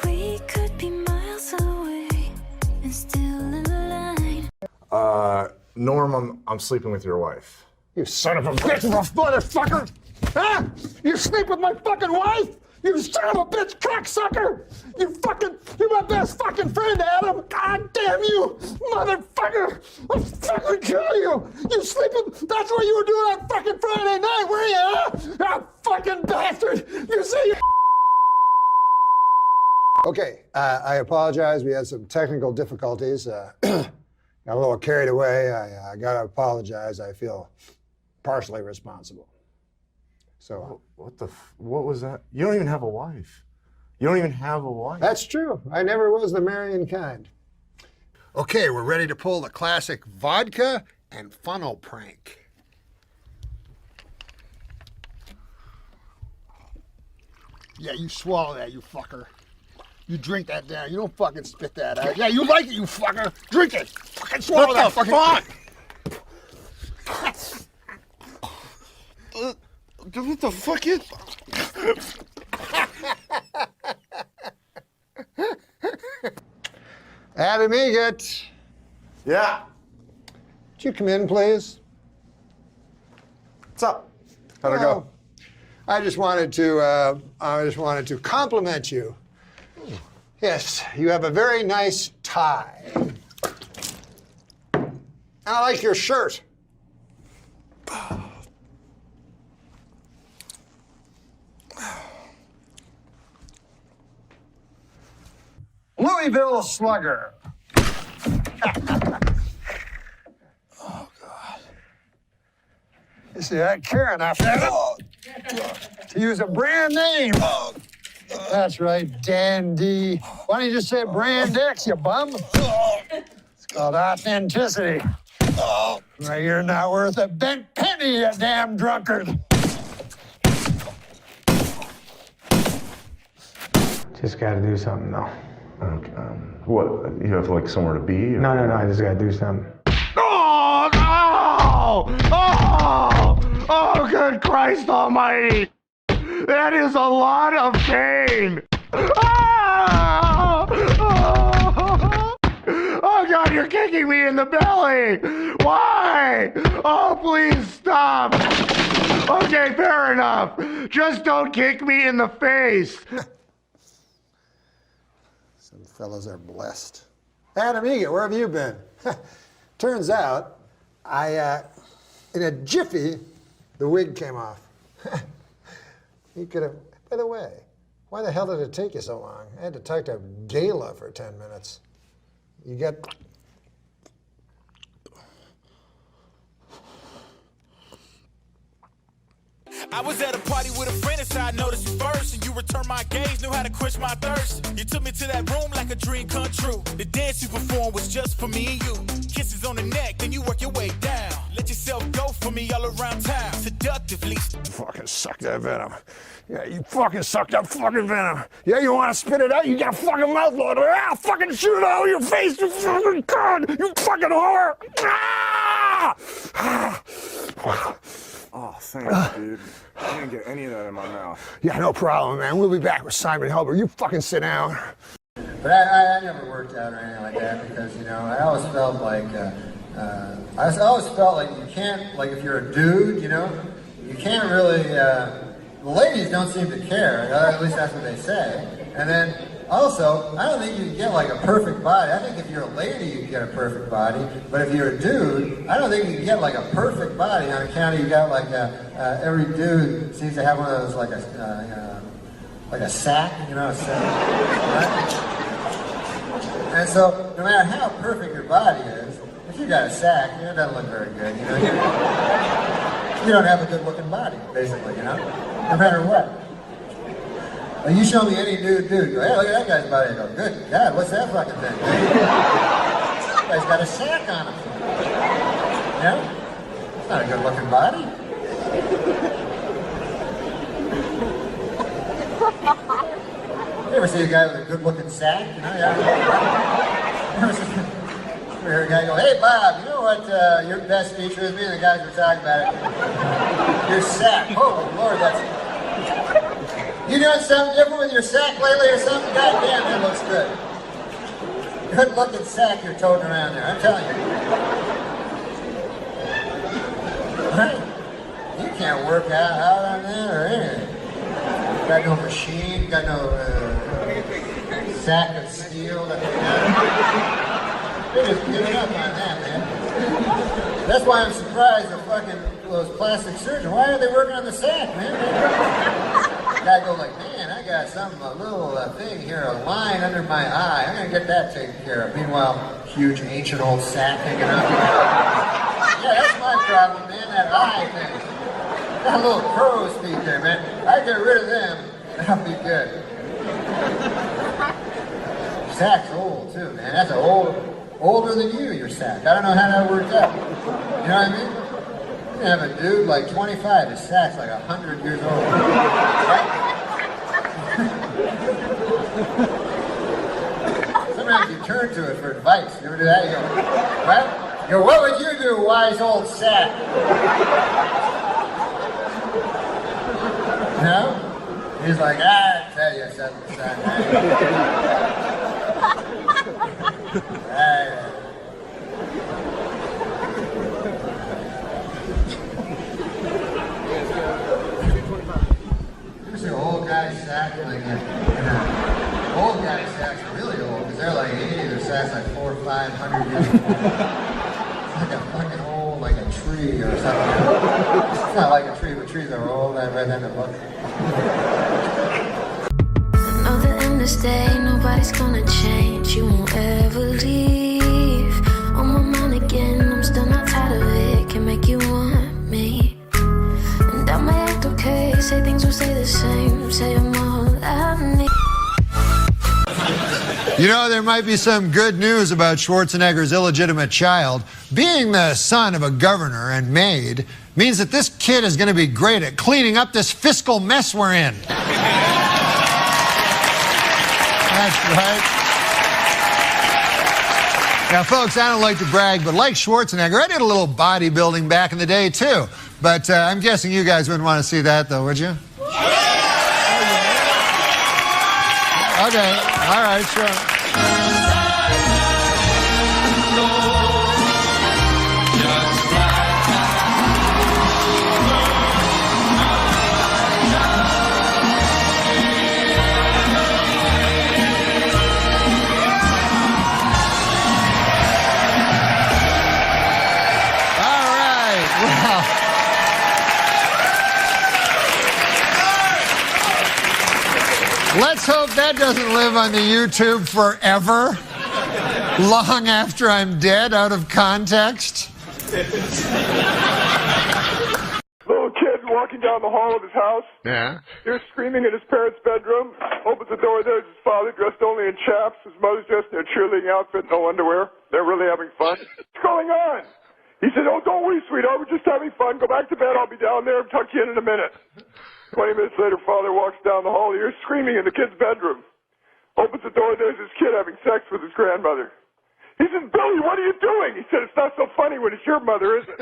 [SPEAKER 3] We could be miles away and still in line.
[SPEAKER 4] Norm, I'm sleeping with your wife.
[SPEAKER 16] You son of a bitch, motherfucker! Huh? You sleep with my fucking wife? You son of a bitch cocksucker! You're my best fucking friend, Adam! God damn you, motherfucker! I'll fucking kill you! You sleep with, that's what you were doing on fucking Friday night, were you, huh? You fucking bastard! You see Okay, I apologize. We had some technical difficulties. Got a little carried away. I got to apologize. I feel partially responsible. So.
[SPEAKER 4] What was that? You don't even have a wife. You don't even have a wife.
[SPEAKER 16] That's true. I never was the marrying kind. Okay, we're ready to pull the classic vodka and funnel prank.
[SPEAKER 13] Yeah, you swallow that, you fucker. You drink that down. You don't fucking spit that out. Yeah, you like it, you fucker. Drink it. Fucking swallow that fucking...
[SPEAKER 6] What the fuck is...
[SPEAKER 16] Adam Egat.
[SPEAKER 4] Yeah.
[SPEAKER 16] Would you come in, please?
[SPEAKER 4] What's up? How'd it go?
[SPEAKER 16] I just wanted to compliment you. Yes, you have a very nice tie. I like your shirt. Louisville Slugger. Oh, God. You see, I care enough to use a brand name. That's right, Dandy. Why don't you just say Brand X, you bum? It's called authenticity. Right, you're not worth a bent penny, you damn drunkard.
[SPEAKER 15] Just gotta do something, though.
[SPEAKER 4] Okay. What? You have like somewhere to be? Or?
[SPEAKER 15] No, I just gotta do something.
[SPEAKER 6] Oh, no! Oh, good Christ almighty! That is a lot of pain! Oh, God, you're kicking me in the belly! Why? Oh, please stop! Okay, fair enough. Just don't kick me in the face.
[SPEAKER 16] Some fellas are blessed. Adam Egat, where have you been? Turns out, in a jiffy, the wig came off. He could have, by the way, why the hell did it take you so long? I had to talk to Gala for 10 minutes. You get...
[SPEAKER 3] I was at a party with a friend and I noticed you first, and you returned my gaze, knew how to quench my thirst. You took me to that room like a dream come true. The dance you performed was just for me and you. Kisses on the neck, then you work your way down. Let yourself go for me all around town. Seductively.
[SPEAKER 16] Fucking suck that venom. Yeah, you fucking suck that fucking venom. Yeah, you want to spit it out? You got a fucking mouth water. Ah, fucking shoot it out of your face, you fucking cunt. You fucking whore. Ah!
[SPEAKER 4] Oh, thanks, dude. I didn't get any of that in my mouth.
[SPEAKER 16] Yeah, no problem, man. We'll be back with Simon Helber. You fucking sit down.
[SPEAKER 17] But I never worked out or anything like that because, you know, I always felt like, you can't, like if you're a dude, you know, you can't really, the ladies don't seem to care. At least that's what they say. And then also, I don't think you can get like a perfect body. I think if you're a lady, you can get a perfect body. But if you're a dude, I don't think you can get like a perfect body on account of you got like every dude seems to have one of those like a sack, you know, a sack, right? And so, no matter how perfect your body is, if you got a sack, you know, it doesn't look very good. You know, you don't have a good-looking body, basically. You know, no matter what. Like you show me any dude, go, hey, look at that guy's body. I go, good God, what's that fucking thing? That guy's got a sack on him. You know, it's not a good-looking body. You ever see a guy with a good-looking sack? You know, yeah. You hear a guy go, hey, Bob, you know what your best feature is? Me and the guys were talking about it. Your sack. Oh, Lord, that's... You doing something different with your sack lately or something? God damn, that looks good. Good-looking sack you're toting around there, I'm telling you. Right? You can't work out on that or anything. Got no machine, got no sack of steel. They're just giving up on that, man. That's why I'm surprised those plastic surgeons, why aren't they working on the sack, man? The guy goes like, man, I
[SPEAKER 16] got a little thing here, a line under my eye. I'm going to get that taken care of. Meanwhile, huge, ancient old sack hanging out. Yeah, that's my problem, man, that eye thing. Got a little crow's feet there, man. I get rid of them, and I'll be good. Sack's old, too, man. That's older than you, your sack. I don't know how that worked out. You know what I mean? You can have a dude like 25, his sack's like 100 years old. Right? Sometimes you turn to it for advice. You ever do that? You go, right? You go, what would you do, wise old sack? You know? He's like, I tell you something, son. There's an old guy's sack, like old guy's sacks are really old, because they're like 80, their sack's like 400 or 500 years old. It's like a fucking old, like a tree or something. It's not like a tree, but trees are old. I read that in a book.
[SPEAKER 3] Know the end is day, nobody's gonna change. You won't ever leave. On my mind again, I'm still not tired of it. Can make you want me. And I may act okay, say things will stay the same. Say I'm all I need.
[SPEAKER 16] You know, there might be some good news about Schwarzenegger's illegitimate child. Being the son of a governor and maid means that this kid is going to be great at cleaning up this fiscal mess we're in. That's right. Now, folks, I don't like to brag, but like Schwarzenegger, I did a little bodybuilding back in the day, too. But I'm guessing you guys wouldn't want to see that, though, would you? Okay. All right, sure. Let's hope that doesn't live on the YouTube forever, long after I'm dead, out of context.
[SPEAKER 5] Little kid walking down the hall of his house.
[SPEAKER 1] Yeah.
[SPEAKER 5] He's screaming in his parents' bedroom. Opens the door, there's his father dressed only in chaps. His mother's dressed in a cheerleading outfit, no underwear. They're really having fun. What's going on? He said, oh, don't worry, sweetheart, we're just having fun. Go back to bed, I'll be down there and tuck you in a minute. 20 minutes later, father walks down the hall. He hears screaming in the kid's bedroom. Opens the door, there's his kid having sex with his grandmother. He says, Billy, what are you doing? He said, it's not so funny when it's your mother, is it?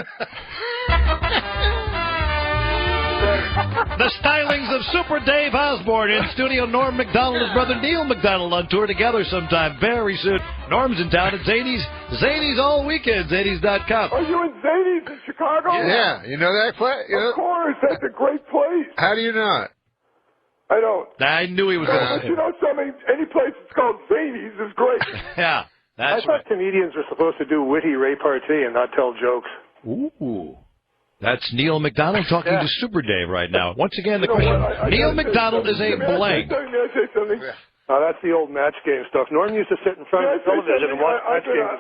[SPEAKER 18] The stylings of Super Dave Osborne in studio. Norm MacDonald and his brother Neil MacDonald on tour together sometime very soon. Norm's in town at Zany's. Zany's all weekend. Zany's.com.
[SPEAKER 5] Are you in Zany's in Chicago?
[SPEAKER 1] Yeah, you know that place?
[SPEAKER 5] Of course, that's a great place.
[SPEAKER 1] How do you know it?
[SPEAKER 5] I don't.
[SPEAKER 18] I knew he was going to
[SPEAKER 5] But
[SPEAKER 18] say
[SPEAKER 5] you know something? Any place that's called Zany's is great.
[SPEAKER 18] Yeah, that's
[SPEAKER 15] I thought comedians were supposed to do witty repartee and not tell jokes.
[SPEAKER 18] Ooh. That's Neil MacDonald talking to Super Dave right now. Once again, the
[SPEAKER 5] You know
[SPEAKER 18] question,
[SPEAKER 5] what? I
[SPEAKER 18] Neil
[SPEAKER 5] gotta say
[SPEAKER 18] MacDonald is a
[SPEAKER 5] something.
[SPEAKER 18] blank.
[SPEAKER 5] May I say something?
[SPEAKER 15] That's the old match game stuff. Norm used to sit in front of the television and watch match games.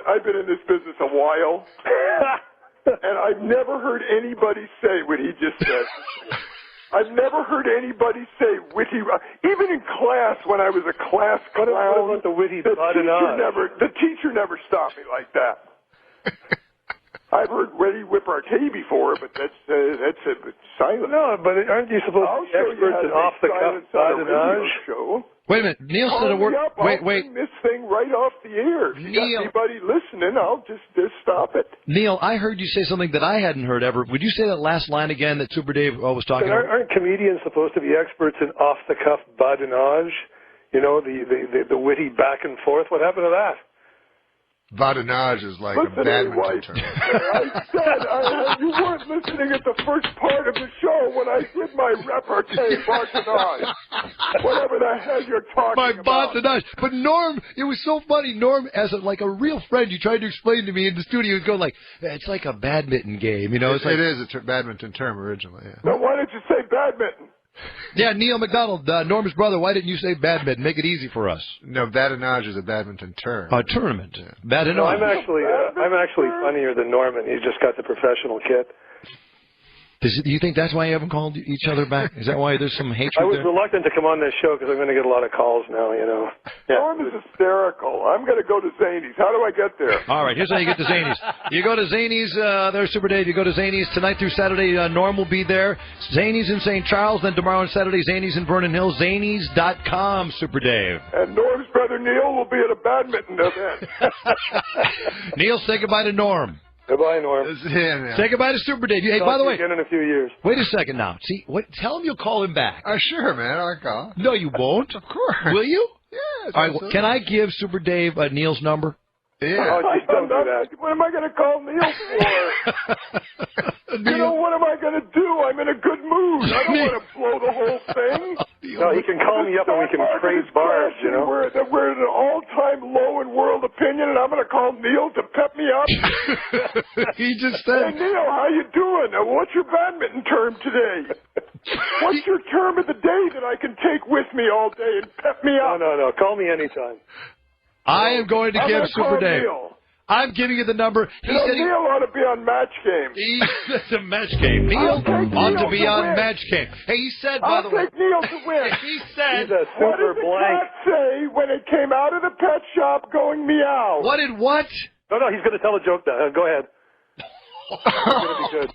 [SPEAKER 5] I've been in this business a while, and I've never heard anybody say what he just said. I've never heard anybody say witty. Even in class, when I was a class clown,
[SPEAKER 15] what about the witty
[SPEAKER 5] the teacher never stopped me like that. I've heard witty repartee before, but that's silent.
[SPEAKER 15] No, but aren't you supposed to be experts in off-the-cuff badinage?
[SPEAKER 18] Wait a minute. Neil said a word. Wait.
[SPEAKER 5] Bring this thing right off the air. If you got anybody listening, I'll just stop it.
[SPEAKER 18] Neil, I heard you say something that I hadn't heard ever. Would you say that last line again that Super Dave was talking about?
[SPEAKER 15] Aren't comedians supposed to be experts in off-the-cuff badinage? You know, the witty back and forth. What happened to that?
[SPEAKER 1] Badinage is like a badminton term.
[SPEAKER 5] I said you weren't listening at the first part of the show when I did my repartee, badinage. Whatever the hell you're talking about.
[SPEAKER 18] Badinage. But Norm, it was so funny. Norm, as a real friend, you tried to explain to me in the studio, he was going like, it's like a badminton game. You know,
[SPEAKER 1] it is a badminton term originally. Yeah.
[SPEAKER 5] Now, why don't you say badminton?
[SPEAKER 18] Yeah, Neil McDonald, Norm's brother. Why didn't you say badminton? Make it easy for us.
[SPEAKER 1] No, badinage is a badminton term.
[SPEAKER 18] A tournament. Yeah. Badinage.
[SPEAKER 15] No, I'm actually funnier than Norman. He's just got the professional kit.
[SPEAKER 18] Do you think that's why you haven't called each other back? Is that why there's some hatred
[SPEAKER 15] I was
[SPEAKER 18] there?
[SPEAKER 15] reluctant to come on this show because I'm going to get a lot of calls now, you know.
[SPEAKER 5] Norm is hysterical. I'm going to go to Zany's. How do I get there?
[SPEAKER 18] All right, here's how you get to Zany's. You go to Zany's, there's Super Dave. You go to Zany's tonight through Saturday. Norm will be there. Zany's in St. Charles. Then tomorrow and Saturday, Zany's in Vernon Hills. Zany's.com, Super Dave.
[SPEAKER 5] And Norm's brother Neil will be at a badminton event.
[SPEAKER 18] Neil, say goodbye to Norm.
[SPEAKER 15] Goodbye, Norm.
[SPEAKER 18] Say goodbye to Super Dave. Hey,
[SPEAKER 15] Talk
[SPEAKER 18] by the
[SPEAKER 15] to you
[SPEAKER 18] way,
[SPEAKER 15] again in a few years.
[SPEAKER 18] wait a second now. See, tell him you'll call him back.
[SPEAKER 1] Sure, man. I'll call.
[SPEAKER 18] No, you won't.
[SPEAKER 1] Of course.
[SPEAKER 18] Will you?
[SPEAKER 1] Yes.
[SPEAKER 18] All right. Can I give Super Dave Neil's number?
[SPEAKER 1] Yeah.
[SPEAKER 5] Oh, just don't do that. What am I going to call Neil for? You know, what am I going to do? I'm in a good mood. I don't want to blow the whole thing.
[SPEAKER 15] No, he can call me up and we can trade bars, you know.
[SPEAKER 5] We're at an all-time low in world opinion, and I'm going to call Neil to pep me up.
[SPEAKER 18] He just said.
[SPEAKER 5] Hey, Neil, how you doing? What's your badminton term today? What's your term of the day that I can take with me all day and pep me up?
[SPEAKER 15] No. Call me anytime.
[SPEAKER 18] I am going to give Super Dave.
[SPEAKER 5] Neil.
[SPEAKER 18] I'm giving you the number. He said
[SPEAKER 5] Neil ought to be on Match Game.
[SPEAKER 18] That's a Match Game. Neil ought to be on Match Game. Hey, he said, by the way.
[SPEAKER 5] I'll take Neil to win.
[SPEAKER 18] He said.
[SPEAKER 15] He's a
[SPEAKER 5] What
[SPEAKER 15] super
[SPEAKER 5] did the
[SPEAKER 15] blank.
[SPEAKER 5] cat say when it came out of the pet shop going meow?
[SPEAKER 18] What did what?
[SPEAKER 15] No, he's going to tell a joke now. Go ahead. It's going to be good.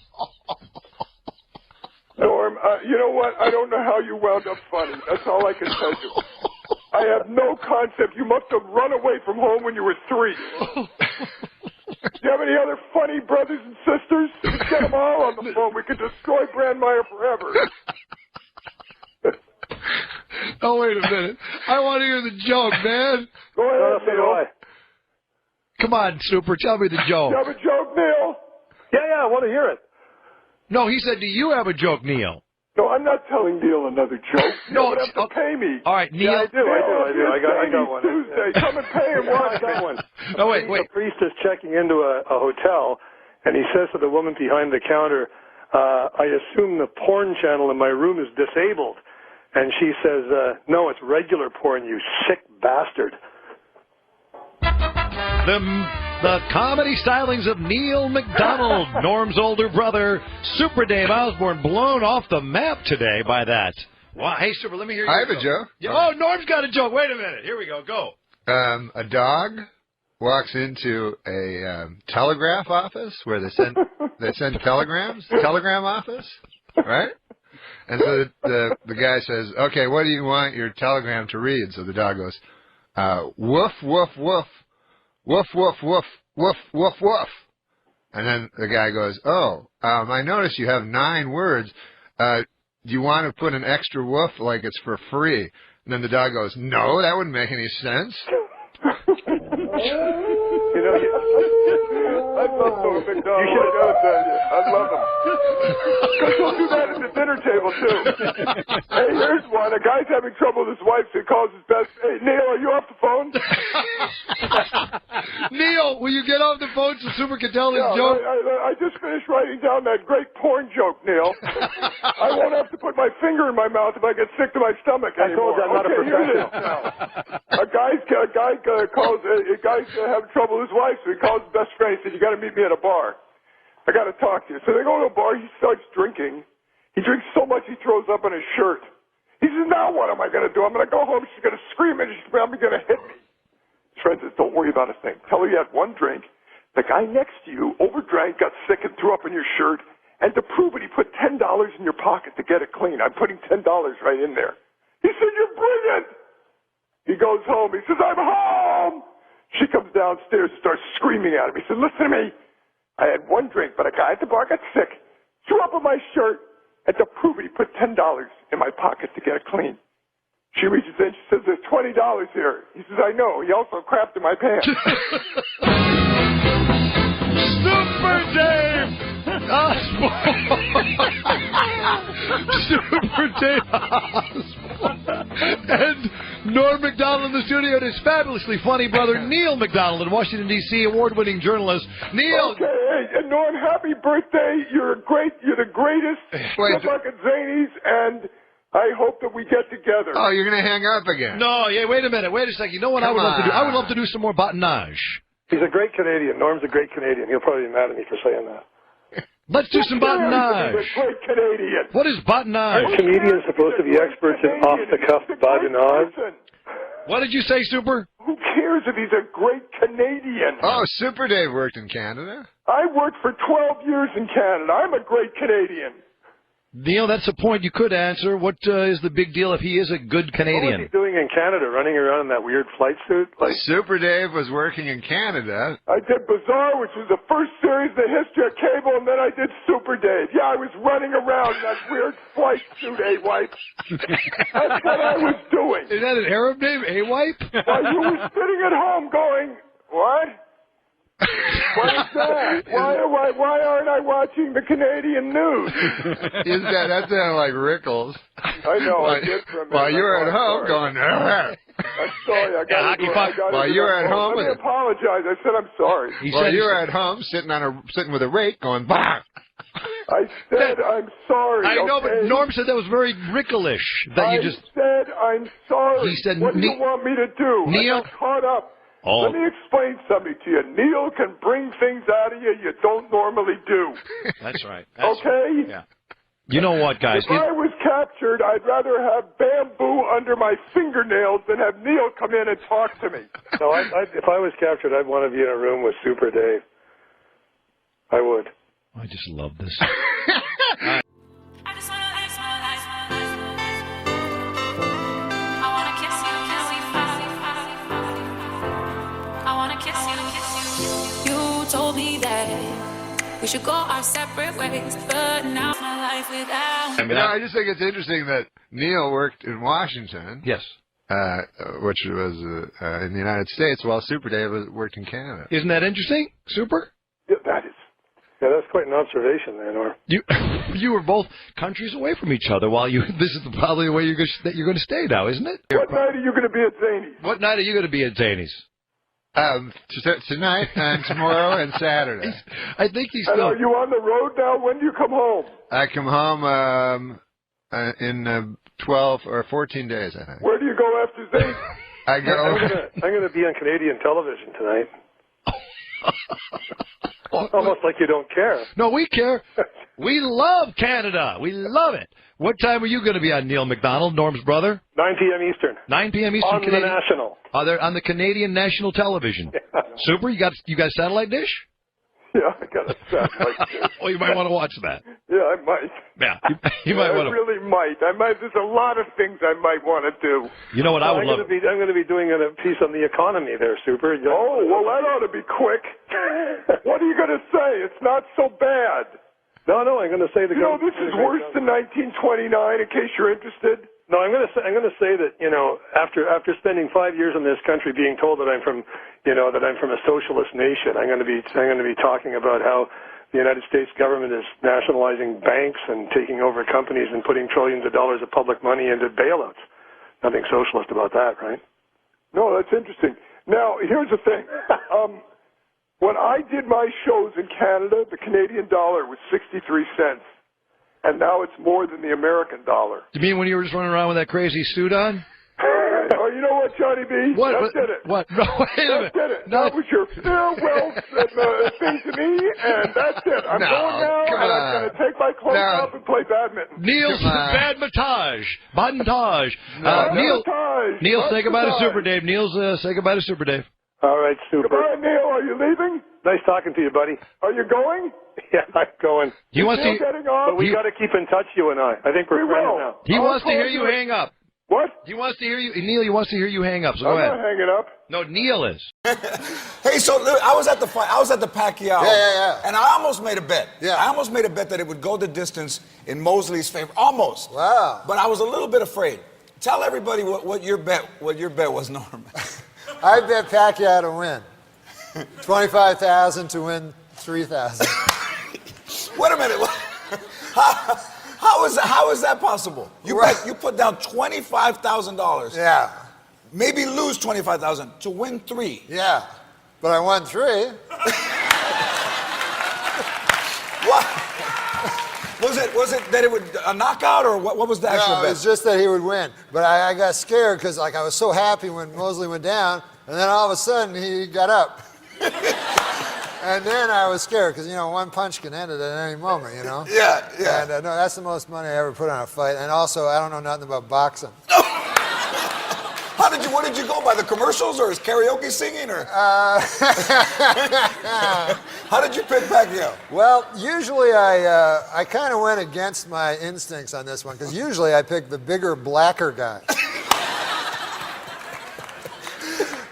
[SPEAKER 5] Norm, you know what? I don't know how you wound up funny. That's all I can tell you. I have no concept. You must have run away from home when you were 3. Do you have any other funny brothers and sisters? Let's get them all on the phone. We could destroy Brandmeier forever.
[SPEAKER 18] Oh, wait a minute. I want to hear the joke, man.
[SPEAKER 5] Go ahead,
[SPEAKER 15] So do
[SPEAKER 5] Neil.
[SPEAKER 15] I.
[SPEAKER 18] Come on, Super. Tell me the joke.
[SPEAKER 5] You have a joke, Neil?
[SPEAKER 15] Yeah, I want to hear it.
[SPEAKER 18] No, he said, do you have a joke, Neil?
[SPEAKER 5] No, I'm not telling Neil another joke.
[SPEAKER 18] No,
[SPEAKER 5] you have to pay me.
[SPEAKER 18] All right, Neil.
[SPEAKER 15] Yeah, I do. I got one.
[SPEAKER 5] Tuesday. Come and pay him.
[SPEAKER 15] I got one.
[SPEAKER 18] Oh, wait.
[SPEAKER 15] A priest is checking into a hotel, and he says to the woman behind the counter, I assume the porn channel in my room is disabled. And she says, no, it's regular porn, you sick bastard.
[SPEAKER 18] The comedy stylings of Neil McDonald, Norm's older brother, Super Dave Osborne, blown off the map today by that. Wow. Hey, Super, let me hear you.
[SPEAKER 1] I have a joke.
[SPEAKER 18] Yeah. Oh, Norm's got a joke. Wait a minute. Here we go. Go.
[SPEAKER 1] A dog walks into a telegraph office where they send telegrams. Telegram office, right? And so the guy says, "Okay, what do you want your telegram to read?" So the dog goes, "Woof woof woof, woof woof woof, woof woof woof." And then the guy goes, "Oh, I notice you have 9 words. Do you want to put an extra woof like it's for free?" And then the dog goes, "No, that wouldn't make any sense."
[SPEAKER 5] You know, I love Norm McDonald. I gotta tell you, I love him. Because he'll do that at the dinner table too. Hey, here's one. A guy's having trouble with his wife, so he calls his best. Hey, Neil, are you off the phone?
[SPEAKER 18] Neil, will you get off the phone so Super can tell his joke?
[SPEAKER 5] I just finished writing down that great porn joke, Neil. I won't have to put my finger in my mouth if I get sick to my stomach anymore.
[SPEAKER 15] I told you I'm not a professional.
[SPEAKER 5] A guy calls. A guy's having trouble with his wife, so he calls his best friend. He said, "You got to meet me at a bar. I got to talk to you." So they go to a bar. He starts drinking. He drinks so much he throws up on his shirt. He says, "Now what am I going to do? I'm going to go home. She's going to scream and she's probably going to hit me." His friend says, "Don't worry about a thing. Tell her you had one drink. The guy next to you overdrank, got sick, and threw up in your shirt. And to prove it, he put $10 in your pocket to get it clean. I'm putting $10 right in there." He said, "You're brilliant." He goes home. He says, "I'm home." She comes downstairs and starts screaming at him. He said, "Listen to me. I had one drink, but a guy at the bar got sick, threw up in my shirt, and to prove it, he put $10 in my pocket to get it clean." She reaches in. She says, "There's $20 here." He says, "I know. He also crapped in my pants."
[SPEAKER 18] Super Dave Osborne. Super Dave Osborne. And Norm MacDonald in the studio and his fabulously funny brother Neil MacDonald in Washington, D.C., award-winning journalist. Neil.
[SPEAKER 5] Okay, hey, and Norm, happy birthday. You're great. You're the greatest. Good luck at Zany's, and I hope that we get together.
[SPEAKER 1] Oh, you're going to hang up again?
[SPEAKER 18] No, yeah, wait a minute. Wait a second. You know what I would love to do? I would love to do some more badinage.
[SPEAKER 15] He's a great Canadian. Norm's a great Canadian. He'll probably be mad at me for saying that.
[SPEAKER 18] Let's do some badinage.
[SPEAKER 5] He's a great Canadian.
[SPEAKER 18] What is badinage?
[SPEAKER 15] Aren't comedians supposed to be experts in off-the-cuff badinage?
[SPEAKER 18] What did you say, Super?
[SPEAKER 5] Who cares if he's a great Canadian?
[SPEAKER 1] Oh, Super Dave worked in Canada?
[SPEAKER 5] I worked for 12 years in Canada. I'm a great Canadian.
[SPEAKER 18] Neil, that's a point you could answer. What is the big deal if he is a good Canadian?
[SPEAKER 15] What was he doing in Canada, running around in that weird flight suit?
[SPEAKER 1] Super Dave was working in Canada.
[SPEAKER 5] I did Bizarre, which was the first series in the history of cable, and then I did Super Dave. Yeah, I was running around in that weird flight suit, A-Wipe. That's what I was doing.
[SPEAKER 18] Is that an Arab name, A-Wipe?
[SPEAKER 5] While you were sitting at home going, what? What is that? Why aren't I watching the Canadian news?
[SPEAKER 1] That sounded like Rickles.
[SPEAKER 5] I know, I did for a minute.
[SPEAKER 1] While you were at home going,
[SPEAKER 5] I'm sorry, I got to
[SPEAKER 1] While you were at home,
[SPEAKER 5] let me apologize. I said I'm sorry.
[SPEAKER 1] While you were at home, sitting with a rake, going, bah.
[SPEAKER 5] I said I'm sorry.
[SPEAKER 18] I know, but Norm said that was very Rickle-ish.
[SPEAKER 5] I said I'm sorry.
[SPEAKER 18] He said,
[SPEAKER 5] what do you want me to do?
[SPEAKER 18] Neil,
[SPEAKER 5] I got caught up.
[SPEAKER 18] Oh.
[SPEAKER 5] Let me explain something to you. Neil can bring things out of you don't normally do.
[SPEAKER 18] That's right.
[SPEAKER 5] Okay?
[SPEAKER 18] Yeah. You know what, guys?
[SPEAKER 5] If I was captured, I'd rather have bamboo under my fingernails than have Neil come in and talk to me.
[SPEAKER 15] No, if I was captured, I'd want to be in a room with Super Dave. I would.
[SPEAKER 18] I just love this.
[SPEAKER 2] Told me that we should go our separate ways, but now my life without.
[SPEAKER 1] I just think it's interesting that Neil worked in Washington.
[SPEAKER 18] Yes.
[SPEAKER 1] Which was in the United States, while Super Dave worked in Canada.
[SPEAKER 18] Isn't that interesting, Super?
[SPEAKER 5] Yeah, that is.
[SPEAKER 15] Yeah, that's quite an observation there, Norm.
[SPEAKER 18] You were both countries away from each other while you. This is probably the way you're going to stay now, isn't it?
[SPEAKER 5] What night are you going to be at Zany's?
[SPEAKER 18] What night are you going to be at Zany's?
[SPEAKER 1] Tonight and tomorrow and Saturday.
[SPEAKER 18] I think he's
[SPEAKER 5] still.
[SPEAKER 18] still.
[SPEAKER 5] And are you on the road now? When do you come home?
[SPEAKER 1] I come home in 12 or 14 days, I think.
[SPEAKER 5] Where do you go after Zane?
[SPEAKER 1] I go.
[SPEAKER 15] I'm going to be on Canadian television tonight. Almost like you don't care.
[SPEAKER 18] No, we care. We love Canada. We love it. What time are you going to be on, Neil MacDonald, Norm's brother?
[SPEAKER 15] 9 p.m. Eastern.
[SPEAKER 18] 9 p.m. Eastern.
[SPEAKER 15] On
[SPEAKER 18] Canadian.
[SPEAKER 15] the National.
[SPEAKER 18] They're on the Canadian National Television.
[SPEAKER 15] Yeah.
[SPEAKER 18] Super. You got a satellite dish?
[SPEAKER 5] Yeah, I got a satellite dish.
[SPEAKER 18] Well, you might want to watch that.
[SPEAKER 5] Yeah, I might.
[SPEAKER 18] Yeah, you might want to.
[SPEAKER 5] I really might. There's a lot of things I might want to do.
[SPEAKER 18] You know what I would love?
[SPEAKER 15] I'm going to be doing a piece on the economy there, Super.
[SPEAKER 5] Oh, well, that ought to be quick. What are you going to say? It's not so bad.
[SPEAKER 15] No, I'm going to say
[SPEAKER 5] this is worse than 1929. In case you're interested.
[SPEAKER 15] No, I'm going to say that after spending 5 years in this country, being told that I'm from a socialist nation, I'm going to be talking about how the United States government is nationalizing banks and taking over companies and putting trillions of dollars of public money into bailouts. Nothing socialist about that, right?
[SPEAKER 5] No, that's interesting. Now, here's the thing. When I did my shows in Canada, the Canadian dollar was 63 cents. And now it's more than the American dollar.
[SPEAKER 18] You mean when you were just running around with that crazy suit on?
[SPEAKER 5] Oh, you know what, Johnny B?
[SPEAKER 18] What?
[SPEAKER 5] That did it.
[SPEAKER 18] What? No, wait a minute.
[SPEAKER 5] That did it. That was your farewell thing to me, and that's it. I'm going now, and I'm going to take my clothes off and play badminton.
[SPEAKER 18] Neil's badmintage. Neil, say goodbye to Super Dave. Say goodbye to Super Dave.
[SPEAKER 15] All right, Super.
[SPEAKER 5] Goodbye, Neil. Are you leaving?
[SPEAKER 15] Nice talking to you, buddy.
[SPEAKER 5] Are you going?
[SPEAKER 15] Yeah, I'm going.
[SPEAKER 18] He wants to.
[SPEAKER 15] But we got to keep in touch, you and I. I think we're friends now.
[SPEAKER 18] He wants to hear you hang up.
[SPEAKER 5] What?
[SPEAKER 18] He wants to hear you, Neil. He wants to hear you hang up. So go
[SPEAKER 5] I'm
[SPEAKER 18] ahead.
[SPEAKER 5] not hanging up.
[SPEAKER 18] No, Neil is.
[SPEAKER 19] Hey, so I was at the fight. I was at the Pacquiao.
[SPEAKER 16] Yeah.
[SPEAKER 19] And I almost made a bet.
[SPEAKER 16] Yeah.
[SPEAKER 19] I almost made a bet that it would go the distance in Mosley's favor. Almost.
[SPEAKER 16] Wow.
[SPEAKER 19] But I was a little bit afraid. Tell everybody what your bet was, Norm.
[SPEAKER 16] I bet Pacquiao to win. 25,000 to win 3,000.
[SPEAKER 19] Wait a minute. How is that possible? You put down $25,000.
[SPEAKER 16] Yeah.
[SPEAKER 19] Maybe lose $25,000 to win 3.
[SPEAKER 16] Yeah. But I won 3.
[SPEAKER 19] Was it that it would a knockout or what was the actual
[SPEAKER 16] No,
[SPEAKER 19] bet?
[SPEAKER 16] it's just that he would win. But I got scared because like I was so happy when Mosley went down, and then all of a sudden he got up. And then I was scared because, you know, one punch can end it at any moment, you know?
[SPEAKER 19] Yeah.
[SPEAKER 16] And no, that's the most money I ever put on a fight. And also, I don't know nothing about boxing.
[SPEAKER 19] What did you go by, the commercials or his karaoke singing or? How did you pick Pacquiao?
[SPEAKER 16] Well, usually I kind of went against my instincts on this one because usually I pick the bigger, blacker guy.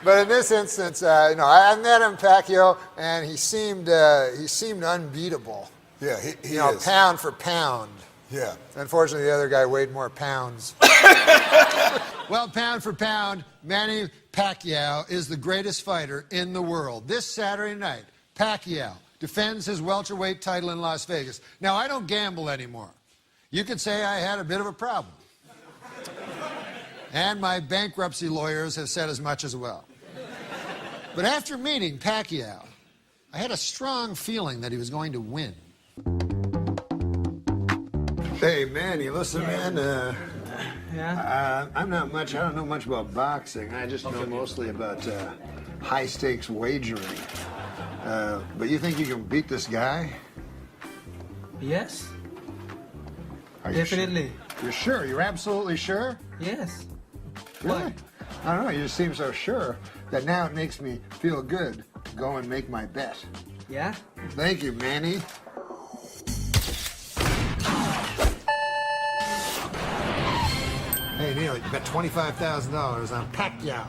[SPEAKER 16] But in this instance, you know, I met him, Pacquiao, and he seemed unbeatable.
[SPEAKER 19] Yeah, he
[SPEAKER 16] you know,
[SPEAKER 19] is.
[SPEAKER 16] Pound for pound.
[SPEAKER 19] Yeah.
[SPEAKER 16] Unfortunately, the other guy weighed more pounds. Well, pound for pound, Manny Pacquiao is the greatest fighter in the world. This Saturday night, Pacquiao defends his welterweight title in Las Vegas. Now, I don't gamble anymore. You could say I had a bit of a problem. And my bankruptcy lawyers have said as much as well. But after meeting Pacquiao, I had a strong feeling that he was going to win. Hey, Manny, listen, man. I don't know much about boxing. I just know mostly about high-stakes wagering. But you think you can beat this guy?
[SPEAKER 9] Yes.
[SPEAKER 16] Are you
[SPEAKER 9] Definitely.
[SPEAKER 16] Sure? You're sure? You're absolutely sure?
[SPEAKER 9] Yes.
[SPEAKER 16] Really?
[SPEAKER 9] Why?
[SPEAKER 16] I don't know. You just seem so sure that now it makes me feel good to go and make my bet.
[SPEAKER 9] Yeah?
[SPEAKER 16] Thank you, Manny. Hey, Neil, you bet $25,000 on Pacquiao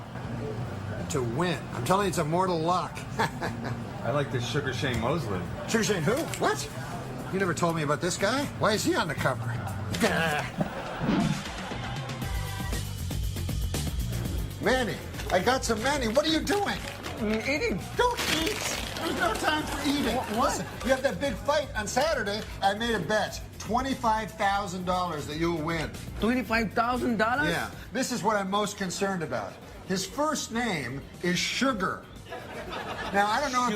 [SPEAKER 16] to win. I'm telling you, it's a mortal lock.
[SPEAKER 20] I like this Sugar Shane Mosley.
[SPEAKER 16] Sugar Shane who? What? You never told me about this guy? Why is he on the cover? Manny, I got some Manny. What are you doing? Eating. Don't eat. There's no time for eating. What? Listen, you have that big fight on Saturday. I made a bet. $25,000 that you'll win.
[SPEAKER 9] $25,000?
[SPEAKER 16] Yeah. This is what I'm most concerned about. His first name is Sugar. Now, I don't know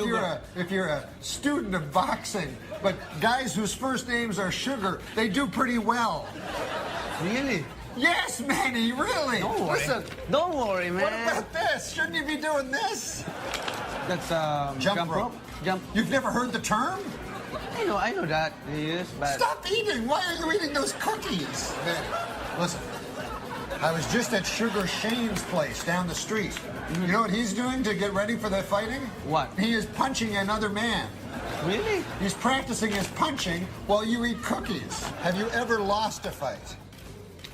[SPEAKER 16] if you're a student of boxing, but guys whose first names are Sugar, they do pretty well.
[SPEAKER 9] Really?
[SPEAKER 16] Yes, Manny, really.
[SPEAKER 9] Don't worry.
[SPEAKER 16] Listen.
[SPEAKER 9] Don't worry, man.
[SPEAKER 16] What about this? Shouldn't you be doing this?
[SPEAKER 9] That's
[SPEAKER 16] jump rope.
[SPEAKER 9] Jump.
[SPEAKER 16] You've never heard the term?
[SPEAKER 9] I know that he is, but...
[SPEAKER 16] Stop eating! Why are you eating those cookies? Man, listen, I was just at Sugar Shane's place down the street. You know what he's doing to get ready for the fighting?
[SPEAKER 9] What?
[SPEAKER 16] He is punching another man.
[SPEAKER 9] Really?
[SPEAKER 16] He's practicing his punching while you eat cookies. Have you ever lost a fight?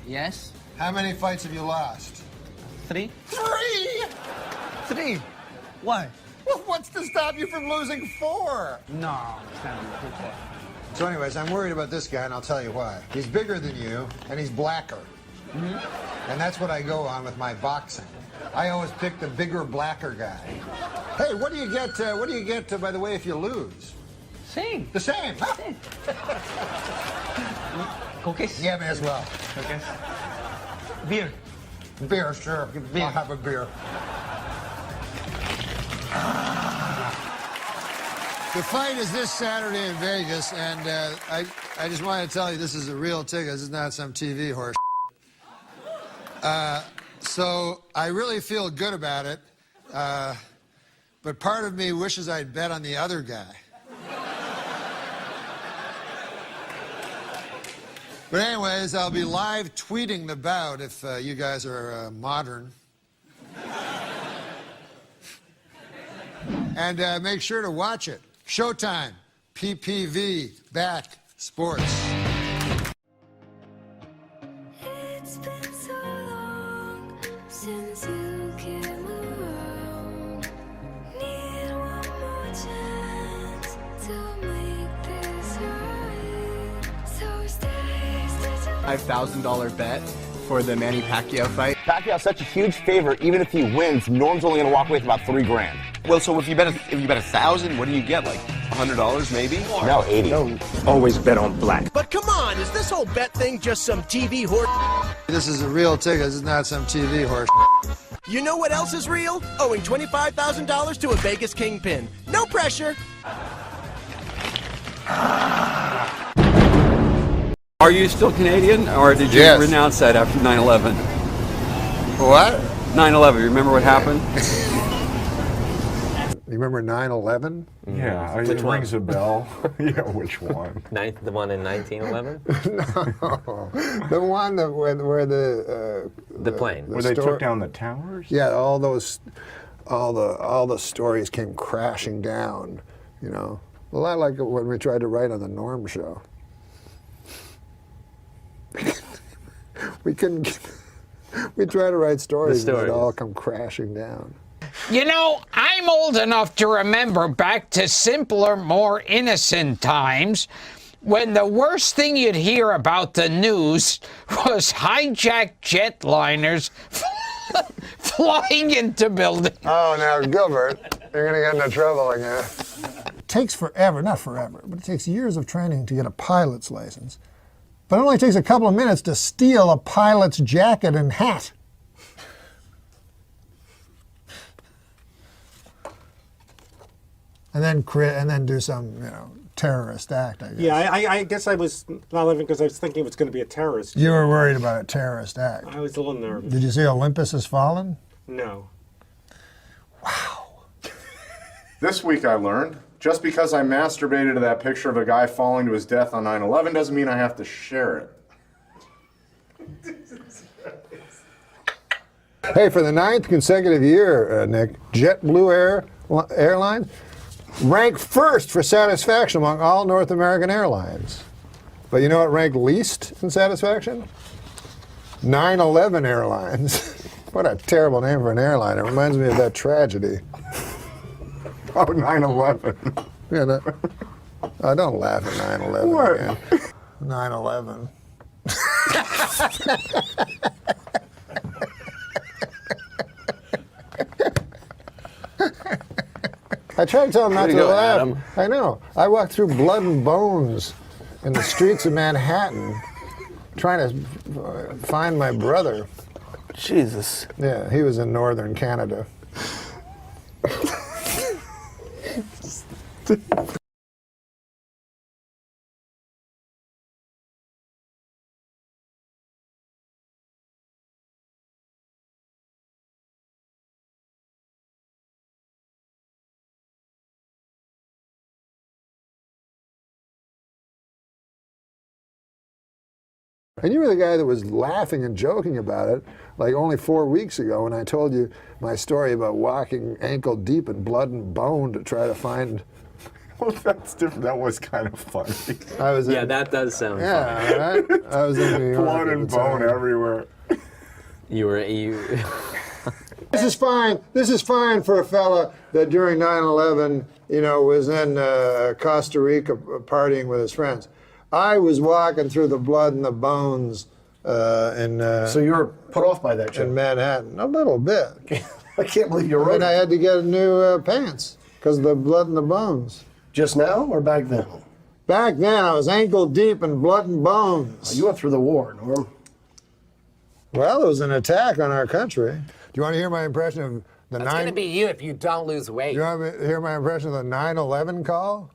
[SPEAKER 9] Yes.
[SPEAKER 16] How many fights have you lost?
[SPEAKER 9] 3.
[SPEAKER 16] 3?
[SPEAKER 9] 3? Why?
[SPEAKER 16] Well, what's to stop you from losing 4?
[SPEAKER 9] No, it's not okay.
[SPEAKER 16] So anyways, I'm worried about this guy, and I'll tell you why. He's bigger than you, and he's blacker. Mm-hmm. And that's what I go on with my boxing. I always pick the bigger, blacker guy. Hey, what do you get, by the way, if you lose?
[SPEAKER 9] Same.
[SPEAKER 16] The same, huh?
[SPEAKER 9] Same. Cookies?
[SPEAKER 16] Yeah, may as well.
[SPEAKER 9] Cookies. Beer.
[SPEAKER 16] Beer, sure.
[SPEAKER 9] Beer.
[SPEAKER 16] I'll have a beer. The fight is this Saturday in Vegas, and I just wanted to tell you this is a real ticket. This is not some TV horse. So I really feel good about it, but part of me wishes I'd bet on the other guy. But anyways, I'll be live tweeting the bout if you guys are modern. And make sure to watch it. Showtime, PPV, back, sports.
[SPEAKER 2] It's been so long since you came around. Need one more chance to make this right. So stay
[SPEAKER 21] $5,000 bet for the Manny Pacquiao fight.
[SPEAKER 22] Pacquiao's such a huge favorite. Even if he wins, Norm's only going to walk away with about $3,000.
[SPEAKER 21] Well, so if you bet 1,000, what do you get? Like $100 maybe?
[SPEAKER 22] No, 80.
[SPEAKER 21] No, always bet on black.
[SPEAKER 23] But come on, is this whole bet thing just some TV horse?
[SPEAKER 16] This is a real ticket. This is not some TV horse.
[SPEAKER 23] You know what else is real? Owing $25,000 to a Vegas kingpin. No pressure.
[SPEAKER 10] Are you still Canadian, or did you renounce that after 9/11?
[SPEAKER 16] What?
[SPEAKER 10] 9/11. You remember what happened?
[SPEAKER 16] You remember 9/11?
[SPEAKER 4] Yeah,
[SPEAKER 11] Which
[SPEAKER 4] it
[SPEAKER 11] one?
[SPEAKER 4] rings a bell. Yeah, which one?
[SPEAKER 11] The one in 1911?
[SPEAKER 16] No, the one that where the
[SPEAKER 11] plane.
[SPEAKER 4] Where they took down the towers?
[SPEAKER 16] Yeah, all the stories came crashing down. You know, a lot like when we tried to write on the Norm show. We couldn't. We tried to write stories, and they'd all come crashing down.
[SPEAKER 12] You know, I'm old enough to remember back to simpler, more innocent times when the worst thing you'd hear about the news was hijacked jetliners flying into buildings.
[SPEAKER 16] Oh, now, Gilbert, you're going to get into trouble again. It takes forever, not forever, but it takes years of training to get a pilot's license. But it only takes a couple of minutes to steal a pilot's jacket and hat. And then do some, terrorist act, I guess.
[SPEAKER 24] Yeah, I guess I was not living because I was thinking it was going to be a terrorist.
[SPEAKER 16] You were worried about a terrorist act.
[SPEAKER 24] I was a little nervous.
[SPEAKER 16] Did you see Olympus Has Fallen?
[SPEAKER 24] No.
[SPEAKER 4] This week I learned, just because I masturbated to that picture of a guy falling to his death on 9/11 doesn't mean I have to share it.
[SPEAKER 16] Hey, for the 9th consecutive year, Nick, JetBlue Airlines ranked first for satisfaction among all North American airlines. But you know what ranked least in satisfaction? 9/11 Airlines. What a terrible name for an airline. It reminds me of that tragedy.
[SPEAKER 4] Oh, 9/11.
[SPEAKER 16] Yeah, don't laugh at 9/11 again. 9/11. I tried to tell him not to laugh.
[SPEAKER 11] Adam.
[SPEAKER 16] I know. I walked through blood and bones in the streets of Manhattan trying to find my brother.
[SPEAKER 11] Jesus.
[SPEAKER 16] Yeah, he was in northern Canada. And you were the guy that was laughing and joking about it, like only 4 weeks ago when I told you my story about walking ankle deep in blood and bone to try to find.
[SPEAKER 4] Well, that's different. That was kind of funny.
[SPEAKER 16] I was
[SPEAKER 11] Yeah, that does sound funny.
[SPEAKER 16] Yeah, right? I was in New York.
[SPEAKER 4] Blood and bone everywhere.
[SPEAKER 11] You
[SPEAKER 16] This is fine. This is fine for a fella that during 9/11, was in Costa Rica partying with his friends. I was walking through the blood and the bones
[SPEAKER 25] So you were put off by that,
[SPEAKER 16] in Manhattan. A little bit.
[SPEAKER 25] I can't believe you wrote
[SPEAKER 16] And I had to get new pants because of the blood and the bones.
[SPEAKER 25] Just now or back then?
[SPEAKER 16] Back then, I was ankle deep in blood and bones.
[SPEAKER 25] You went through the war, Norm.
[SPEAKER 16] Well, it was an attack on our country. Do you want to hear my impression of the
[SPEAKER 26] That's going to be you if you don't lose weight.
[SPEAKER 16] Do you want to hear my impression of the 9/11 call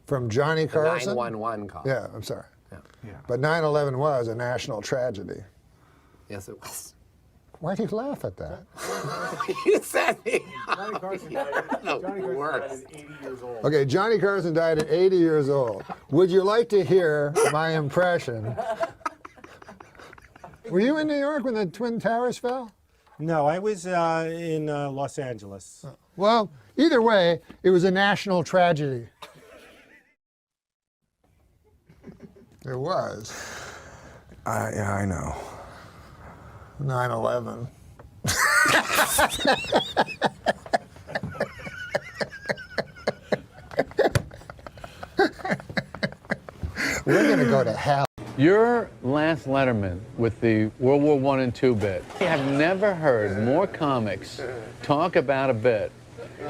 [SPEAKER 16] from Johnny Carson?
[SPEAKER 26] 911 call.
[SPEAKER 16] Yeah, I'm sorry. Yeah. But 9/11 was a national tragedy.
[SPEAKER 26] Yes, it was.
[SPEAKER 16] Why do you laugh at that?
[SPEAKER 26] You said me.
[SPEAKER 25] Johnny Carson died at 80 years old.
[SPEAKER 16] Okay, Johnny Carson died at 80 years old. Would you like to hear my impression? Were you in New York when the Twin Towers fell?
[SPEAKER 24] No, I was in Los Angeles.
[SPEAKER 16] Well, either way, it was a national tragedy. It was.
[SPEAKER 4] Yeah, I know.
[SPEAKER 16] 9/11. We're going to go to hell.
[SPEAKER 27] You're Lance Letterman with the World War I and II bit. I have never heard more comics talk about a bit.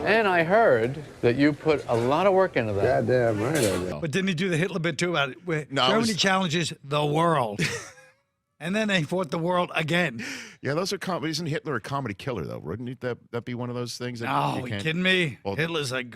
[SPEAKER 27] And I heard that you put a lot of work into that.
[SPEAKER 16] Goddamn right I did.
[SPEAKER 28] But didn't he do the Hitler bit too about it? Where
[SPEAKER 29] No, it
[SPEAKER 28] Germany
[SPEAKER 29] was-
[SPEAKER 28] challenges the world. And then they fought the world again.
[SPEAKER 29] Yeah, those are isn't Hitler a comedy killer though? Wouldn't that be one of those things? That
[SPEAKER 28] No,
[SPEAKER 29] you
[SPEAKER 28] you
[SPEAKER 29] can't...
[SPEAKER 28] kidding me?
[SPEAKER 29] Well,
[SPEAKER 28] Hitler's like,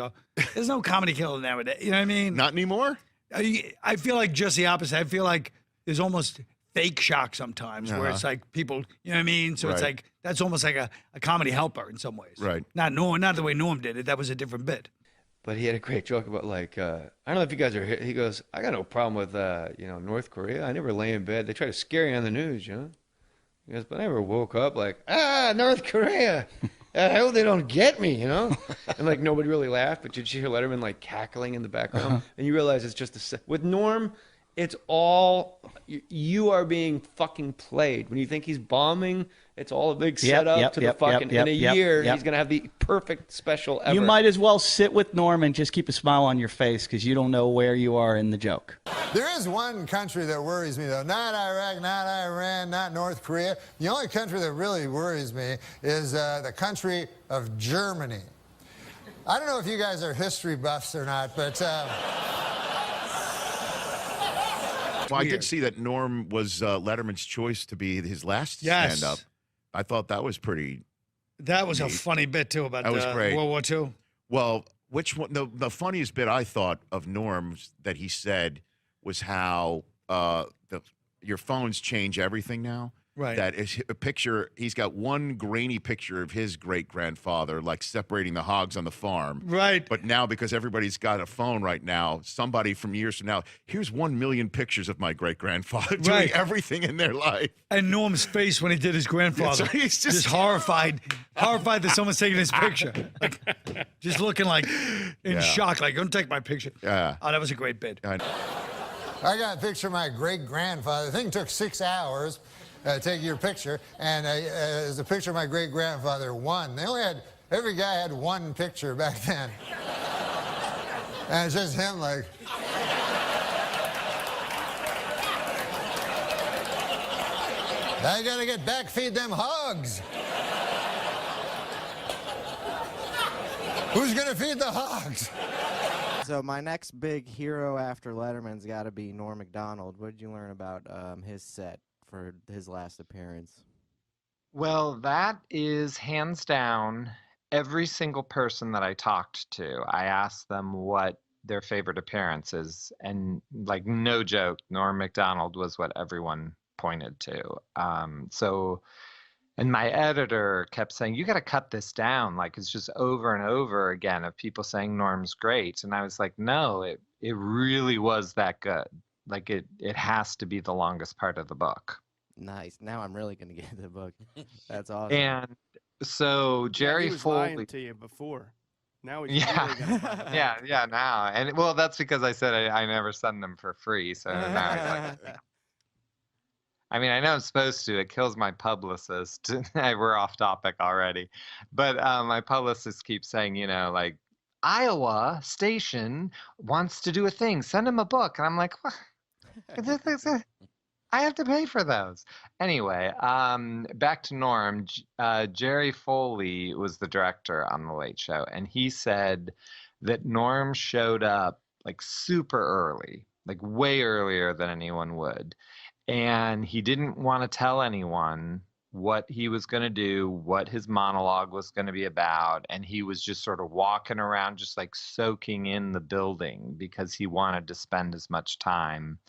[SPEAKER 28] there's no comedy killer nowadays. You know what I mean?
[SPEAKER 29] Not anymore.
[SPEAKER 28] I feel like just the opposite. I feel like there's almost fake shock sometimes where it's like people, you know what I mean? So it's
[SPEAKER 29] Right.
[SPEAKER 28] like, that's almost like a comedy helper in some ways.
[SPEAKER 29] Right.
[SPEAKER 28] Not the way Norm did it. That was a different bit.
[SPEAKER 1] But he had a great joke about like, I don't know if you guys are here. He goes, I got no problem with, North Korea. I never lay in bed. They try to scare you on the news, you know? He goes, but I never woke up like, North Korea. I hope they don't get me, you know? And like nobody really laughed, but did you hear Letterman like cackling in the background? And you realize it's just with Norm, it's all, you are being fucking played. When you think he's bombing, it's all a big setup to the fucking, in a year, he's going to have the perfect special ever.
[SPEAKER 3] You might as well sit with Norm and just keep a smile on your face because you don't know where you are in the joke.
[SPEAKER 16] There is one country that worries me, though. Not Iraq, not Iran, not North Korea. The only country that really worries me is the country of Germany. I don't know if you guys are history buffs or not, but...
[SPEAKER 29] Well, I did see that Norm was Letterman's choice to be his last stand-up. I thought that was pretty.
[SPEAKER 28] That was
[SPEAKER 29] neat.
[SPEAKER 28] a funny bit too about
[SPEAKER 29] that was great.
[SPEAKER 28] World War II.
[SPEAKER 29] Well, which one? The funniest bit I thought of Norm's that he said was how your phones change everything now.
[SPEAKER 28] Right.
[SPEAKER 29] That is a picture. He's got one grainy picture of his great-grandfather, like separating the hogs on the farm.
[SPEAKER 28] Right.
[SPEAKER 29] But now, because everybody's got a phone right now, somebody from years from now, here's 1 million pictures of my great-grandfather doing everything in their life.
[SPEAKER 28] And Norm's face when he did his grandfather.
[SPEAKER 29] Yeah, so he's
[SPEAKER 28] just horrified that someone's taking his picture. Like, just looking like in shock, like, don't take my picture.
[SPEAKER 29] Yeah.
[SPEAKER 28] Oh, that was a great bit.
[SPEAKER 16] I got a picture of my great-grandfather. The thing took 6 hours. Take your picture, and there's a picture of my great-grandfather, one. They only had, every guy had one picture back then. And it's just him like... I gotta get back, feed them hogs. Who's gonna feed the hogs?
[SPEAKER 6] So my next big hero after Letterman's got to be Norm MacDonald. What did you learn about his set for his last appearance?
[SPEAKER 7] Well, that is hands down every single person that I talked to. I asked them what their favorite appearance is, and like no joke, Norm MacDonald was what everyone pointed to. And my editor kept saying, you got to cut this down. Like, it's just over and over again of people saying Norm's great. And I was like, no, it really was that good. Like, it has to be the longest part of the book.
[SPEAKER 6] Nice. Now I'm really going to get the book. That's awesome.
[SPEAKER 7] And so Jerry
[SPEAKER 8] he was
[SPEAKER 7] Foley.
[SPEAKER 8] lying to you before. Now he's really gonna find out.
[SPEAKER 7] yeah, now. And well, that's because I said I never send them for free. So now he's like, I mean, I know I'm supposed to. It kills my publicist. We're off topic already. But my publicist keeps saying, like, Iowa station wants to do a thing. Send him a book. And I'm like, what? I have to pay for those. Anyway, back to Norm. Jerry Foley was the director on The Late Show. And he said that Norm showed up like super early, like way earlier than anyone would. And he didn't want to tell anyone what he was going to do, what his monologue was going to be about. And he was just sort of walking around, just like soaking in the building because he wanted to spend as much time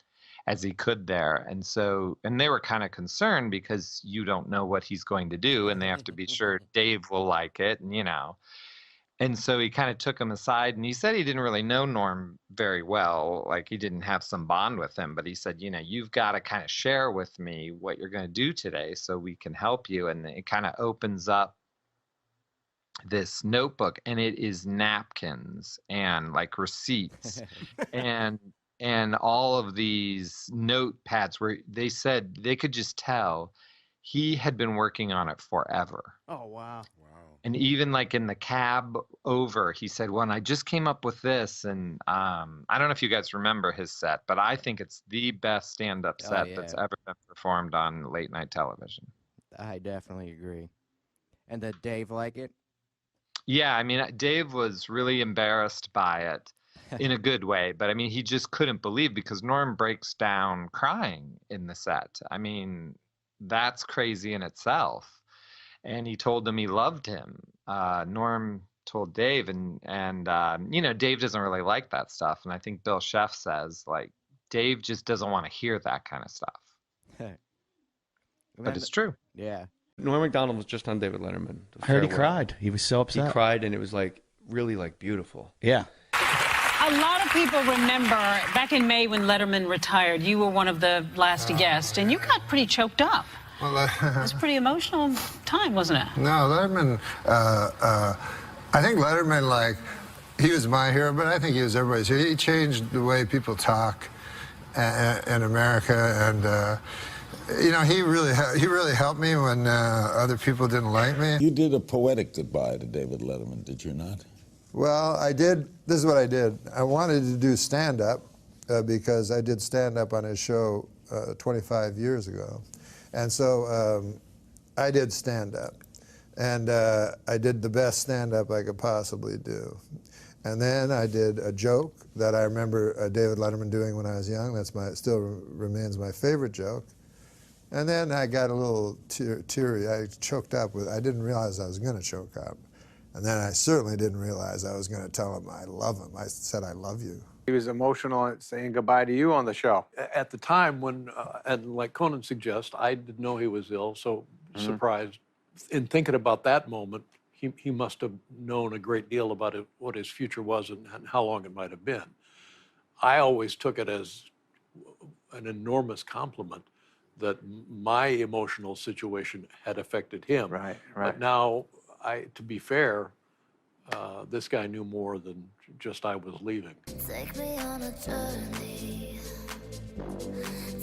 [SPEAKER 7] as he could there. And they were kind of concerned because you don't know what he's going to do and they have to be sure Dave will like it, and And so he kind of took him aside, and he said he didn't really know Norm very well. Like, he didn't have some bond with him, but he said, you've got to kind of share with me what you're going to do today so we can help you. And it kind of opens up this notebook, and it is napkins and like receipts and all of these notepads where they said they could just tell he had been working on it forever.
[SPEAKER 8] Oh, wow.
[SPEAKER 7] And even like in the cab over, he said, well, I just came up with this. And I don't know if you guys remember his set, but I think it's the best stand-up set that's ever been performed on late night television.
[SPEAKER 6] I definitely agree. And did Dave like it?
[SPEAKER 7] Yeah, I mean, Dave was really embarrassed by it in a good way. But I mean, he just couldn't believe, because Norm breaks down crying in the set. I mean, that's crazy in itself. And he told him he loved him. Norm told Dave, and Dave doesn't really like that stuff. And I think Bill Sheff says, like, Dave just doesn't want to hear that kind of stuff. But it's true.
[SPEAKER 6] Yeah.
[SPEAKER 1] Norm Macdonald was just on David Letterman.
[SPEAKER 3] I heard he cried. He was so upset.
[SPEAKER 1] He cried, and it was like really like beautiful.
[SPEAKER 3] Yeah.
[SPEAKER 5] A lot of people remember back in May when Letterman retired, you were one of the last guests, and you got pretty choked up.
[SPEAKER 16] Well,
[SPEAKER 5] it was a pretty emotional time, wasn't it?
[SPEAKER 16] No, Letterman, I think Letterman, like, he was my hero, but I think he was everybody's hero. He changed the way people talk in America, and you know, he really helped me when other people didn't like me.
[SPEAKER 9] You did a poetic goodbye to David Letterman, did you not?
[SPEAKER 16] Well, I did. This is what I did. I wanted to do stand-up because I did stand-up on his show 25 years ago. And so I did stand-up. And I did the best stand-up I could possibly do. And then I did a joke that I remember David Letterman doing when I was young. That's still remains my favorite joke. And then I got a little teary. I choked up with, I didn't realize I was going to choke up. And then I certainly didn't realize I was going to tell him I love him. I said, I love you.
[SPEAKER 13] He was emotional at saying goodbye to you on the show.
[SPEAKER 27] At the time when, and like Conan suggests, I didn't know he was ill, so surprised. In thinking about that moment, he must have known a great deal about what his future was and how long it might have been. I always took it as an enormous compliment that my emotional situation had affected him.
[SPEAKER 13] Right.
[SPEAKER 27] But now, to be fair, this guy knew more than just I was leaving.
[SPEAKER 2] Take me on a journey.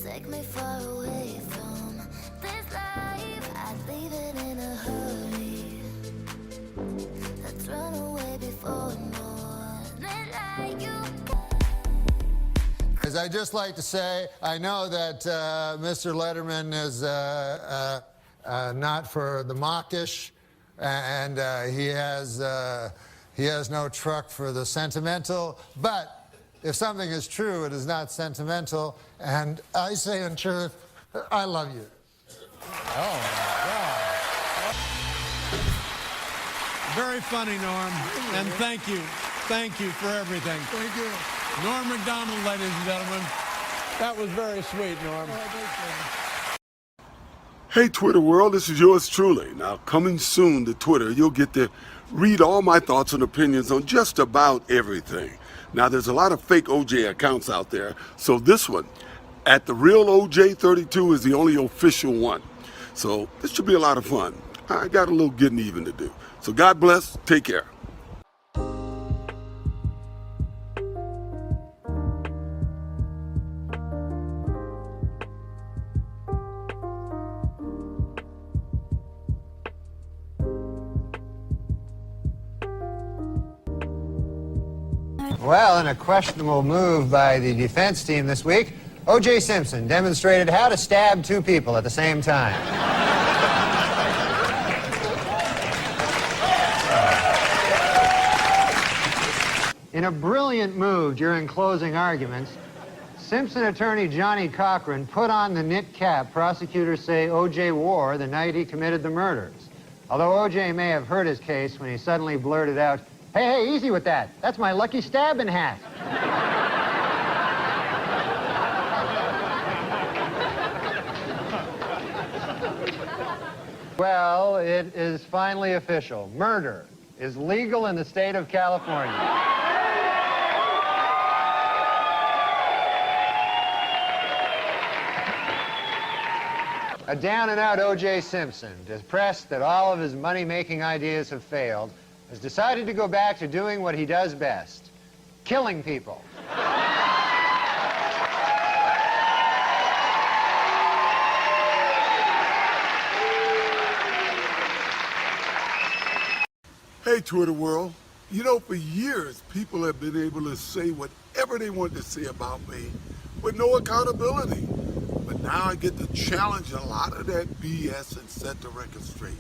[SPEAKER 2] Take me far away from this life. I'd leave it in a hurry. Let's run away before morning light. You.
[SPEAKER 16] As I just like to say, I know that Mr. Letterman is not for the mawkish, and he has no truck for the sentimental. But if something is true, it is not sentimental. And I say in truth, I love you.
[SPEAKER 14] Oh my God! Very funny, Norm, and thank you for everything.
[SPEAKER 16] Thank you.
[SPEAKER 14] Norm Macdonald, ladies and gentlemen. That was very sweet, Norm.
[SPEAKER 15] Hey, Twitter world, this is yours truly. Now, coming soon to Twitter, you'll get to read all my thoughts and opinions on just about everything. Now, there's a lot of fake OJ accounts out there, so this one, at the real OJ32, is the only official one. So this should be a lot of fun. I got a little getting even to do. So God bless, take care.
[SPEAKER 16] Well, in a questionable move by the defense team this week, O.J. Simpson demonstrated how to stab two people at the same time. In a brilliant move during closing arguments, Simpson attorney Johnny Cochran put on the knit cap prosecutors say O.J. wore the night he committed the murders. Although O.J. may have hurt his case when he suddenly blurted out, "Hey, easy with that. That's my lucky stabbing hat." Well, it is finally official. Murder is legal in the state of California. A down-and-out O.J. Simpson, depressed that all of his money-making ideas have failed, has decided to go back to doing what he does best, killing people.
[SPEAKER 15] Hey, Twitter world. You know, for years, people have been able to say whatever they want to say about me with no accountability. But now I get to challenge a lot of that BS and set the record straight.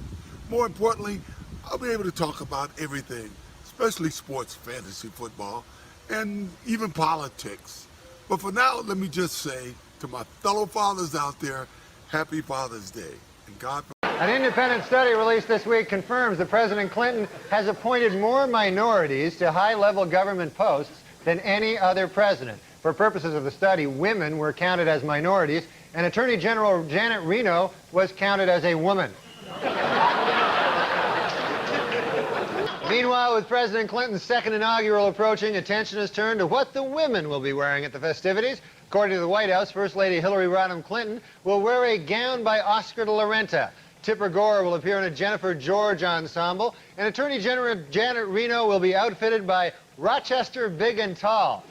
[SPEAKER 15] More importantly, I'll be able to talk about everything, especially sports, fantasy football, and even politics. But for now, let me just say to my fellow fathers out there, happy Father's Day. And God bless.
[SPEAKER 16] An independent study released this week confirms that President Clinton has appointed more minorities to high-level government posts than any other president.
[SPEAKER 10] For purposes of the study, women were counted as minorities, and Attorney General Janet Reno was counted as a woman. Meanwhile, with President Clinton's second inaugural approaching, attention is turned to what the women will be wearing at the festivities. According to the White House, First Lady Hillary Rodham Clinton will wear a gown by Oscar de la Renta. Tipper Gore will appear in a Jennifer George ensemble, and Attorney General Janet Reno will be outfitted by Rochester Big and Tall.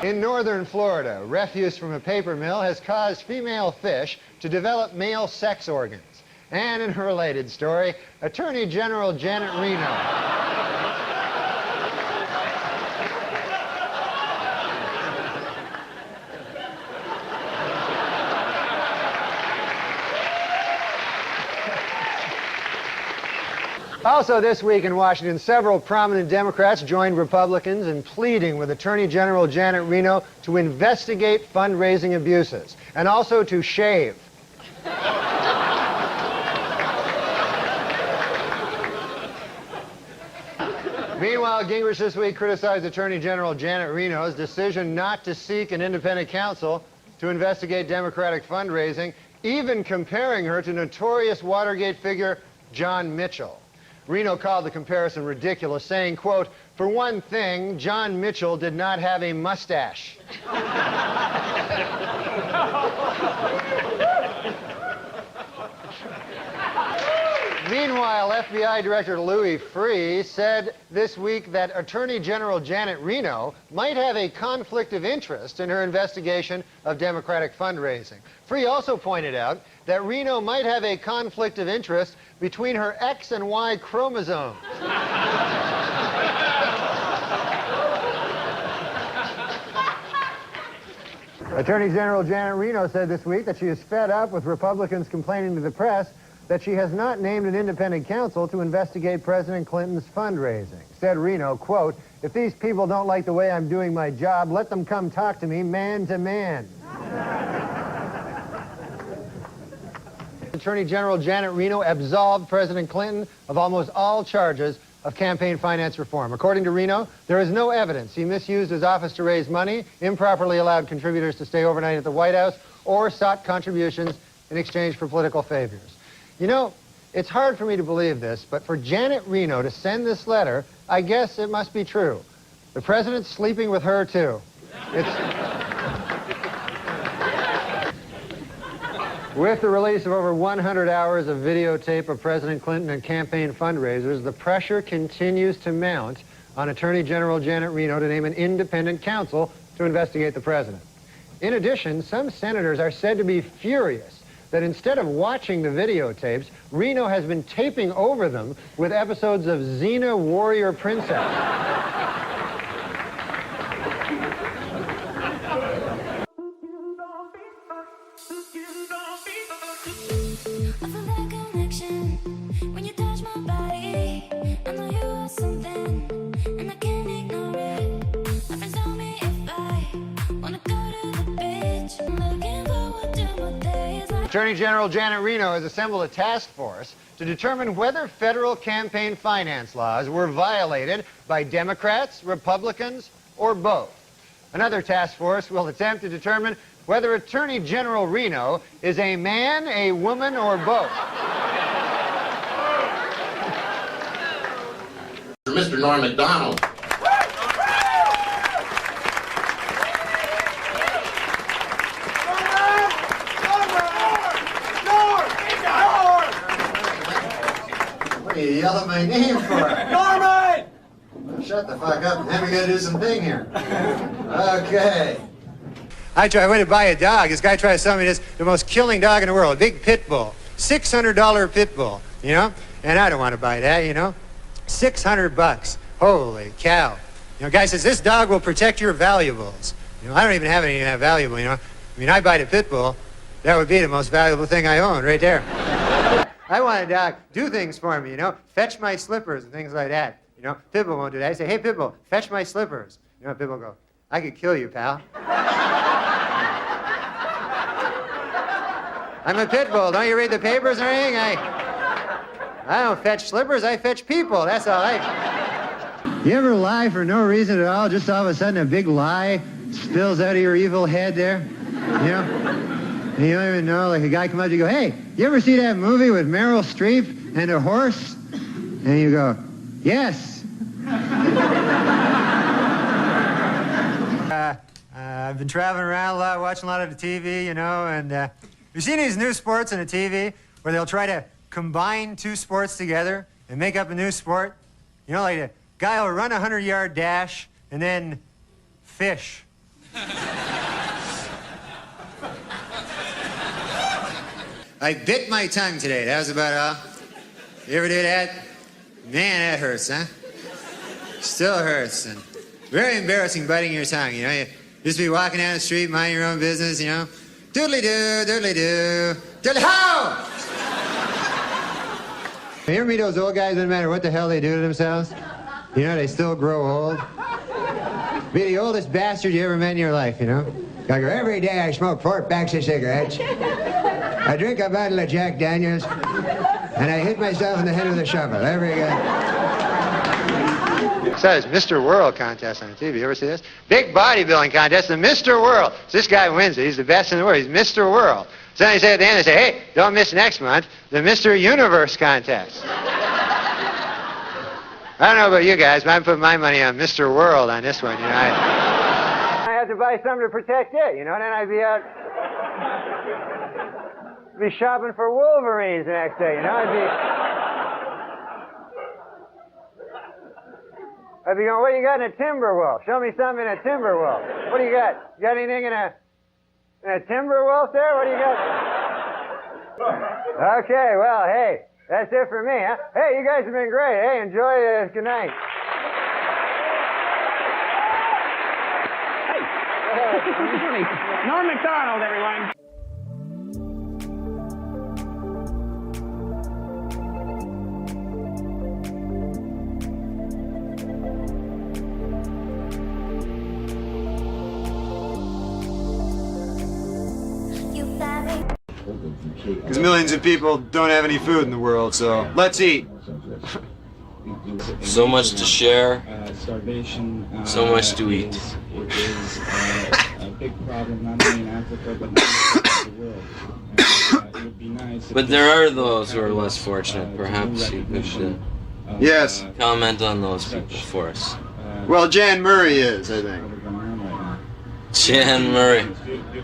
[SPEAKER 10] In northern Florida, refuse from a paper mill has caused female fish to develop male sex organs. And in a related story, Attorney General Janet Reno. Also this week in Washington, several prominent Democrats joined Republicans in pleading with Attorney General Janet Reno to investigate fundraising abuses and also to shave. Meanwhile, Gingrich this week criticized Attorney General Janet Reno's decision not to seek an independent counsel to investigate Democratic fundraising, even comparing her to notorious Watergate figure John Mitchell. Reno called the comparison ridiculous, saying, quote, "For one thing, John Mitchell did not have a mustache." Meanwhile, FBI Director Louis Freeh said this week that Attorney General Janet Reno might have a conflict of interest in her investigation of Democratic fundraising. Freeh also pointed out that Reno might have a conflict of interest between her X and Y chromosomes. Attorney General Janet Reno said this week that she is fed up with Republicans complaining to the press that she has not named an independent counsel to investigate President Clinton's fundraising. Said Reno, quote, "If these people don't like the way I'm doing my job, let them come talk to me man to man." Attorney General Janet Reno absolved President Clinton of almost all charges of campaign finance reform. According to Reno, there is no evidence he misused his office to raise money, improperly allowed contributors to stay overnight at the White House, or sought contributions in exchange for political favors. You know, it's hard for me to believe this, but for Janet Reno to send this letter, I guess it must be true. The president's sleeping with her, too. With the release of over 100 hours of videotape of President Clinton and campaign fundraisers, the pressure continues to mount on Attorney General Janet Reno to name an independent counsel to investigate the president. In addition, some senators are said to be furious that instead of watching the videotapes, Reno has been taping over them with episodes of Xena Warrior Princess. Attorney General Janet Reno has assembled a task force to determine whether federal campaign finance laws were violated by Democrats, Republicans, or both. Another task force will attempt to determine whether Attorney General Reno is a man, a woman, or both.
[SPEAKER 25] Mr. Norm MacDonald. What are you yelling my name for?
[SPEAKER 24] Norman!
[SPEAKER 25] Shut the fuck up. Now we gotta do some thing here. Okay.
[SPEAKER 10] I went to buy a dog. This guy tried to sell me the most killing dog in the world, a big pit bull. $600 pit bull, you know? And I don't want to buy that, you know? $600. Holy cow. You know, guy says, this dog will protect your valuables. You know, I don't even have anything that valuable, you know? I mean, I buy a pit bull. That would be the most valuable thing I own right there. I want a dog do things for me, you know? Fetch my slippers and things like that. You know, Pitbull won't do that. I say, hey, Pitbull, fetch my slippers. You know, Pitbull will go, I could kill you, pal. I'm a pit bull. Don't you read the papers or anything? I don't fetch slippers, I fetch people. That's all I... You ever lie for no reason at all? Just all of a sudden a big lie spills out of your evil head there? You know? And you don't even know, like a guy come up to you and go, hey, you ever see that movie with Meryl Streep and a horse? And you go, yes. I've been traveling around a lot, watching a lot of the TV, you know, and you've seen these new sports on the TV where they'll try to combine two sports together and make up a new sport. You know, like a guy will run a 100-yard dash and then fish. I bit my tongue today. That was about all. You ever do that? Man, that hurts, huh? Still hurts. And very embarrassing biting your tongue, you know. You just be walking down the street, mind your own business, you know. Doodly-doo, doodly-doo, doodly-ho! You ever meet those old guys, no matter what the hell they do to themselves? You know, they still grow old. Be the oldest bastard you ever met in your life, you know? I go, every day I smoke 4 packs of cigarettes. I drink a bottle of Jack Daniels, and I hit myself in the head with a shovel every day. So it's Mr. World contest on the TV. You ever see this? Big bodybuilding contest, the Mr. World. So this guy wins it. He's the best in the world. He's Mr. World. So then they say at the end, they say, hey, don't miss next month, the Mr. Universe contest. I don't know about you guys, but I'm putting my money on Mr. World on this one, you know. I have to buy something to protect it, you know, and then I'd be out, be shopping for Wolverines the next day, you know. I'd be going, what do you got in a timber wolf? Show me something in a timber wolf. What do you got? You got anything in a timber wolf there? What do you got? Okay, well, hey, that's it for me, huh? Hey, you guys have been great. Hey, enjoy this. Good night.
[SPEAKER 11] Norm MacDonald, everyone.
[SPEAKER 10] Because millions of people don't have any food in the world, so let's eat.
[SPEAKER 12] So much to share, so much to eat. But there are those who are less fortunate. Perhaps you could
[SPEAKER 10] yes.
[SPEAKER 12] Comment on those people for us.
[SPEAKER 10] Well, Jan Murray is, I think.
[SPEAKER 12] Jan Murray.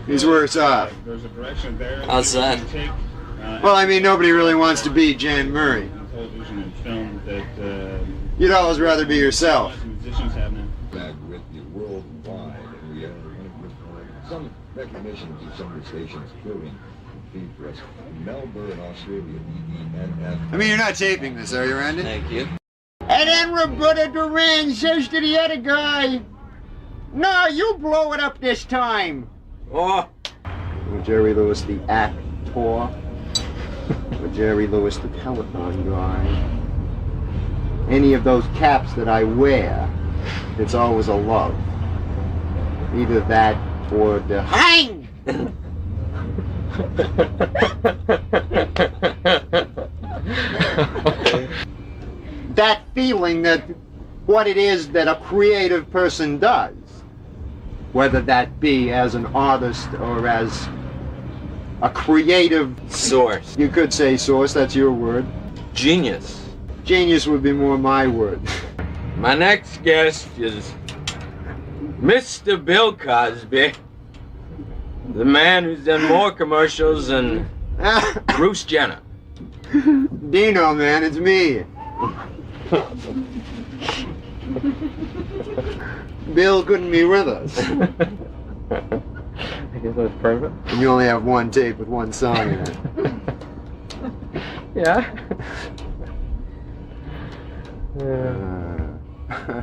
[SPEAKER 10] He's worse off.
[SPEAKER 12] How's that?
[SPEAKER 10] Well, I mean, nobody really wants to be Jan Murray. You'd always rather be yourself.
[SPEAKER 9] Back with the worldwide, and we have some recognition to some of the stations quoting for us. Melbourne, Australia, EENF.
[SPEAKER 10] I mean, you're not taping this, are you, Randy?
[SPEAKER 12] Thank you.
[SPEAKER 10] And then Roberta Duran says to the other guy, no, you blow it up this time.
[SPEAKER 12] Oh.
[SPEAKER 10] Jerry Lewis, the actor. Or Jerry Lewis, the telephone guy. Any of those caps that I wear, it's always a love. Either that or the hang! That feeling that what it is that a creative person does, whether that be as an artist or as a creative
[SPEAKER 12] source.
[SPEAKER 10] You could say source, that's your word.
[SPEAKER 12] Genius.
[SPEAKER 10] Genius would be more my word.
[SPEAKER 12] My next guest is Mr. Bill Cosby, the man who's done more commercials than Bruce Jenner.
[SPEAKER 10] Dino, man, it's me. Bill couldn't be with us.
[SPEAKER 12] I guess that's perfect.
[SPEAKER 10] And you only have one tape with one song in it.
[SPEAKER 12] Yeah.
[SPEAKER 10] Yeah.